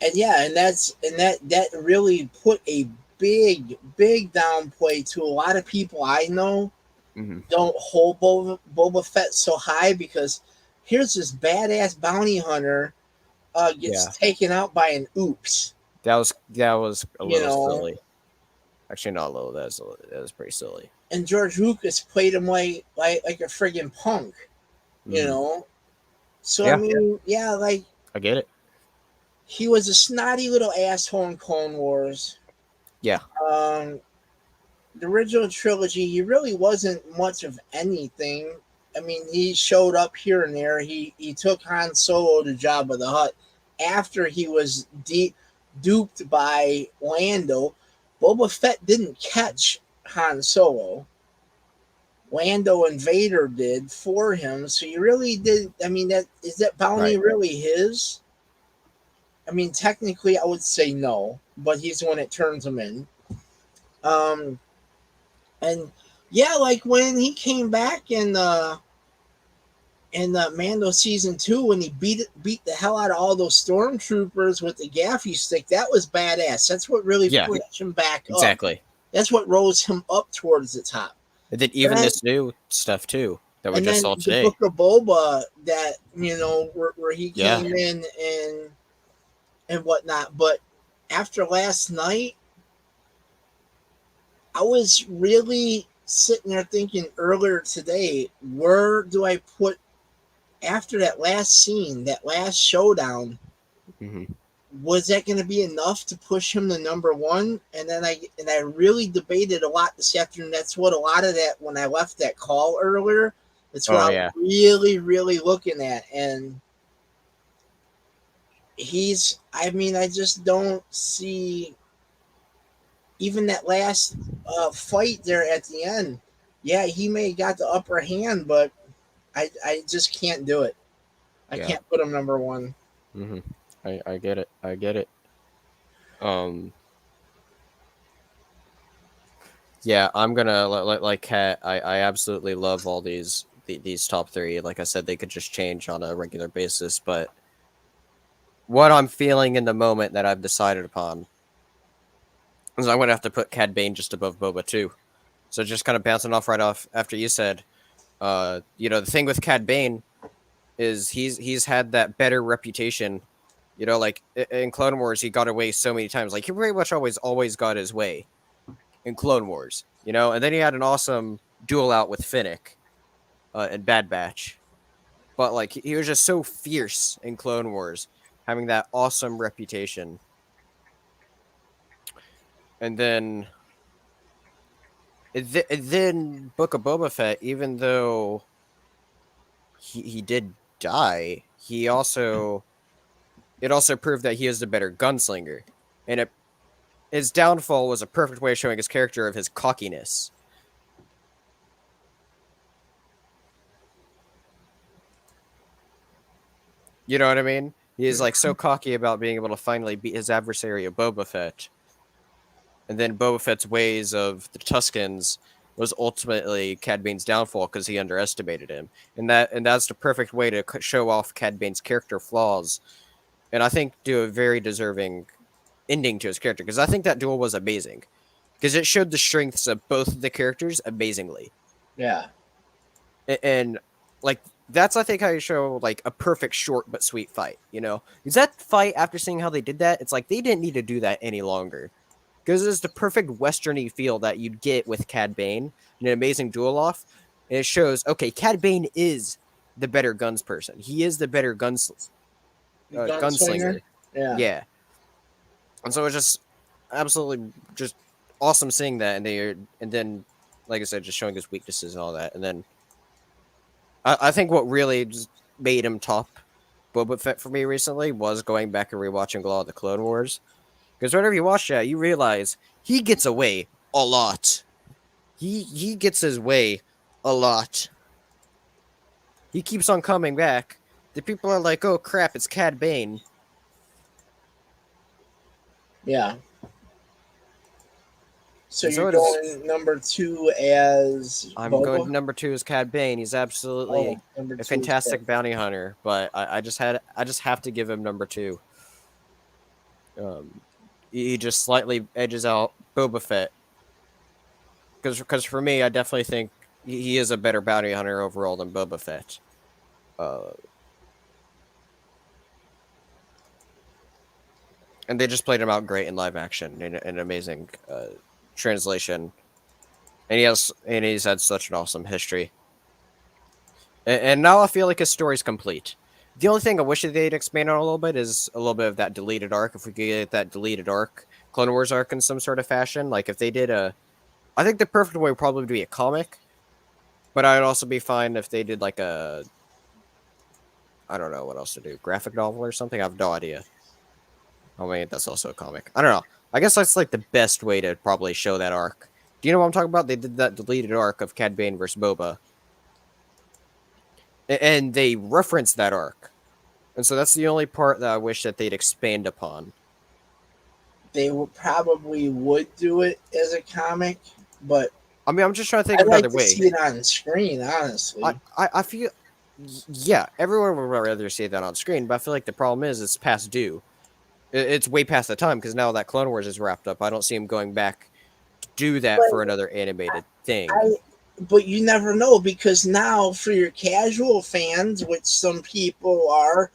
that really put a big downplay to a lot of people I know. Don't hold Boba Fett so high, because here's this badass bounty hunter gets taken out by an oops. That was a little silly. Actually, not a little. That was pretty silly. And George Lucas played him like a friggin' punk, So I get it. He was a snotty little asshole in Clone Wars. Yeah. The original trilogy, he really wasn't much of anything. I mean, he showed up here and there. He took Han Solo to Jabba the Hutt after he was duped by Lando. Boba Fett didn't catch Han Solo. Lando and Vader did for him. So he really did. I mean, that bounty Right. really his? I mean, technically, I would say no, but he's the one that turns him in. And yeah, like when he came back in Mando season 2, when he beat the hell out of all those stormtroopers with the gaffy stick, that was badass. That's what really pushed him back up. Exactly. That's what rose him up towards the top. And then even this new stuff too that we just saw today. The Book of Boba, that where he came in and whatnot. But after last night, I was really sitting there thinking earlier today, where do I put after that last scene, that last showdown? Was that going to be enough to push him to number 1? And then I really debated a lot this afternoon. That's what a lot of that, when I left that call earlier, that's what I was really, really looking at. And I just don't see even that last fight there at the end. Yeah, he may have got the upper hand, but I just can't do it. I can't put him number 1. I get it. Yeah, I'm gonna like Kat. I absolutely love all these top 3. Like I said, they could just change on a regular basis, but what I'm feeling in the moment that I've decided upon is I'm gonna have to put Cad Bane just above Boba too. So just kind of bouncing off right off after you said, the thing with Cad Bane is he's had that better reputation. Like in Clone Wars, he got away so many times. Like he pretty much always got his way in Clone Wars, and then he had an awesome duel out with Fenix in Bad Batch. But like he was just so fierce in Clone Wars, having that awesome reputation. And then Book of Boba Fett, even though he did die, it also proved that he is the better gunslinger, and his downfall was a perfect way of showing his character of his cockiness. You know what I mean? He is like so cocky about being able to finally beat his adversary of Boba Fett. And then Boba Fett's ways of the Tuskens was ultimately Cad Bane's downfall because he underestimated him. And that's the perfect way to show off Cad Bane's character flaws. And I think do a very deserving ending to his character, because I think that duel was amazing. Because it showed the strengths of both of the characters amazingly. Yeah. And like that's I think how you show like a perfect short but sweet fight, Because that fight, after seeing how they did that, it's like they didn't need to do that any longer. Because it's the perfect westerny feel that you'd get with Cad Bane in an amazing duel off. And it shows, okay, Cad Bane is the better guns person. He is the better gunslinger. Yeah. And so it's just absolutely just awesome seeing that. And then, like I said, just showing his weaknesses and all that. And then I think what really just made him top Boba Fett for me recently was going back and rewatching a lot of the Clone Wars. Because whenever you watch that, you realize he gets away a lot. He gets his way a lot. He keeps on coming back. The people are like, oh crap, it's Cad Bane. Yeah. So you're going number 2 as I'm Boba? going number 2 as Cad Bane. He's absolutely a fantastic bounty hunter, but I just have to give him number 2. He just slightly edges out Boba Fett. Because for me, I definitely think he is a better bounty hunter overall than Boba Fett. And they just played him out great in live action, in an amazing translation. And he's had such an awesome history. And now I feel like his story's complete. The only thing I wish that they'd expand on a little bit is a little bit of that deleted arc. If we could get that deleted arc, Clone Wars arc in some sort of fashion. Like if they did I think the perfect way would probably be a comic. But I'd also be fine if they did like I don't know what else to do. Graphic novel or something? I have no idea. Oh, maybe that's also a comic. I don't know. I guess that's like the best way to probably show that arc. Do you know what I'm talking about? They did that deleted arc of Cad Bane versus Boba. And they referenced that arc. And so that's the only part that I wish that they'd expand upon. They probably would do it as a comic, but I mean, I'm just trying to think I'd of like another to way. see it on screen, honestly. I feel, yeah, everyone would rather see that on screen, but I feel like the problem is it's past due. It's way past the time because now that Clone Wars is wrapped up, I don't see him going back to do that for another animated thing. But you never know, because now for your casual fans, which some people are,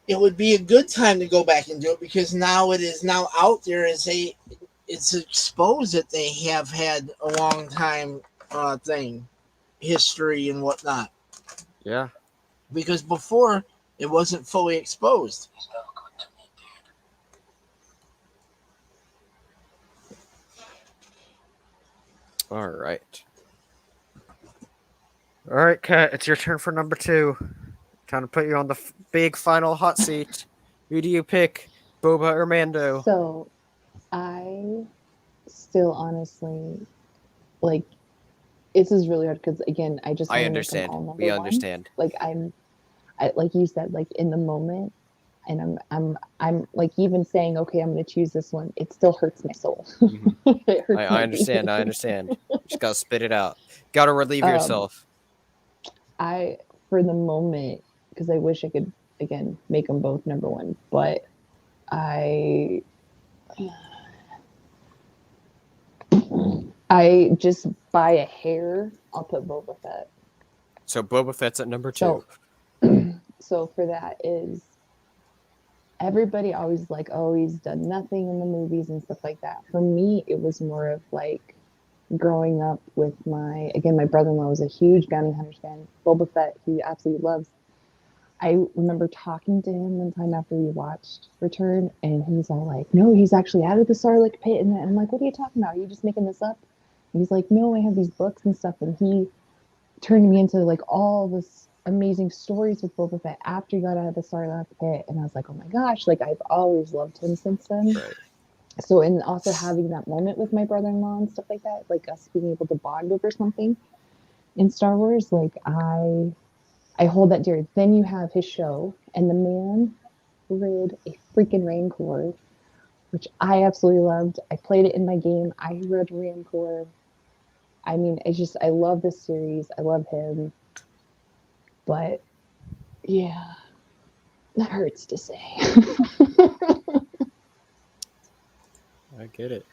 it would be a good time to go back and do it, because now it is now out there as it's exposed that they have had a long time history and whatnot. Yeah. Because before it wasn't fully exposed. All right. All right, Kat, it's your turn for number 2. Time to put you on the big final hot seat. Who do you pick, Boba or Mando? So, I still honestly, like, this is really hard because, again, I just I wanna make them understand. all number We one. understand. Like, like you said, like in the moment, and I'm like even saying, okay, I'm gonna choose this one. It still hurts my soul. It hurts my I understand. feelings. I understand. Just gotta spit it out. Gotta relieve yourself. For the moment, because I wish I could again make them both number one, but I just by a hair, I'll put Boba Fett. So Boba Fett's at number 2. So for that is everybody always like, oh, he's done nothing in the movies and stuff like that. For me, it was more of like growing up with my brother-in-law was a huge bounty hunters fan. Boba Fett, he absolutely loves. I remember talking to him one time after we watched Return, and he's all like, no, he's actually out of the Sarlacc pit. And I'm like, what are you talking about? Are you just making this up? And he's like, no, I have these books and stuff. And he turned me into like all this amazing stories with Boba Fett after he got out of the Sarlacc pit. And I was like, oh my gosh, like I've always loved him since then. Right. So, and also having that moment with my brother-in-law and stuff like that, like us being able to bond over something in Star Wars, like I hold that dear. Then you have his show, and the man rid a freaking Rancor, which I absolutely loved. I played it in my game. I read Rancor. I mean, I love this series. I love him. But, yeah, that hurts to say. I get it.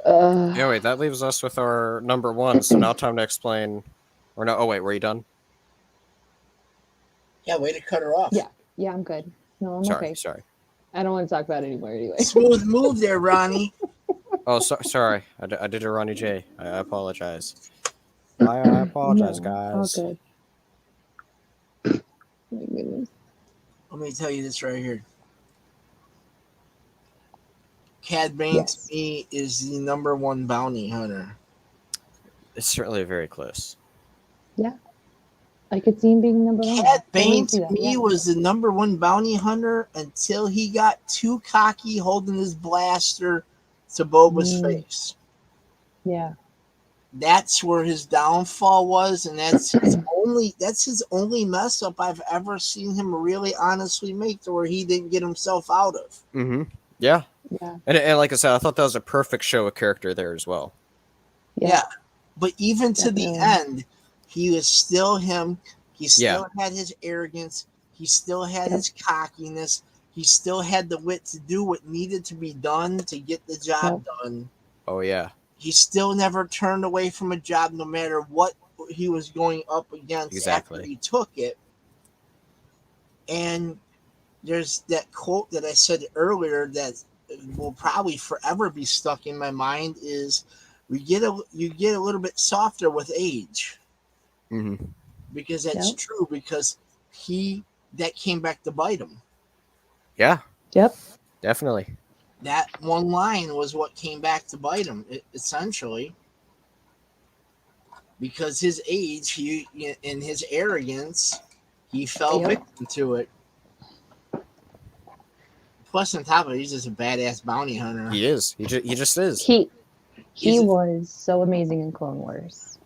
Anyway, that leaves us with our number 1. So now time to explain. Or no, oh wait, were you done? Yeah, way to cut her off. Yeah, I'm good. No, I'm okay. Sorry. I don't want to talk about it anymore anyway. Smooth move there, Ronnie. Oh, sorry. I did a Ronnie J. I apologize. I apologize, guys. All good. My goodness. Let me tell you this right here. Cad Bane to me is the number 1 bounty hunter. It's certainly very close. Yeah. I could see him being number 1. Cad Bane to me was the number 1 bounty hunter until he got too cocky holding his blaster to Boba's face. Yeah. That's where his downfall was, and that's his only mess up I've ever seen him really honestly make, to where he didn't get himself out of. Mm-hmm. Yeah. Yeah. And like I said, I thought that was a perfect show of character there as well. Yeah. But even to the end, he was still him. He still had his arrogance. He still had his cockiness. He still had the wit to do what needed to be done to get the job done. Oh, yeah. He still never turned away from a job, no matter what he was going up against after he took it. And there's that quote that I said earlier that will probably forever be stuck in my mind is, you get a little bit softer with age. Mm-hmm. Because that's true, because that came back to bite him. Yep. Definitely. That one line was what came back to bite him, essentially. Because his age, and his arrogance, he fell victim to it. Plus, on top of it, he's just a badass bounty hunter. He is. He just is. He He's- was so amazing in Clone Wars.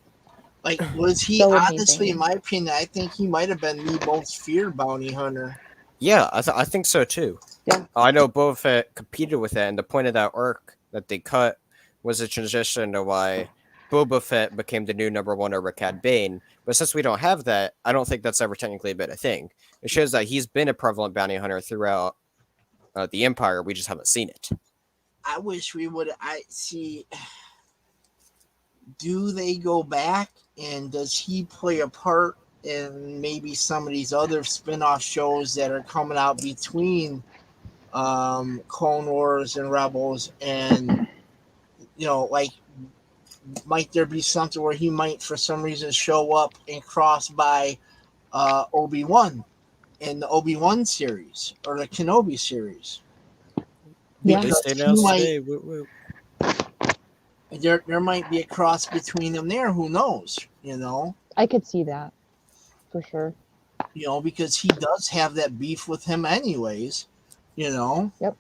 Like, was he So honestly, amazing. in my opinion, I think he might have been the most feared bounty hunter. Yeah, I think so too. Yeah. I know Boba Fett competed with that, and the point of that arc that they cut was a transition to why Boba Fett became the new #1 over Cad Bane. But since we don't have that, I don't think that's ever technically been a thing. It shows that he's been a prevalent bounty hunter throughout the Empire. We just haven't seen it. I wish we would. I see. Do they go back, and does he play a part in maybe some of these other spin-off shows that are coming out between Clone Wars and Rebels? And like, might there be something where he might for some reason show up and cross by Obi-Wan in the Obi-Wan series or the Kenobi series? Yeah. They Because stay he now might- today. Woo, woo. there might be a cross between them there. Who knows? I could see that for sure. Because he does have that beef with him anyways. Yep.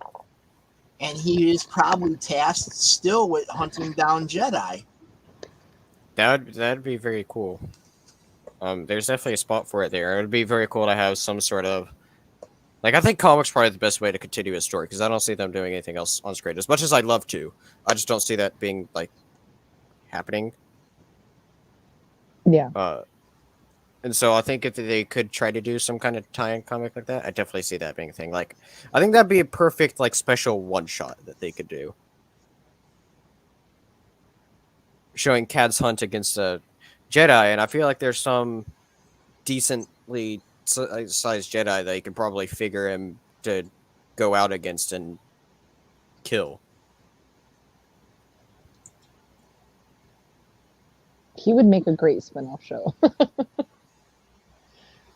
And he is probably tasked still with hunting down Jedi. That'd be very cool. There's definitely a spot for it there. It would be very cool to have some sort of I think comics probably the best way to continue his story because I don't see them doing anything else on screen. As much as I'd love to, I just don't see that being happening. Yeah. And so I think if they could try to do some kind of tie-in comic like that, I definitely see that being a thing. I think that'd be a perfect special one-shot that they could do, showing Cad's hunt against a Jedi, and I feel like there's some decently sized Jedi that you could probably figure him to go out against and kill. He would make a great spin-off show.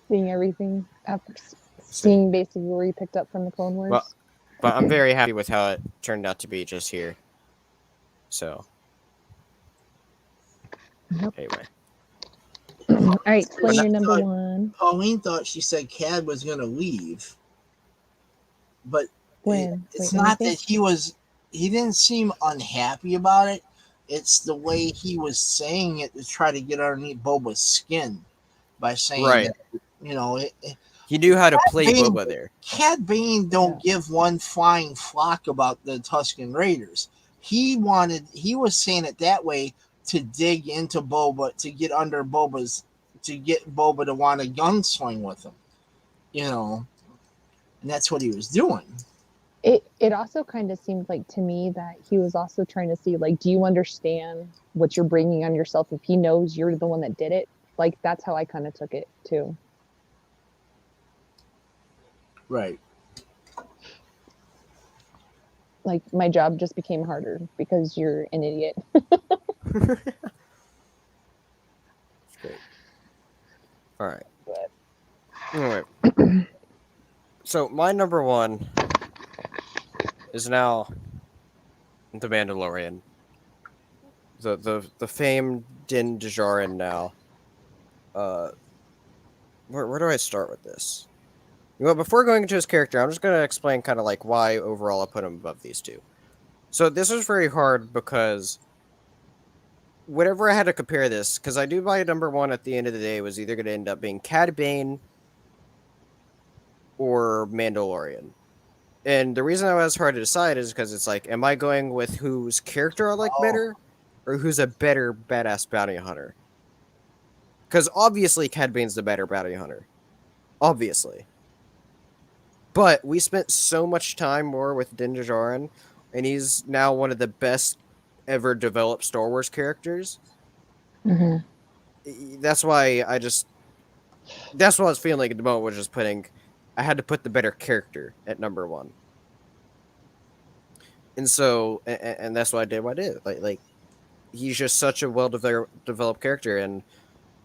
Seeing everything after seeing basically where he picked up from the Clone Wars. Well, but I'm very happy with how it turned out to be just here. So, Yep. anyway. All right, explain your number thought- one. Pauline thought she said Cad was going to leave. But When? it's Wait, not let me that he didn't seem unhappy about it. It's the way he was saying it to try to get underneath Boba's skin by saying Right. that, He knew how to play Bane- Boba there. Cad Bane don't give one flying flock about the Tusken Raiders. He was saying it that way to dig into Boba, to get under to get Boba to want to gunsling with him, and that's what he was doing. It also kind of seemed like to me that he was also trying to see, do you understand what you're bringing on yourself if he knows you're the one that did it? That's how I kind of took it too. Right. My job just became harder because you're an idiot. Great. All right. Anyway, so my number one is now the Mandalorian, the famed Din Djarin now. Where do I start with this? Before going into his character, I'm just going to explain kind of why overall I put him above these two. So this was very hard because whenever I had to compare this, because I knew my number one at the end of the day was either going to end up being Cad Bane or Mandalorian. And the reason I was hard to decide is because it's am I going with whose character I like better or who's a better badass bounty hunter? Because obviously Cad Bane's the better bounty hunter. Obviously. But we spent so much time more with Din Djarin, and he's now one of the best ever developed Star Wars characters. Mm-hmm. That's why that's what I was feeling like at the moment, was just I had to put the better character at number one. And so, and that's what I did. He's just such a well-developed character, and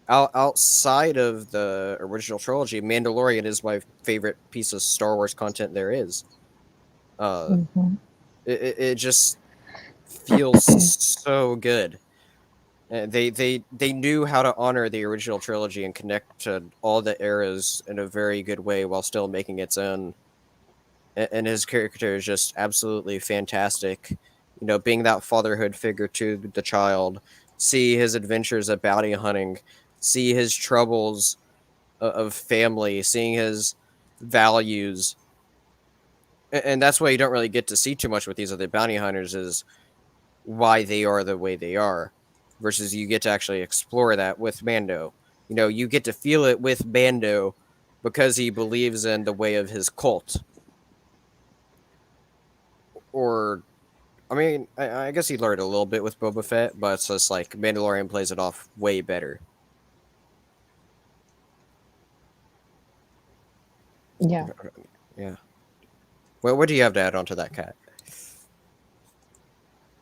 outside of the original trilogy, Mandalorian is my favorite piece of Star Wars content there is. Mm-hmm. It just feels so good. They knew how to honor the original trilogy and connect to all the eras in a very good way while still making its own and his character is just absolutely fantastic. You know, being that fatherhood figure to the child, see his adventures of bounty hunting, see his troubles of family, seeing his values, and that's why you don't really get to see too much with these other bounty hunters is why they are the way they are, versus you get to actually explore that with Mando. You know, you get to feel it with Mando because he believes in the way of his cult. Or, I mean, I guess he learned a little bit with Boba Fett, but it's just like Mandalorian plays it off way better. Yeah. Yeah. Well, what do you have to add on to that, Cat?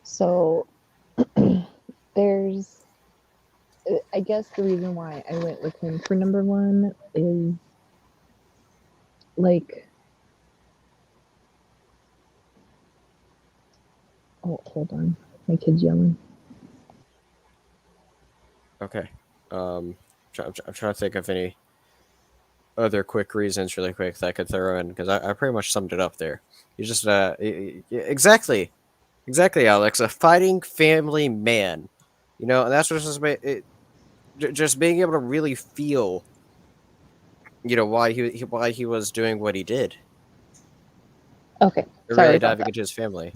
So there's, I guess the reason why I went with him for number one is like, oh, hold on, my kid's yelling. Okay. I'm trying to think of any other quick reasons really quick that I could throw in, because I pretty much summed it up there. You just, exactly, Alex, a fighting family man. You know, and that's what just being able to really feel, you know, why he was doing what he did. Okay, They're really about diving that. into his family.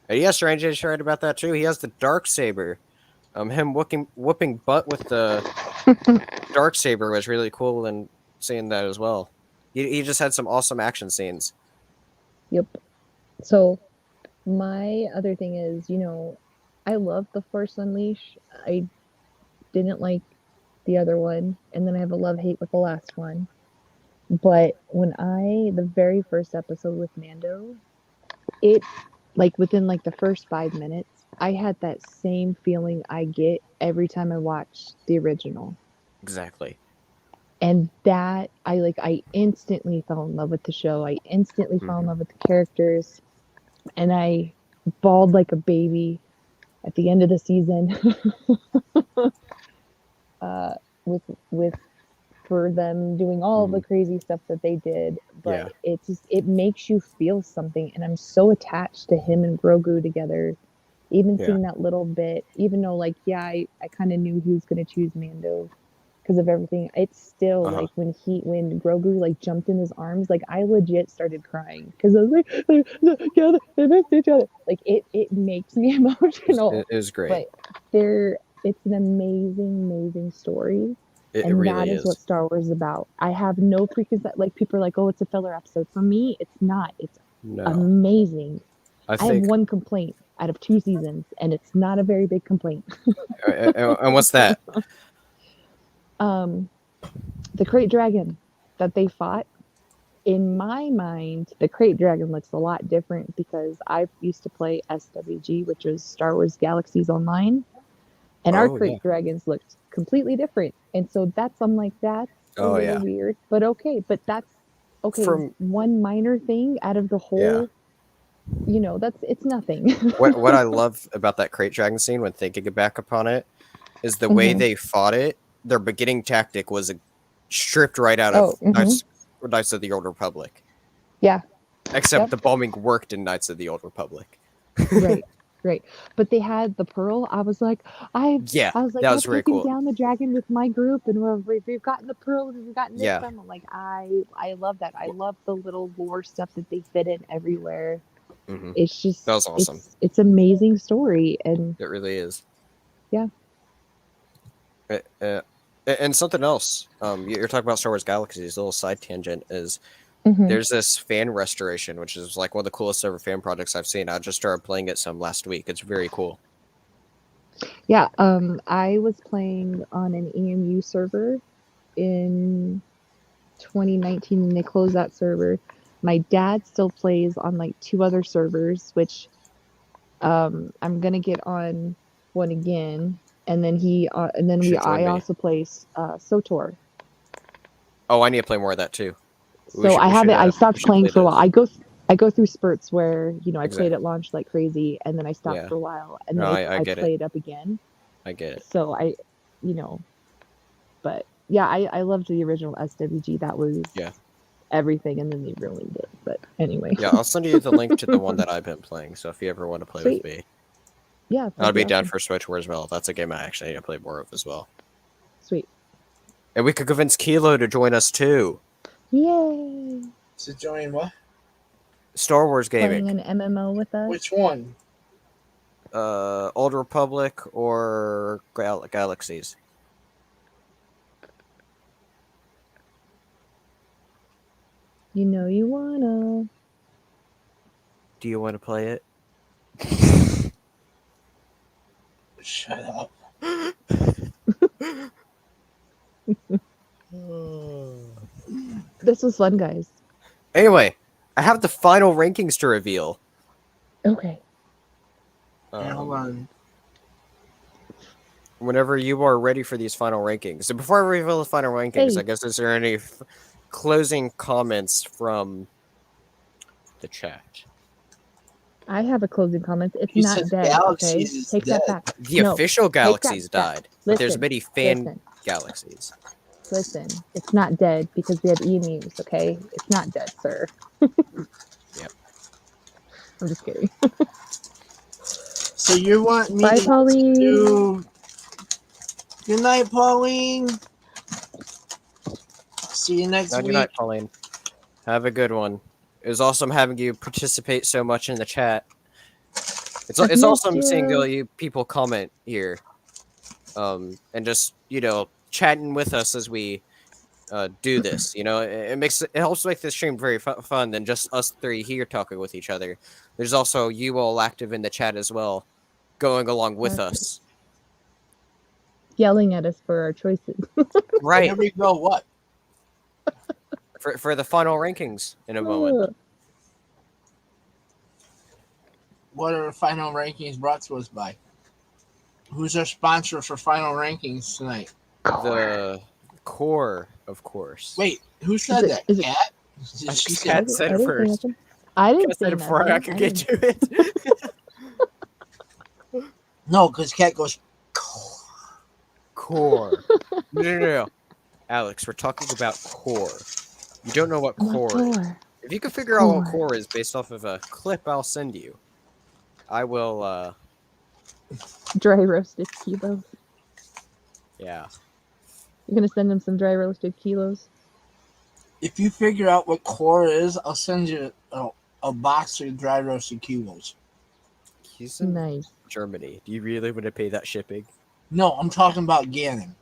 And yes, Strange is right about that too. He has the dark saber. Him whooping butt with the dark saber was really cool, and seeing that as well. He just had some awesome action scenes. Yep. So my other thing is, you know, I love The Force Unleashed. I didn't like the other one, and then I have a love-hate with the last one. But the very first episode with Mando, it, like, within, like, the first 5 minutes, I had that same feeling I get every time I watch the original. Exactly. And that, I instantly fell in love with the show. I instantly fell in love with the characters. And I bawled like a baby at the end of the season with for them doing all the crazy stuff that they did. But it makes you feel something, and I'm so attached to him and Grogu together. Even seeing that little bit, even though I kind of knew he was going to choose Mando because of everything, it's still like when Grogu like jumped in his arms, like I legit started crying because I was like, they missed each other. Like it makes me emotional. It is great. But it's an amazing story. It really that is what Star Wars is about. I have no preconceived, like people are like, oh, it's a filler episode. For me, it's not. It's amazing. I have one complaint out of 2 seasons, and it's not a very big complaint. And what's that? The Krayt Dragon that they fought. In my mind, the Krayt Dragon looks a lot different because I used to play SWG, which was Star Wars Galaxies Online, and our Krayt Dragons looked completely different. And so I'm like, that's a little weird, but okay. But that's okay. One minor thing out of the whole. You know, it's nothing. what I love about that Krayt Dragon scene, when thinking back upon it, is the way they fought it. Their beginning tactic was stripped right out of Knights of the Old Republic. Yeah. Except the bombing worked in Knights of the Old Republic. Right. But they had the pearl. I was like, I was like, that was very cool. Down the dragon with my group, and we've gotten the pearl, and we've gotten this done. I'm like, I love that. I love the little lore stuff that they fit in everywhere. It's just that was awesome. It's amazing story, and it really is. Yeah. And something else, you're talking about Star Wars Galaxies. A little side tangent is there's this fan restoration, which is like one of the coolest ever fan projects I've seen. I just started playing it some last week. It's very cool. Yeah, I was playing on an EMU server in 2019, and they closed that server. My dad still plays on like 2 other servers, which I'm gonna get on one again, and then I also play SOTOR. Oh, I need to play more of that too. So I stopped playing for a while. I go through spurts where I played at launch like crazy, and then I stopped for a while, and then I play it up again. I get it. So but yeah, I loved the original SWG. That was everything, and then they ruined it. But anyway. Yeah, I'll send you the link to the one that I've been playing. So if you ever want to play Sweet. with me, Yeah. I'll be down awesome. for Switch War as well. That's a game I actually need to play more of as well. Sweet. And we could convince Kilo to join us too. Yay! To join what? Star Wars gaming. Playing an MMO with us. Which one? Old Republic or Galaxies. You know you wanna. Do you want to play it? Shut up. This was fun, guys. Anyway, I have the final rankings to reveal. Okay. Hold on. Whenever you are ready for these final rankings. So before I reveal the final rankings, Hey. I guess is there any closing comments from the chat? I have a closing comment. It's You not said dead. Okay, Galaxies is take that dead. back. The No, official that Galaxies back. died. But there's Listen, many fan listen. Galaxies. Listen, it's not dead because we have emus. Okay, it's not dead, sir. Yep. I'm just kidding. So you want me Bye, to Pauline. do... Good night, Pauline. See you next Good week. night, Pauline. Have a good one. It was awesome having you participate so much in the chat. It's missed awesome seeing you. all you people comment here, and just chatting with us as we do this. It helps make this stream very fun than just us three here talking with each other. There's also you all active in the chat as well, going along with us. Yelling at us for our choices. Right. Here we go. What? For the final rankings in a moment. What are the final rankings brought to us by? Who's our sponsor for final rankings tonight? The core, of course. Wait, who said that? is it- Cat? Did she say Cat that? said I it didn't say first. nothing. I didn't I say said it before I nothing. could I get didn't- to it. No, because Cat goes. Core. No. Alex, we're talking about core. You don't know what core is. Core. If you can figure out what Core. core is based off of a clip I'll send you, I will, Dry roasted kilos. yeah. You're gonna send him some dry roasted kilos. If you figure out what core is, I'll send you a box of dry roasted kilos. He's in Nice. Germany. Do you really want to pay that shipping? No, I'm talking about Gannon.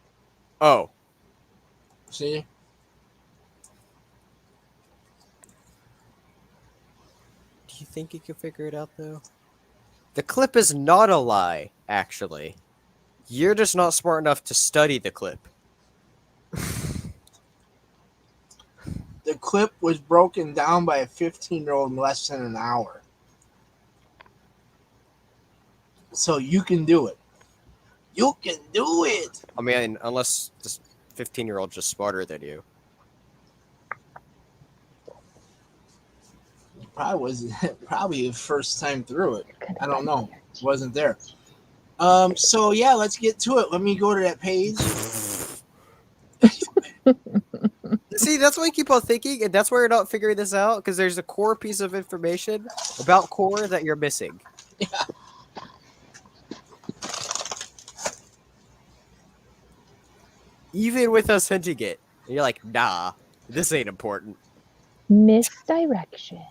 Oh. See? Do you think you can figure it out, though? The clip is not a lie, actually. You're just not smart enough to study the clip. The clip was broken down by a 15-year-old in less than an hour. So you can do it. You can do it. I mean, unless this 15-year-old just smarter than you. Probably the first time through it. I don't know. Wasn't there. So yeah, let's get to it. Let me go to that page. See, that's why you keep on thinking, and that's why you're not figuring this out, because there's a core piece of information about core that you're missing. Yeah. Even with us hinting it, and you're like, nah, this ain't important. Misdirection.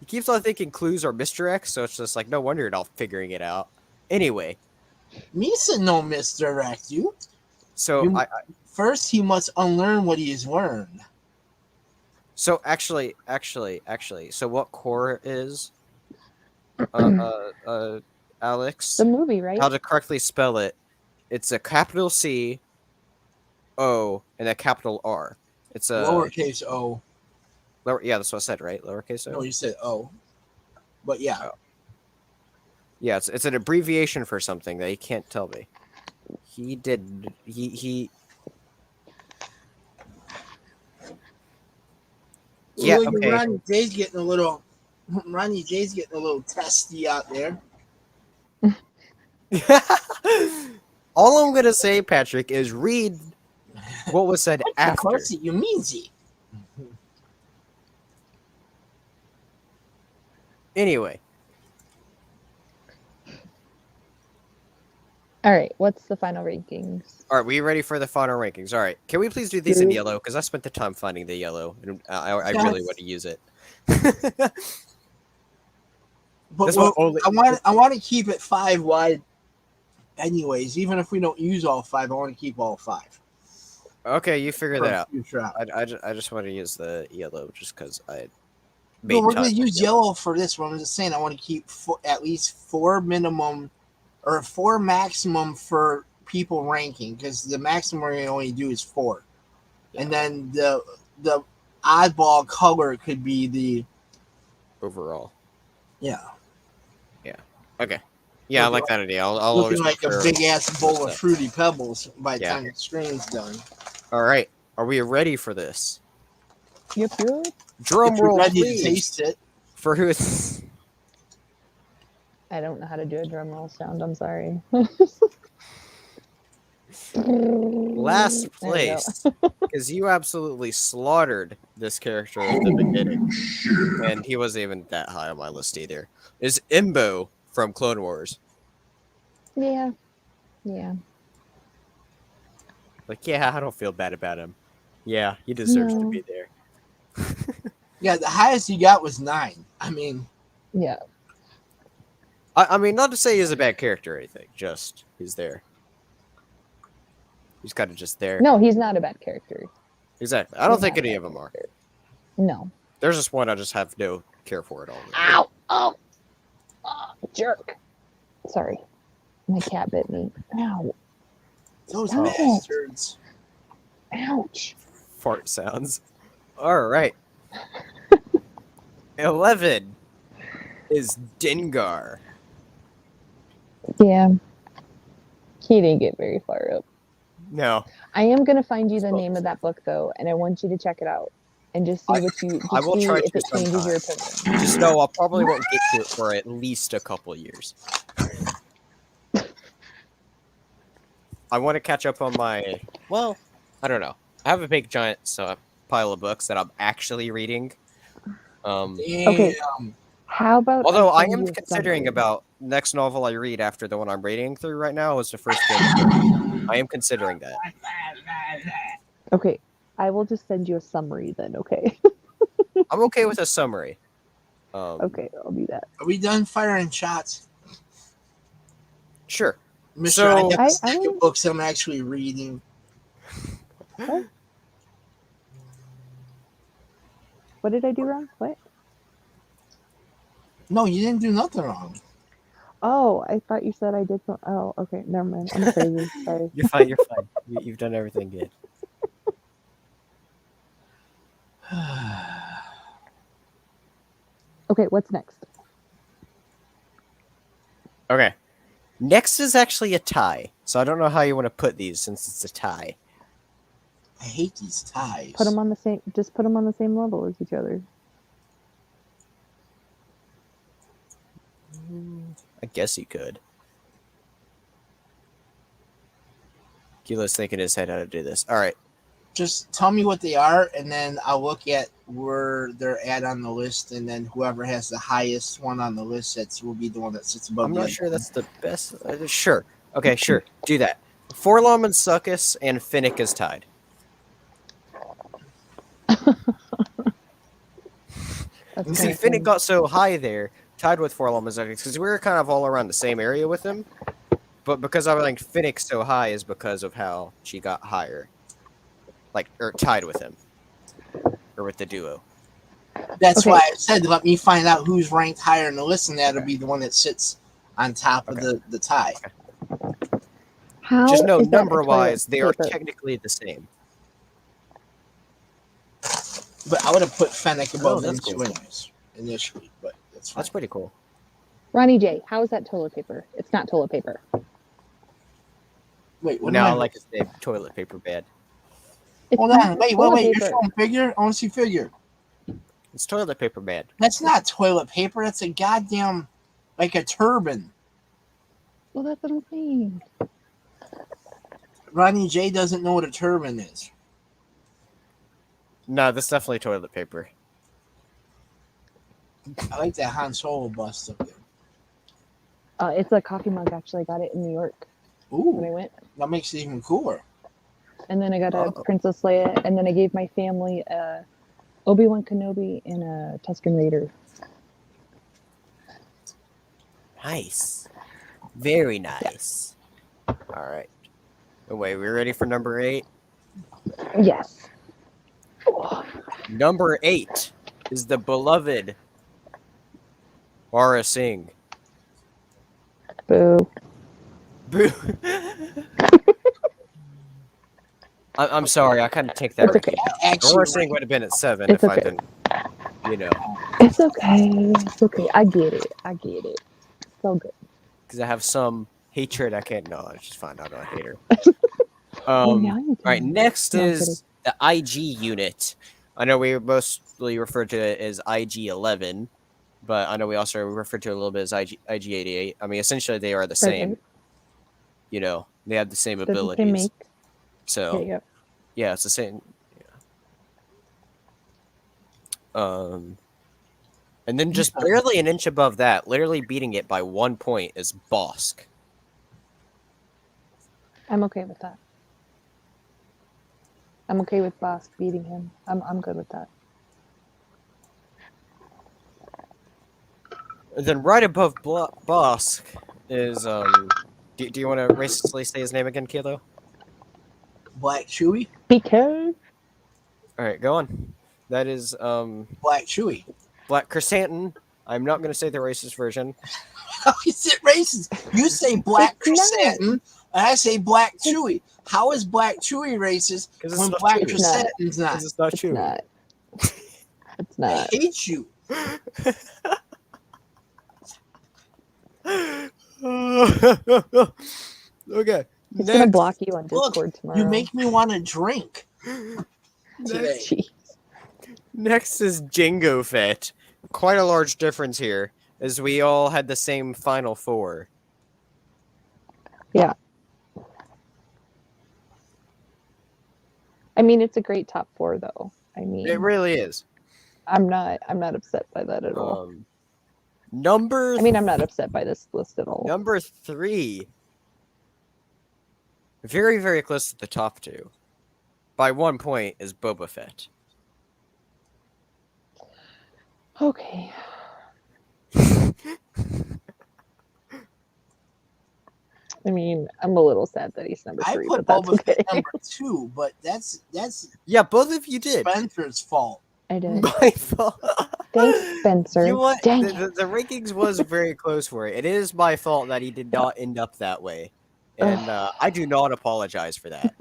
He keeps on thinking clues are misdirects, so it's just like, no wonder you're not figuring it out. Anyway, Misa no misdirect you. so You- I First, he must unlearn what he has learned. so actually, so what core is, Alex? The movie, right? How to correctly spell it? It's a capital C, O, and a capital R. It's a Lowercase o. yeah, that's what I said, right? Lowercase o. No, you said o. But yeah. Oh. Yeah, it's an abbreviation for something that he can't tell me. He yeah, Look at okay. Ronnie J's getting a little testy out there. All I'm gonna say, Patrick, is read what was said Of after. course, you mean Z. Anyway, All right, what's the final rankings? all right, we ready for the final rankings? All right, can we please do these in Yes. yellow? Because I spent the time finding the yellow, and I Yes. really want to use it. But This one only- I want to keep it 5 wide. Anyways, even if we don't use all 5, I want to keep all 5. Okay, you figure that out. Future out. I just want to use the yellow just because I. No, made we're going time to for use yellow for this one. I'm just saying I want to keep at least 4 minimum or 4 maximum for people ranking, because the maximum we're going to only do is 4. And then the oddball color could be the overall. yeah. Okay. Yeah, I like that idea. I'll Looking always like a prefer- big ass bowl of stuff. fruity pebbles by the Yeah. time the stream's done. All right, are we ready for this? Yep. Drum If you're roll, ready please. to taste it. For who is I don't know how to do a drum roll sound. I'm sorry. last There we go. place? Because you absolutely slaughtered this character at the beginning, and he wasn't even that high on my list either. Is Imbo from Clone Wars? Yeah. Like, yeah, I don't feel bad about him. Yeah, he deserves to No. be there. Yeah, the highest he got was 9. I mean, Yeah. I mean, not to say he's a bad character or anything. Just he's there. He's kind of just there. No, he's not a bad character. Exactly. I don't He's think not a any bad of them are. character. No. There's just one I just have no care for at all. Ow! Oh! Jerk. Sorry. My cat bit me. Ow. those Stop it. bastards. Ouch. Fart sounds. All right. 11 is Dengar. Yeah. He didn't get very far up. No, I am going to find you the name of that book, though, and I want you to check it out. And just see what you I will see try if to it changes your sometime. opinion. just know I probably won't get to it for at least a couple years. I want to catch up on my. Well, I don't know. I have a big giant pile of books that I'm actually reading. Damn. Okay. How about Although I send am you a considering summary? about next novel I read after the one I'm reading through right now is the first Game of Thrones. I am considering that. Okay, I will just send you a summary then. Okay. I'm okay with a summary. Okay, I'll do that. Are we done firing shots? Sure. Mr. So- I have I a stack don't- of books I'm actually reading. What did I do wrong? What? No, you didn't do nothing wrong. Oh, I thought you said I did something. Oh, okay, never mind. I'm crazy. Sorry. You're fine. You're fine. You've done everything good. Okay, what's next? Okay. Next is actually a tie. So I don't know how you want to put these since it's a tie. I hate these ties. Put them on the same. Just put them on the same level as each other. I guess you could. Kilo's thinking in his head how to do this. All right. Just tell me what they are, and then I'll look at where they're at on the list, and then whoever has the highest one on the list will be the one that sits above. I'm the not other sure one. that's the best. Sure. Okay, sure. Do that. Forlom and Succus and Fenix is tied. That's You see, kinda Fenix funny. got so high there, tied with Forlom and Succus, because we were kind of all around the same area with him. But because I ranked Fenix so high is because of how she got higher. Like, or tied with him. Or with the duo. That's Okay. why I said let me find out who's ranked higher in the list, and that'll be the one that sits on top of the tie. How Just know, is that a number-wise, toilet they are paper? technically the same. But I would have put Fennec above them that's two cool. anyways, initially, but that's fine. That's pretty cool. Ronnie J, how is that toilet paper? It's not toilet paper. Wait, what Now I am I like to say toilet paper bad. It's Hold not on, wait, toilet you're paper. showing figure? I want to see figure. It's toilet paper bad. That's not toilet paper, that's a goddamn, like a turban. Well, that's what I'm saying. Ronnie J doesn't know what a turban is. No, that's definitely toilet paper. I like that Han Solo bust up there. It's a coffee mug. Actually, I got it in New York when I Ooh, went. that makes it even cooler. And then I got a Oh. Princess Leia, and then I gave my family a Obi-Wan Kenobi and a Tusken Raider. Nice. Very nice. All right. Oh, wait, we ready for number 8? Yes. Number 8 is the beloved Aura Singh. Boo. Boo. I'm sorry, I kind of take that. It's okay. Actually, Aura Singh would have been at 7 It's if I okay. didn't, you know, It's okay. It's okay. I get it. So good. because I have some hatred I can't know. It's just fine. I'm not a hater. Well, All now you right, can. next No, I'm is the IG unit. I know we mostly refer to it as IG-11, but I know we also refer to it a little bit as IG-88. I mean, essentially, they are the same. Right. You know, they have the same They're the same abilities. make. So, Yeah. yeah, it's the same. Yeah. And then just barely an inch above that, literally beating it by 1 point, is Bosk. I'm okay with that. I'm okay with Bosk beating him. I'm good with that. And then right above Bosk is do you want to racistly say his name again, Kilo? Black Chewie. Because All right, go on. That is Black Chewie. Black Chrysanthemum. I'm not going to say the racist version. How is it racist? You say Black It's not. Chrysanthemum, and I say Black Chewie. How is Black Chewie racist 'Cause it's when not Black Chewie. Chrysanthemum's not? Because it's not it's true. not. It's I not. hate you. Okay. He's gonna block you on Look, Discord tomorrow. you make me want to drink today. Jeez. Next is Jango Fett. Quite a large difference here, as we all had the same final 4. Yeah. I mean, it's a great top 4, though. I mean, It really is. I'm not upset by that at all. Number I mean, I'm not upset by this list at all. Number 3. Very, very close to the top 2. By 1 point is Boba Fett. Okay. I mean, I'm a little sad that he's number I 3, put but that's Boba okay. Fett number 2, but that's Yeah, both of you did. Spencer's fault. I did. My fault. Thanks, Spencer. You know what? Dang The rankings was very close for it. It is my fault that he did not end up that way. And I do not apologize for that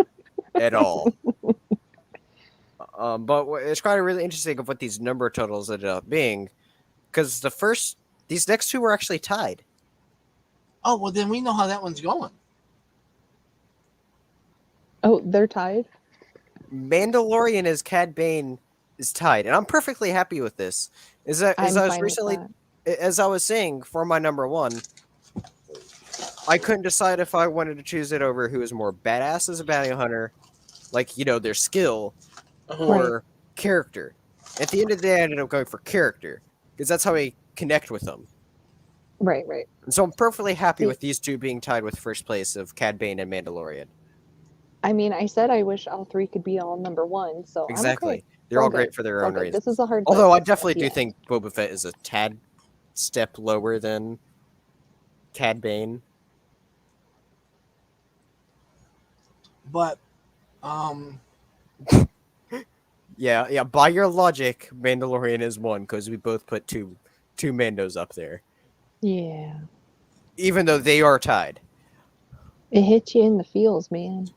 at all. But it's kind of really interesting of what these number totals ended up being. Because these next 2 were actually tied. Oh, well, then we know how that one's going. Oh, they're tied? Mandalorian as Cad Bane is tied. And I'm perfectly happy with this. As I was fine with recently, that. as I was saying, for my number 1, I couldn't decide if I wanted to choose it over who is more badass as a bounty hunter, like, you know, their skill, or character. At the end of the day, I ended up going for character, because that's how I connect with them. Right. And so I'm perfectly happy with these 2 being tied with first place of Cad Bane and Mandalorian. I mean, I said I wish all 3 could be all number 1, so Exactly. I'm okay. They're all Okay. great for their own Okay. reasons. This is a hard Although I list. definitely do Yeah. think Boba Fett is a tad step lower than Cad Bane. But, Yeah, by your logic, Mandalorian is 1, because we both put two Mandos up there. Yeah. Even though they are tied. It hits you in the feels, man.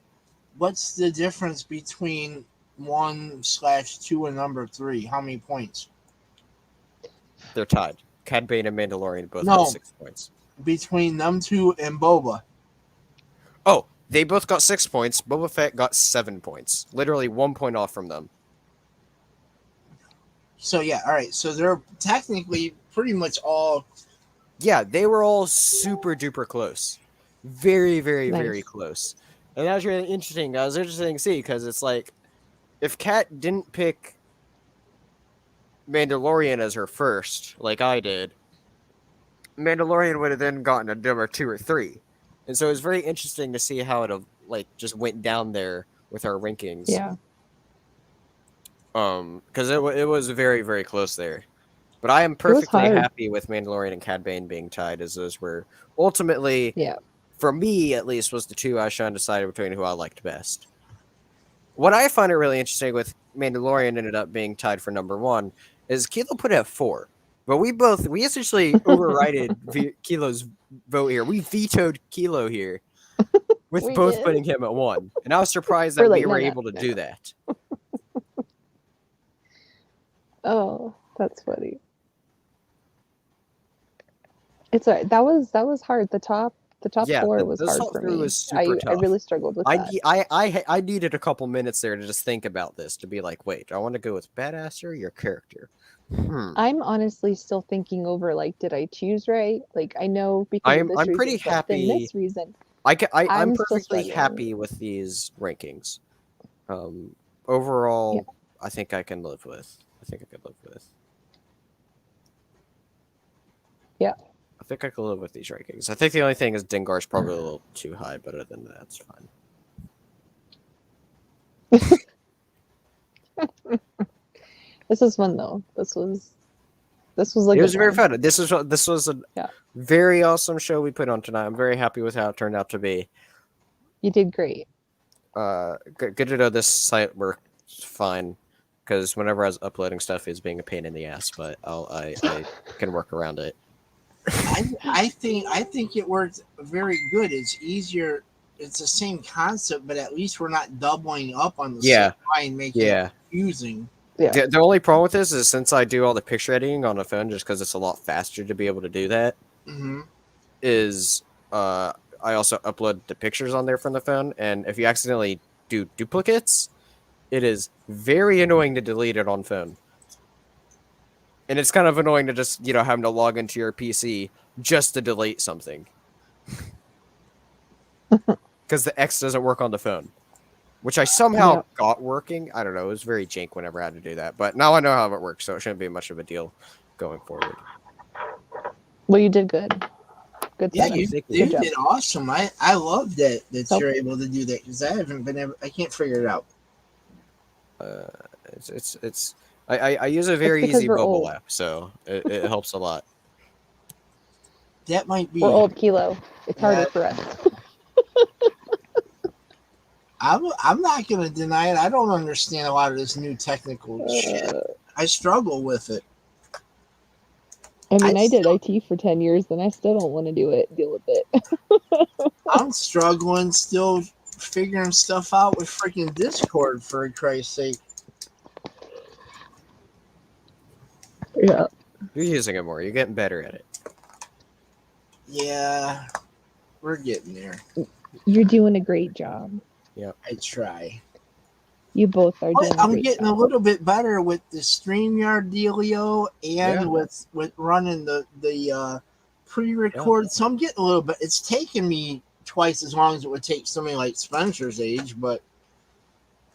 what's the difference between 1/2 and number 3? How many points? They're tied. Cad Bane and Mandalorian both No. have 6 points. Between them 2 and Boba. Oh, they both got 6 points. Boba Fett got 7 points. Literally 1 point off from them. So, yeah, all right. So they're technically pretty much all... Yeah, they were all super duper close. Very, very, Nice. very close. And that was really interesting. That was interesting to see, because it's like, if Kat didn't pick Mandalorian as her first, like I did, Mandalorian would have then gotten a number 2 or 3. And so it was very interesting to see how it like just went down there with our rankings. Yeah. Because it was very, very close there. But I am perfectly hard. happy with Mandalorian and Cad Bane being tied, as those were ultimately, Yeah. for me at least, was the two I was trying to decide between who I liked best. What I find it really interesting with Mandalorian ended up being tied for number 1 is Kilo put it at 4. But we essentially overrided Kilo's vote here. We vetoed Kilo here with We both did. putting him at 1. And I was surprised We're that like, we were no, able to do that. Oh, that's funny. It's all right. That was hard. The top Yeah, 4 was the hard salt for through me. was super I tough. really struggled with that. I needed a couple minutes there to just think about this, to be like, wait, I want to go with badasser or your character? I'm honestly still thinking over, like, did I choose right? Like, I know because of this I'm reason, pretty but then happy. this reason. I'm I'm still perfectly struggling. happy with these rankings. Overall, Yeah. I think I can live with. Yeah. I think I can live with these rankings. I think the only thing is Dengar's probably a little too high, but other than that, it's fine. This is fun though. This was like It was very fun. This was a Yeah. very awesome show we put on tonight. I'm very happy with how it turned out to be. You did great. Good to know this site works fine, because whenever I was uploading stuff, it's being a pain in the ass, but I can work around it. I think it works very good. It's easier. It's the same concept, but at least we're not doubling up on the Yeah. supply and making it confusing. Yeah. The only problem with this is since I do all the picture editing on the phone, just because it's a lot faster to be able to do that, Mm-hmm. is I also upload the pictures on there from the phone, and if you accidentally do duplicates, it is very annoying to delete it on phone. And it's kind of annoying to just, having to log into your PC just to delete something. Because the X doesn't work on the phone. Which I somehow got working. I don't know. It was very jank whenever I had to do that. But now I know how it works, so it shouldn't be much of a deal going forward. Well, you did good. Good Yeah, setup. you job. did awesome. I love that you're able to do that, because I haven't been able. I can't figure it out. I use a very because easy we're mobile old. app, so it helps a lot. That might be. We're old, Kilo. It's harder for us. I'm not going to deny it. I don't understand a lot of this new technical shit. I struggle with it. I mean, I did IT for 10 years, and I still don't want to deal with it. I'm struggling still figuring stuff out with freaking Discord, for Christ's sake. Yeah. You're using it more. You're getting better at it. Yeah, we're getting there. You're doing a great job. Yep. I try. You both are doing I'm a great getting job. a little bit better with the StreamYard dealio and with running the pre-record. So I'm getting a little bit. It's taken me twice as long as it would take somebody like Spencer's age, but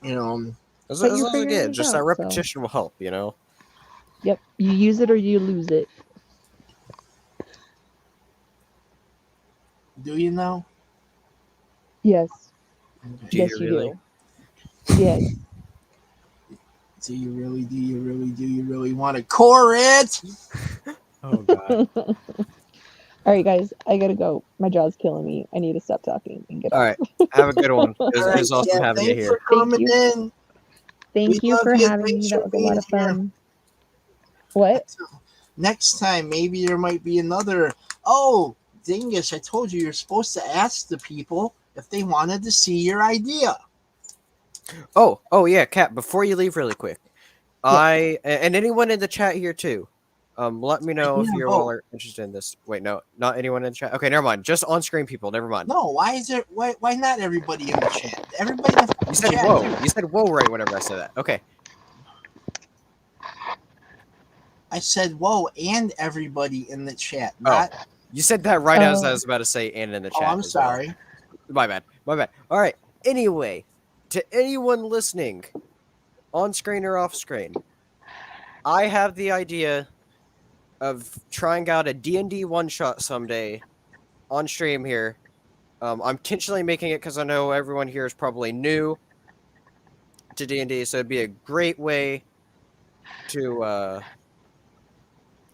As But long you're as figuring again, it just out, that repetition will help, Yep. You use it or you lose it. Do you know? Yes. Okay. Do yes, you you really? do. Yes. Do you really want to core it? Oh god. All right, guys. I gotta go. My jaw's killing me. I need to stop talking and get All off. right. Have a good one. It was awesome having you Thanks here. for coming Thank in. Thank We you love for you. having Thanks me. That for was a lot of being here. fun. What? Next time, maybe there might be another. Oh, Dingus, I told you you're supposed to ask the people if they wanted to see your idea. Oh yeah, Kat, before you leave really quick. And anyone in the chat here too. Let me know if you all are interested in this. Wait, no, not anyone in the chat. Okay, never mind. Just on-screen people. Never mind. No, why is there? Why not everybody in the chat? Everybody in the You said chat whoa. too. You said whoa right whenever I said that. Okay. I said whoa, and everybody in the chat. Not. You said that right as I was about to say and in the chat. Oh, I'm sorry. My bad. All right. Anyway, to anyone listening, on screen or off screen, I have the idea of trying out a D&D one-shot someday on stream here. I'm intentionally making it because I know everyone here is probably new to D&D, so it'd be a great way to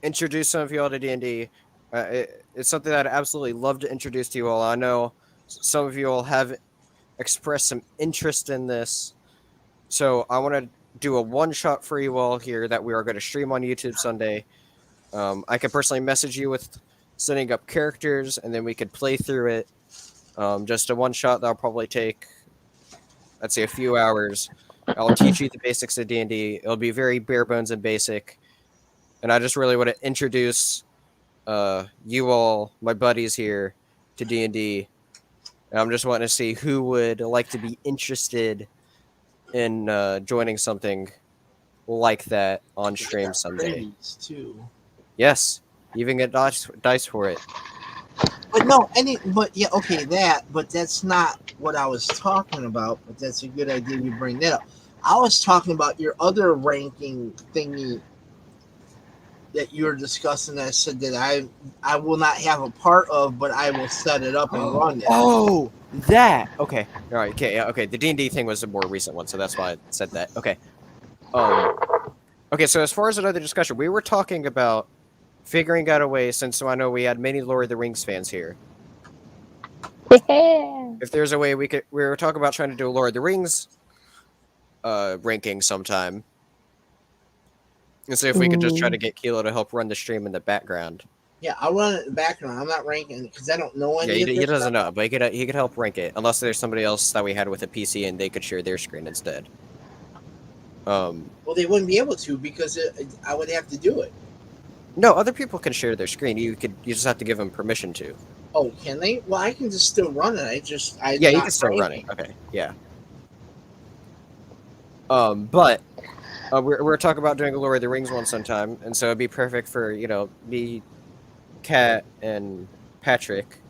introduce some of you all to D&D. It's something that I'd absolutely love to introduce to you all. I know some of you all have expressed some interest in this, so I want to do a one-shot for you all here that we are going to stream on YouTube Sunday. I can personally message you with setting up characters, and then we could play through it. Just a one-shot that'll probably take, let's say, a few hours. I'll teach you the basics of D&D. It'll be very bare bones and basic. And I just really want to introduce you all, my buddies here, to D&D. And I'm just wanting to see who would like to be interested in joining something like that on stream someday. Too. Yes, you even get dice for it. But that's not what I was talking about. But that's a good idea you bring that up. I was talking about your other ranking thingy that you were discussing. That I said that I will not have a part of, but I will set it up and run it. Oh, that. Okay. All right. Okay. Yeah, okay. The D&D thing was a more recent one, so that's why I said that. Okay. Okay. So as far as another discussion, we were talking about figuring out a way, since I know we had many Lord of the Rings fans here. If there's a way we were talking about trying to do a Lord of the Rings ranking sometime. And so if we could just try to get Kilo to help run the stream in the background. Yeah, I'll run it in the background. I'm not ranking because I don't know any. Yeah, he doesn't know, but he could help rank it, unless there's somebody else that we had with a PC and they could share their screen instead. Well, they wouldn't be able to because I would have to do it. No, other people can share their screen. You just have to give them permission to. Oh, can they? Well, I can just still run it. Yeah, you can still run it. Okay, yeah. But we're talking about doing a Lord of the Rings one sometime, and so it'd be perfect for me, Kat, and Patrick.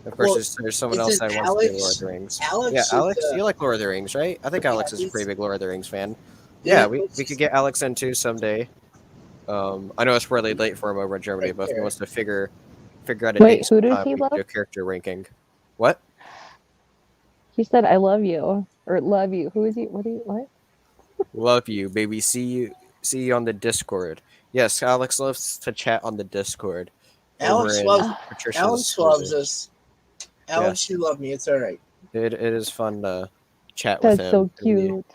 Of course, there's someone else that wants to do Lord of the Rings. Alex, you like Lord of the Rings, right? I think Alex is a pretty big Lord of the Rings fan. Yeah, we could get Alex in too someday. I know it's really late for him over in Germany, but if he wants to figure out a date, who does he love? Do a character ranking. What? He said, "I love you" or "love you." Who is he? What? Love you, baby. See you on the Discord. Yes, Alex loves to chat on the Discord. Alex loves us. Alex, you love me. It's all right. It is fun to chat with him. That's so cute.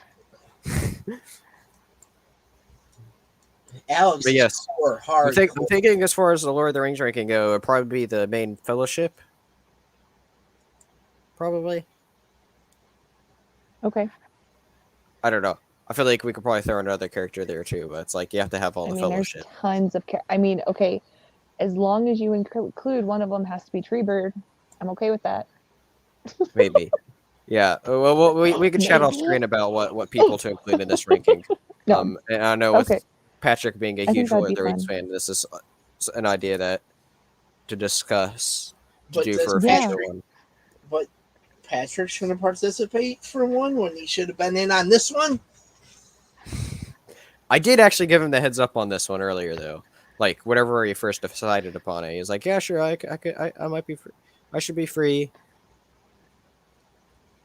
Alex, but yes, hard. I'm thinking as far as the Lord of the Rings ranking go, it'd probably be the main Fellowship. Probably. Okay. I don't know. I feel like we could probably throw another character there too, but it's like you have to have all the Fellowship. There's tons of okay, as long as you include one of them has to be Treebird, I'm okay with that. Maybe. Yeah. Well, we could chat off screen about what people to include in this ranking. And I know with Patrick being a huge Lord of the Rings fan, this is an idea to discuss for a future one. But Patrick shouldn't participate for one when he should have been in on this one. I did actually give him the heads up on this one earlier, though. Like whatever he first decided upon it, he was like, "Yeah, sure, I might be free. I should be free."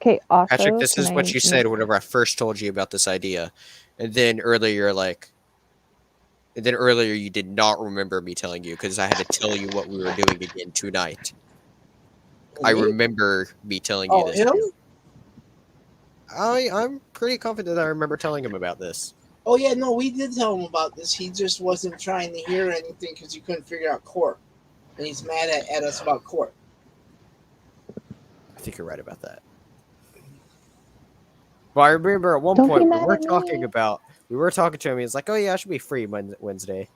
Okay, also, Patrick, this is what you said whenever I first told you about this idea, and then earlier you did not remember me telling you because I had to tell you what we were doing again tonight. I remember me telling you this. I'm pretty confident that I remember telling him about this. Oh yeah, no, we did tell him about this. He just wasn't trying to hear anything because he couldn't figure out court, and he's mad at us about court. I think you're right about that. Well, I remember at one point we were talking to him. He's like, "Oh yeah, I should be free Wednesday."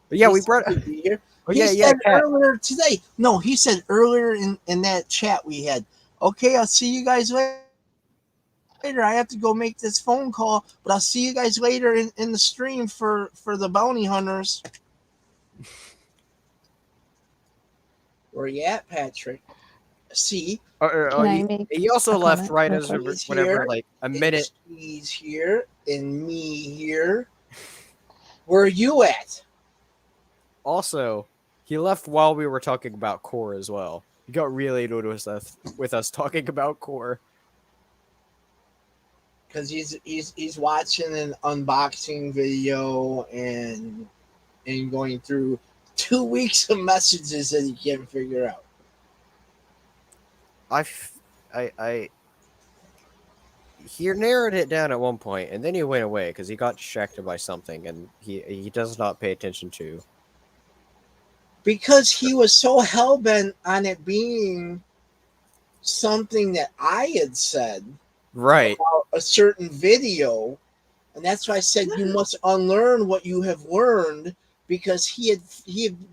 But yeah, we brought. He said earlier today. No, he said earlier in that chat we had. Okay, I'll see you guys later. I have to go make this phone call, but I'll see you guys later in the stream for the bounty hunters. Where you at, Patrick? See? He also left right as whatever, like a minute. He's here and me here. Where are you at? Also, he left while we were talking about core as well. He got really annoyed with us talking about core. Because he's watching an unboxing video and going through 2 weeks of messages that he can't figure out. He narrowed it down at one point, and then he went away because he got distracted by something, and he does not pay attention to. Because he was so hell-bent on it being something that I had said Right. about a certain video, and that's why I said you must unlearn what you have learned, because he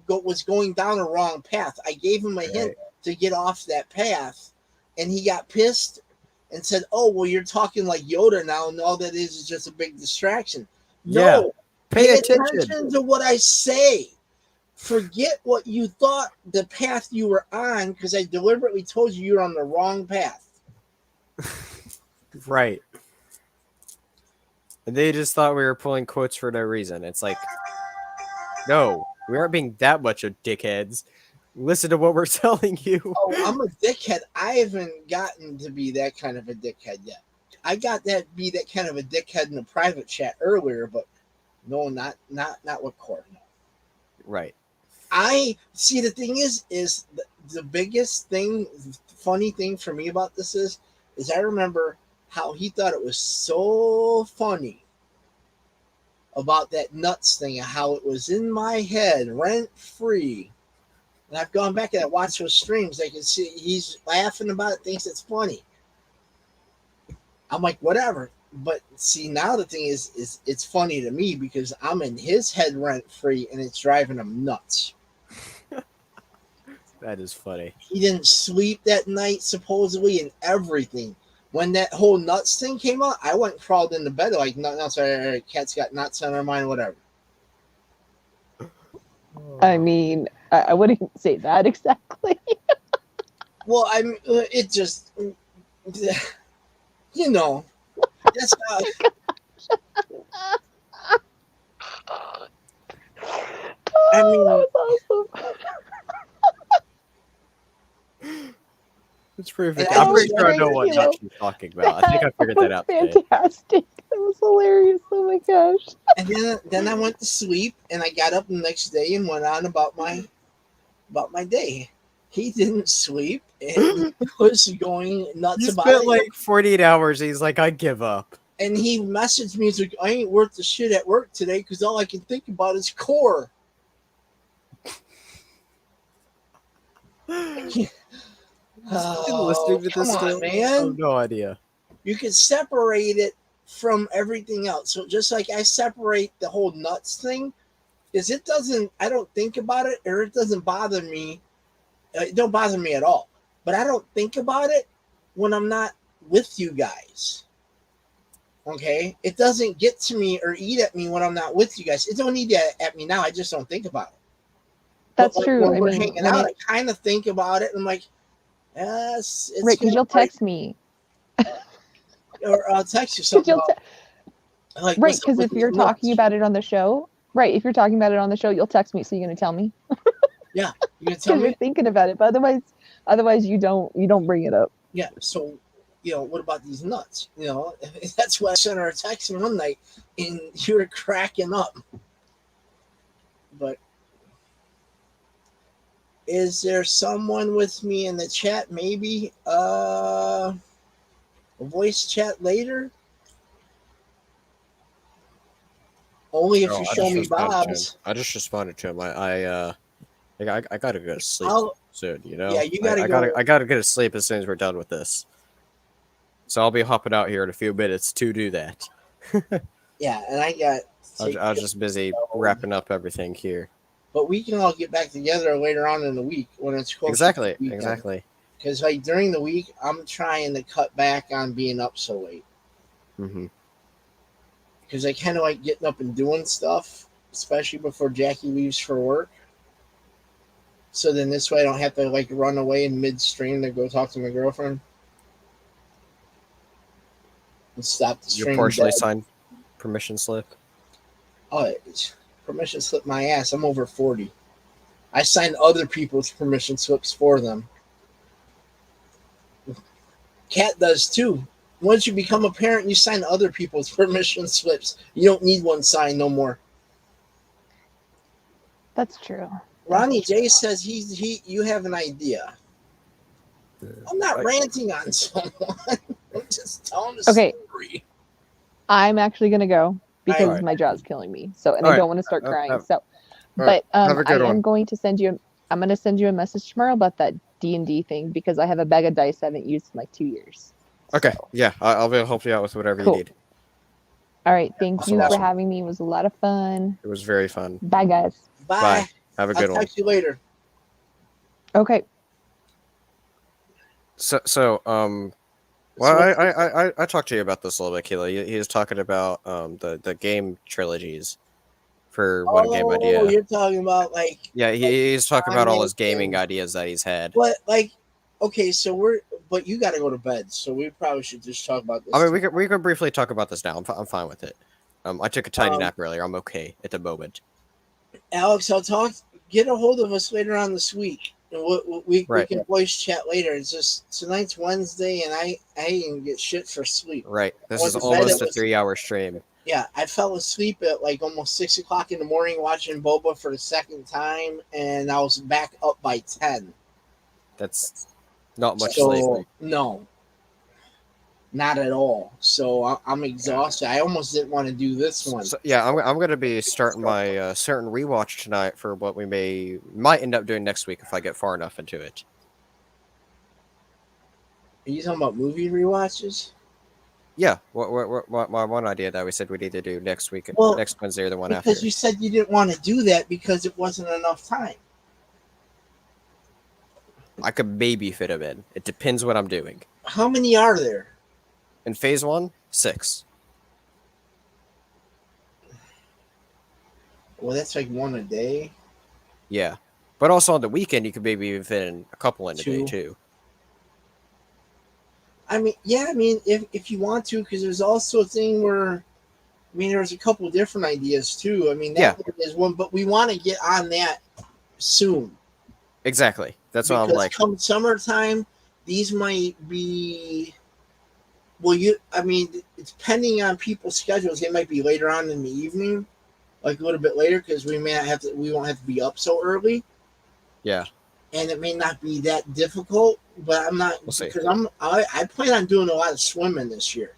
was going down a wrong path. I gave him a hint to get off that path, and he got pissed and said, "Oh, well, you're talking like Yoda now, and all that is just a big distraction." Yeah. No, Pay attention to what I say. Forget what you thought the path you were on, because I deliberately told you you're on the wrong path. Right. And they just thought we were pulling quotes for no reason. It's like, no, we aren't being that much of dickheads. Listen to what we're telling you. Oh, I'm a dickhead. I haven't gotten to be that kind of a dickhead yet. I got that be that kind of a dickhead in a private chat earlier, but no, not with Core. No. Right. I see. The thing is the biggest thing, funny thing for me about this is I remember how he thought it was so funny about that nuts thing and how it was in my head rent free. And I've gone back and I watched those streams. I can see he's laughing about it, thinks it's funny. I'm like, whatever. But see, now the thing is it's funny to me because I'm in his head rent free and it's driving him nuts. That is funny. He didn't sleep that night, supposedly, and everything. When that whole nuts thing came out, I went and crawled into bed like, no, sorry, cat's got nuts on her mind, whatever. I mean, I wouldn't say that exactly. Well, I mean, it just, you know, that's not. I mean, that was awesome. It's pretty. And I'm I pretty was sure I know very, what nuts you're talking about. I think I figured that out today. Fantastic. That was hilarious. Oh my gosh. and then I went to sleep and I got up the next day and went on about my day. He didn't sleep and was going nuts You about spent it. like 48 hours. He's like, I give up. And he messaged me, he's like, I ain't worth the shit at work today because all I can think about is Core. Listening to this still? Man. I have no idea. You can separate it from everything else. So just like I separate the whole nuts thing, is I don't think about it, or it doesn't bother me. It don't bother me at all. But I don't think about it when I'm not with you guys. Okay? It doesn't get to me or eat at me when I'm not with you guys. It don't eat at me now. I just don't think about it. That's But, like, true. when I we're mean, hanging out, I kind of think about it. And I'm like, yes, it's right, because you'll text me. Or I'll text you something. Like, right, because if you're talking about it on the show, if you're talking about it on the show, you'll text me. So you're gonna tell me. Yeah, you're gonna tell Because me. you're thinking about it, but otherwise you don't bring it up. Yeah. So, what about these nuts? That's why I sent her a text one night, and you were cracking up. But is there someone with me in the chat? Maybe a voice chat later. Only if you show me Bob's. I just responded to him. I gotta go to sleep soon. Yeah, you gotta go. I gotta go to sleep as soon as we're done with this. So I'll be hopping out here in a few minutes to do that. Yeah, and I was just busy wrapping up everything here. But we can all get back together later on in the week when it's close. Exactly. Because like during the week, I'm trying to cut back on being up so late. Mm-hmm. Because I kind of like getting up and doing stuff, especially before Jackie leaves for work. So then this way I don't have to like run away in midstream to go talk to my girlfriend. And stop the stream. Your partially signed permission slip. Oh, permission slip my ass. I'm over 40. I signed other people's permission slips for them. Cat does too. Once you become a parent, you sign other people's permission slips. You don't need one signed no more. That's true. Ronnie J says you have an idea. I'm not ranting on someone. I'm just telling a story. I'm actually gonna go because Alright. my jaw's killing me. So, and I Alright. don't want to start crying. So, Alright. but Have a I good one. am going to send you. I'm gonna send you a message tomorrow about that D&D thing because I have a bag of dice I haven't used in like 2 years. Okay, So, yeah, I'll be able to help you out with whatever Cool. you need. all right. Thank you Awesome. for having me. It was a lot of fun. It was very fun. Bye, guys. Bye. Have a good I'll one. talk to you later. Okay. So well, I talked to you about this a little bit, Keela. He was talking about the game trilogies for one game idea. Oh, you're talking about like Yeah, he's talking about all his gaming and- ideas that he's had. But like, okay, so but you got to go to bed, so we probably should just talk about this. I mean, we can briefly talk about this now. I'm fine with it. I took a tiny nap earlier. I'm okay at the moment. Alex, get a hold of us later on this week, and we can voice chat later. It's just tonight's Wednesday, and I didn't get shit for sleep. Right, this Went is to bed, almost it a was- 3-hour stream. Yeah, I fell asleep at like almost 6 o'clock in the morning watching Boba for the second time, and I was back up by 10. That's not much sleep. No, not at all. So I'm exhausted. I almost didn't want to do this one. So, yeah, I'm going to be starting my certain rewatch tonight for what we might end up doing next week if I get far enough into it. Are you talking about movie rewatches? Yeah, what my one idea that we said we'd either do next week, next Wednesday, or the one after. Because you said you didn't want to do that because it wasn't enough time. I could maybe fit them in. It depends what I'm doing. How many are there? In phase 1, 6. Well, that's like one a day. Yeah, but also on the weekend you could maybe even fit in a couple in a day too. I mean, yeah, I mean, if you want to, because there's also a thing where, I mean, there's a couple different ideas too. I mean, that is one, but we want to get on that soon. Exactly. That's what I'm like. Come summertime, these might be. Well, I mean, it's depending on people's schedules. They might be later on in the evening, like a little bit later, because we won't have to be up so early. Yeah. And it may not be that difficult, but I'm not because I plan on doing a lot of swimming this year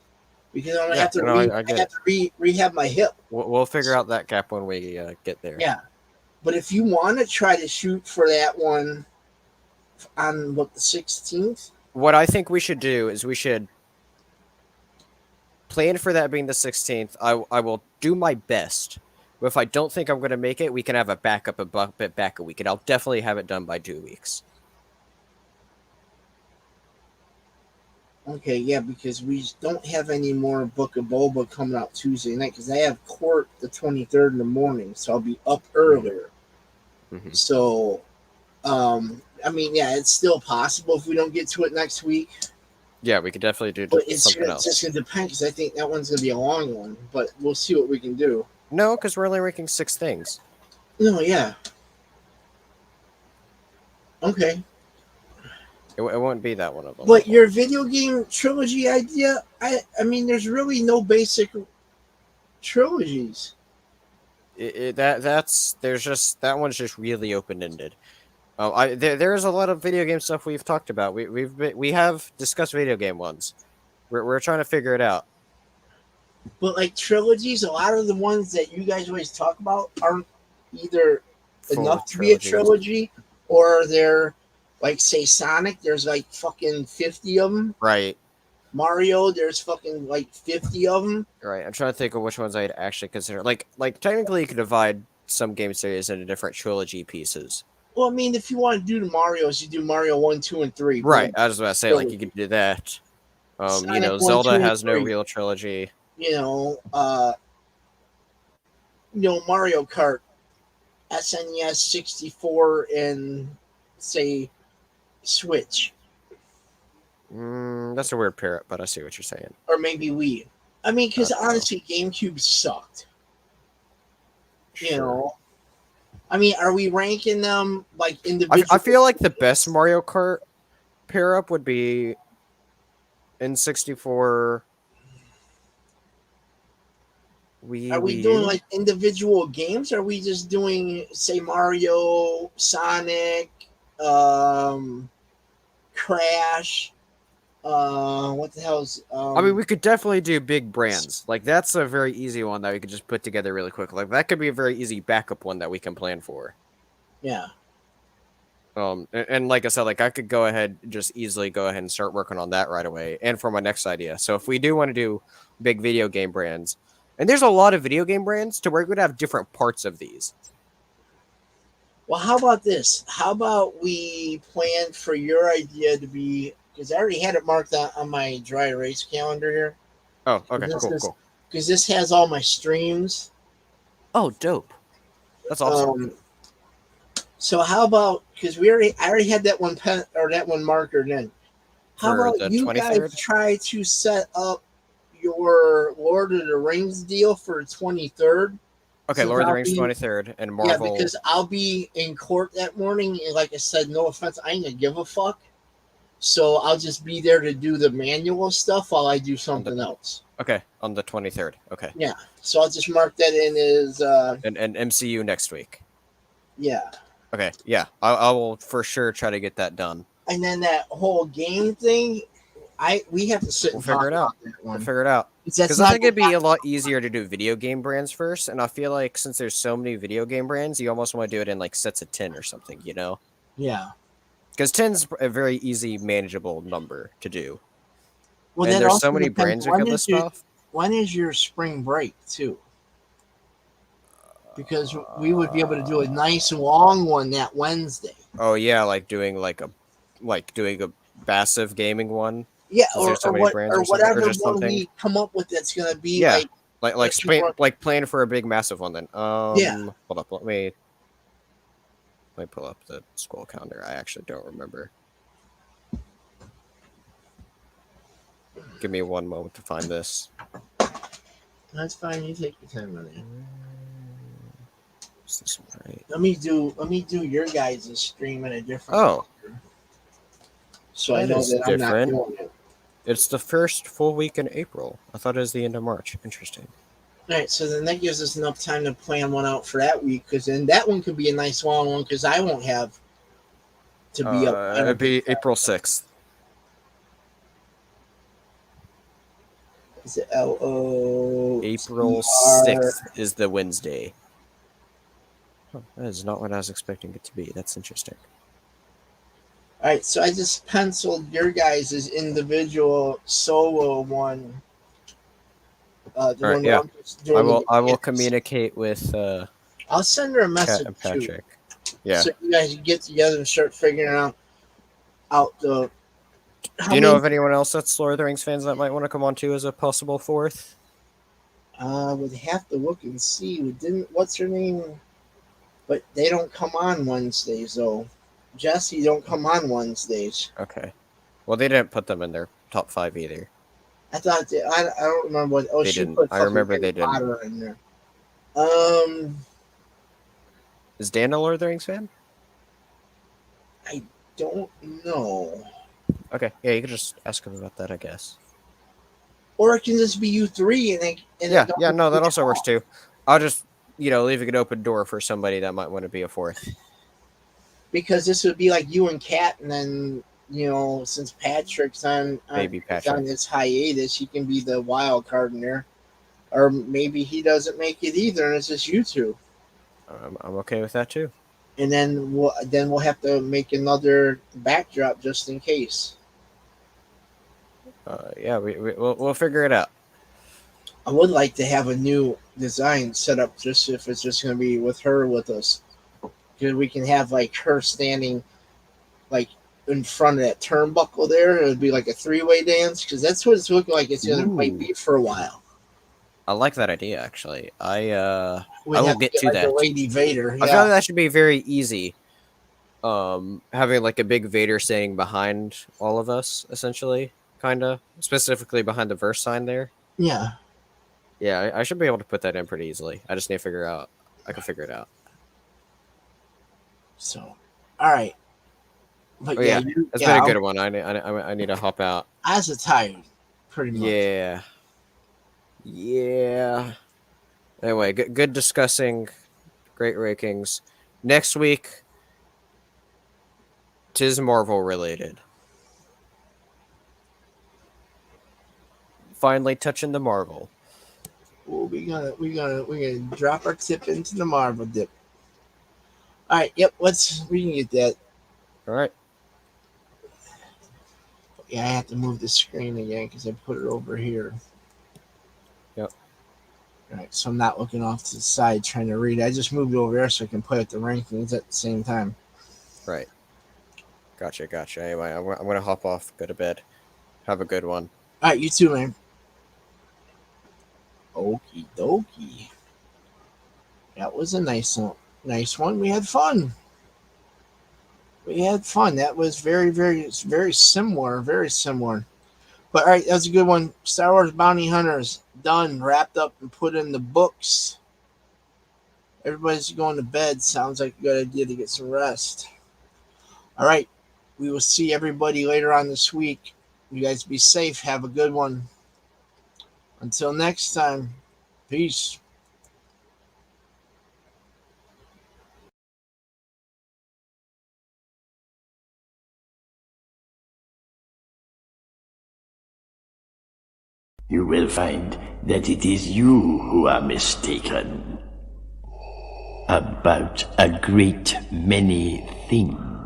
because I'm gonna have to rehab my hip. We'll figure out that gap when we get there. Yeah, but if you want to try to shoot for that one on the 16th, what I think we should do is we should plan for that being the 16th. I will do my best. But if I don't think I'm going to make it, we can have a backup back a week, and I'll definitely have it done by 2 weeks. Okay, yeah, because we don't have any more Book of Boba coming out Tuesday night because I have court the 23rd in the morning, so I'll be up earlier. Mm-hmm. So, I mean, yeah, it's still possible if we don't get to it next week. Yeah, we could definitely do something else. It's just going to depend because I think that one's going to be a long one, but we'll see what we can do. No, because we're only ranking 6 things. No, yeah. Okay. It won't be that one of them. But your video game trilogy idea, I mean, there's really no basic trilogies. That one's just really open ended. There's a lot of video game stuff we've talked about. We have discussed video game ones. We're trying to figure it out. But like trilogies, a lot of the ones that you guys always talk about aren't either enough to be a trilogy, or they're like, say, Sonic. There's like fucking 50 of them. Right. Mario. There's fucking like 50 of them. Right. I'm trying to think of which ones I'd actually consider. Like technically, you could divide some game series into different trilogy pieces. Well, I mean, if you want to do the Marios, you do Mario 1, 2, and 3. Right. I was about to say, like, you could do that. Sonic Zelda 1, 2, has no real trilogy. Mario Kart, SNES, 64, and say Switch. That's a weird parrot, but I see what you're saying. Or maybe Wii. I mean, because honestly, GameCube sucked. You know, I mean, are we ranking them like individual? I feel like the best Mario Kart pair up would be N64. Are we doing like individual games? Or are we just doing, say, Mario, Sonic, Crash? What the hell's? I mean, we could definitely do big brands. Like that's a very easy one that we could just put together really quick. Like that could be a very easy backup one that we can plan for. Yeah. And like I said, like I could go ahead, just easily go ahead and start working on that right away. And for my next idea. So if we do want to do big video game brands, and there's a lot of video game brands to where we would have different parts of these. Well, how about this? How about we plan for your idea to be, because I already had it marked on my dry erase calendar here. Oh, okay, cool. Because this has all my streams. Oh, dope. That's awesome. So how about, because I already had that one pen or that one marker then. How For about the you 23rd? guys try to set up your Lord of the Rings deal for 23rd? Okay, So Lord of the I'll Rings be- 23rd and Marvel. Yeah, because I'll be in court that morning, and like I said, no offense, I ain't gonna give a fuck. So I'll just be there to do the manual stuff while I do something else. Okay, on the 23rd. Okay. Yeah. So I'll just mark that in as And MCU next week. yeah. Okay, yeah. I will for sure try to get that done. And then that whole game thing, we have to sit We'll and figure talk it out. about that We'll one. figure it out. That's Because I not think it'd be a lot easier to do video game brands first, and I feel like since there's so many video game brands, you almost want to do it in like sets of 10 or something, you know? yeah. Because 10's a very easy, manageable number to do. Well, And that there's also so many depends, brands we could list off. when is your spring break too? Because we would be able to do a nice long one that Wednesday. Oh yeah, like doing a massive gaming one. Yeah, Since there's so many brands or or something, or whatever just one something. we come up with that's gonna be Yeah. like Like plan for a big massive one then. Yeah. Hold up, let me pull up the scroll calendar. I actually don't remember. Give me one moment to find this. That's fine. You take your time on it. Is this one right? Let me do your guys' stream in a different. Oh. order, so I That know is that different. I'm not doing it. It's the first full week in April. I thought it was the end of March. Interesting. All right, so then that gives us enough time to plan one out for that week, because then that one could be a nice long one, because I won't have to be up. It'd be April 6th. Is it LO? April 6th is the Wednesday. Huh, that is not what I was expecting it to be. That's interesting. All right, so I just penciled your guys' individual solo one. The All right, one yeah. I'm just doing I will with- communicate with I'll send her a Kat message and too, Patrick. Yeah. so you guys can get together and start figuring out the. Do you know of anyone else that's Lord of the Rings fans that might want to come on too as a possible fourth? Would have to look and see. We didn't. What's her name? But they don't come on Wednesdays though. Jesse don't come on Wednesdays. Okay. Well, they didn't put them in their top 5 either. I thought I don't remember what. Oh, They she didn't. put. I remember fucking they didn't. Potter in there. Is Dan a Lord of the Rings fan? Don't know. Okay. Yeah, you could just ask him about that, I guess. Or it can just be you three, and they. And Yeah. they don't Yeah. No, that pick also it works off. too. I'll just leave an open door for somebody that might want to be a fourth. Because this would be like you and Kat, and then since Patrick's on Maybe on Patrick. this hiatus, he can be the wild card in there, or maybe he doesn't make it either, and it's just you two. I'm okay with that too. And then we'll have to make another backdrop just in case. Yeah, we'll figure it out. I would like to have a new design set up, just if it's just going to be with her with us, because we can have like her standing like in front of that turnbuckle there. It would be like a three-way dance, because that's what it's looking like. It's going to might be for a while. I like that idea actually. We'd I will have get get to like that. a Lady Vader. I feel like that should be very easy. Having like a big Vader standing behind all of us, essentially, kind of specifically behind the verse sign there. Yeah. Yeah, I should be able to put that in pretty easily. I just need to figure out I can figure it out. So, all right. But Oh, yeah. That's been a good one. I need to hop out. I was tired, pretty much. Yeah. Yeah. Anyway, good discussing. Great rankings. Next week, 'tis Marvel related. Finally touching the Marvel. Well, we're gonna drop our tip into the Marvel dip. All right. Yep. We can get that. All right. Yeah, I have to move the screen again because I put it over here. Yep. All right, so I'm not looking off to the side trying to read. I just moved it over there so I can put up the rankings at the same time. Right. Gotcha. Anyway, I'm gonna hop off, go to bed. Have a good one. All right, you too, man. Okie dokie. That was a nice one. We had fun. That was very, very, very similar. Very similar. But all right, that was a good one. Star Wars Bounty Hunters done, wrapped up, and put in the books. Everybody's going to bed. Sounds like a good idea to get some rest. All right, we will see everybody later on this week. You guys be safe. Have a good one. Until next time, peace. You will find that it is you who are mistaken about a great many things.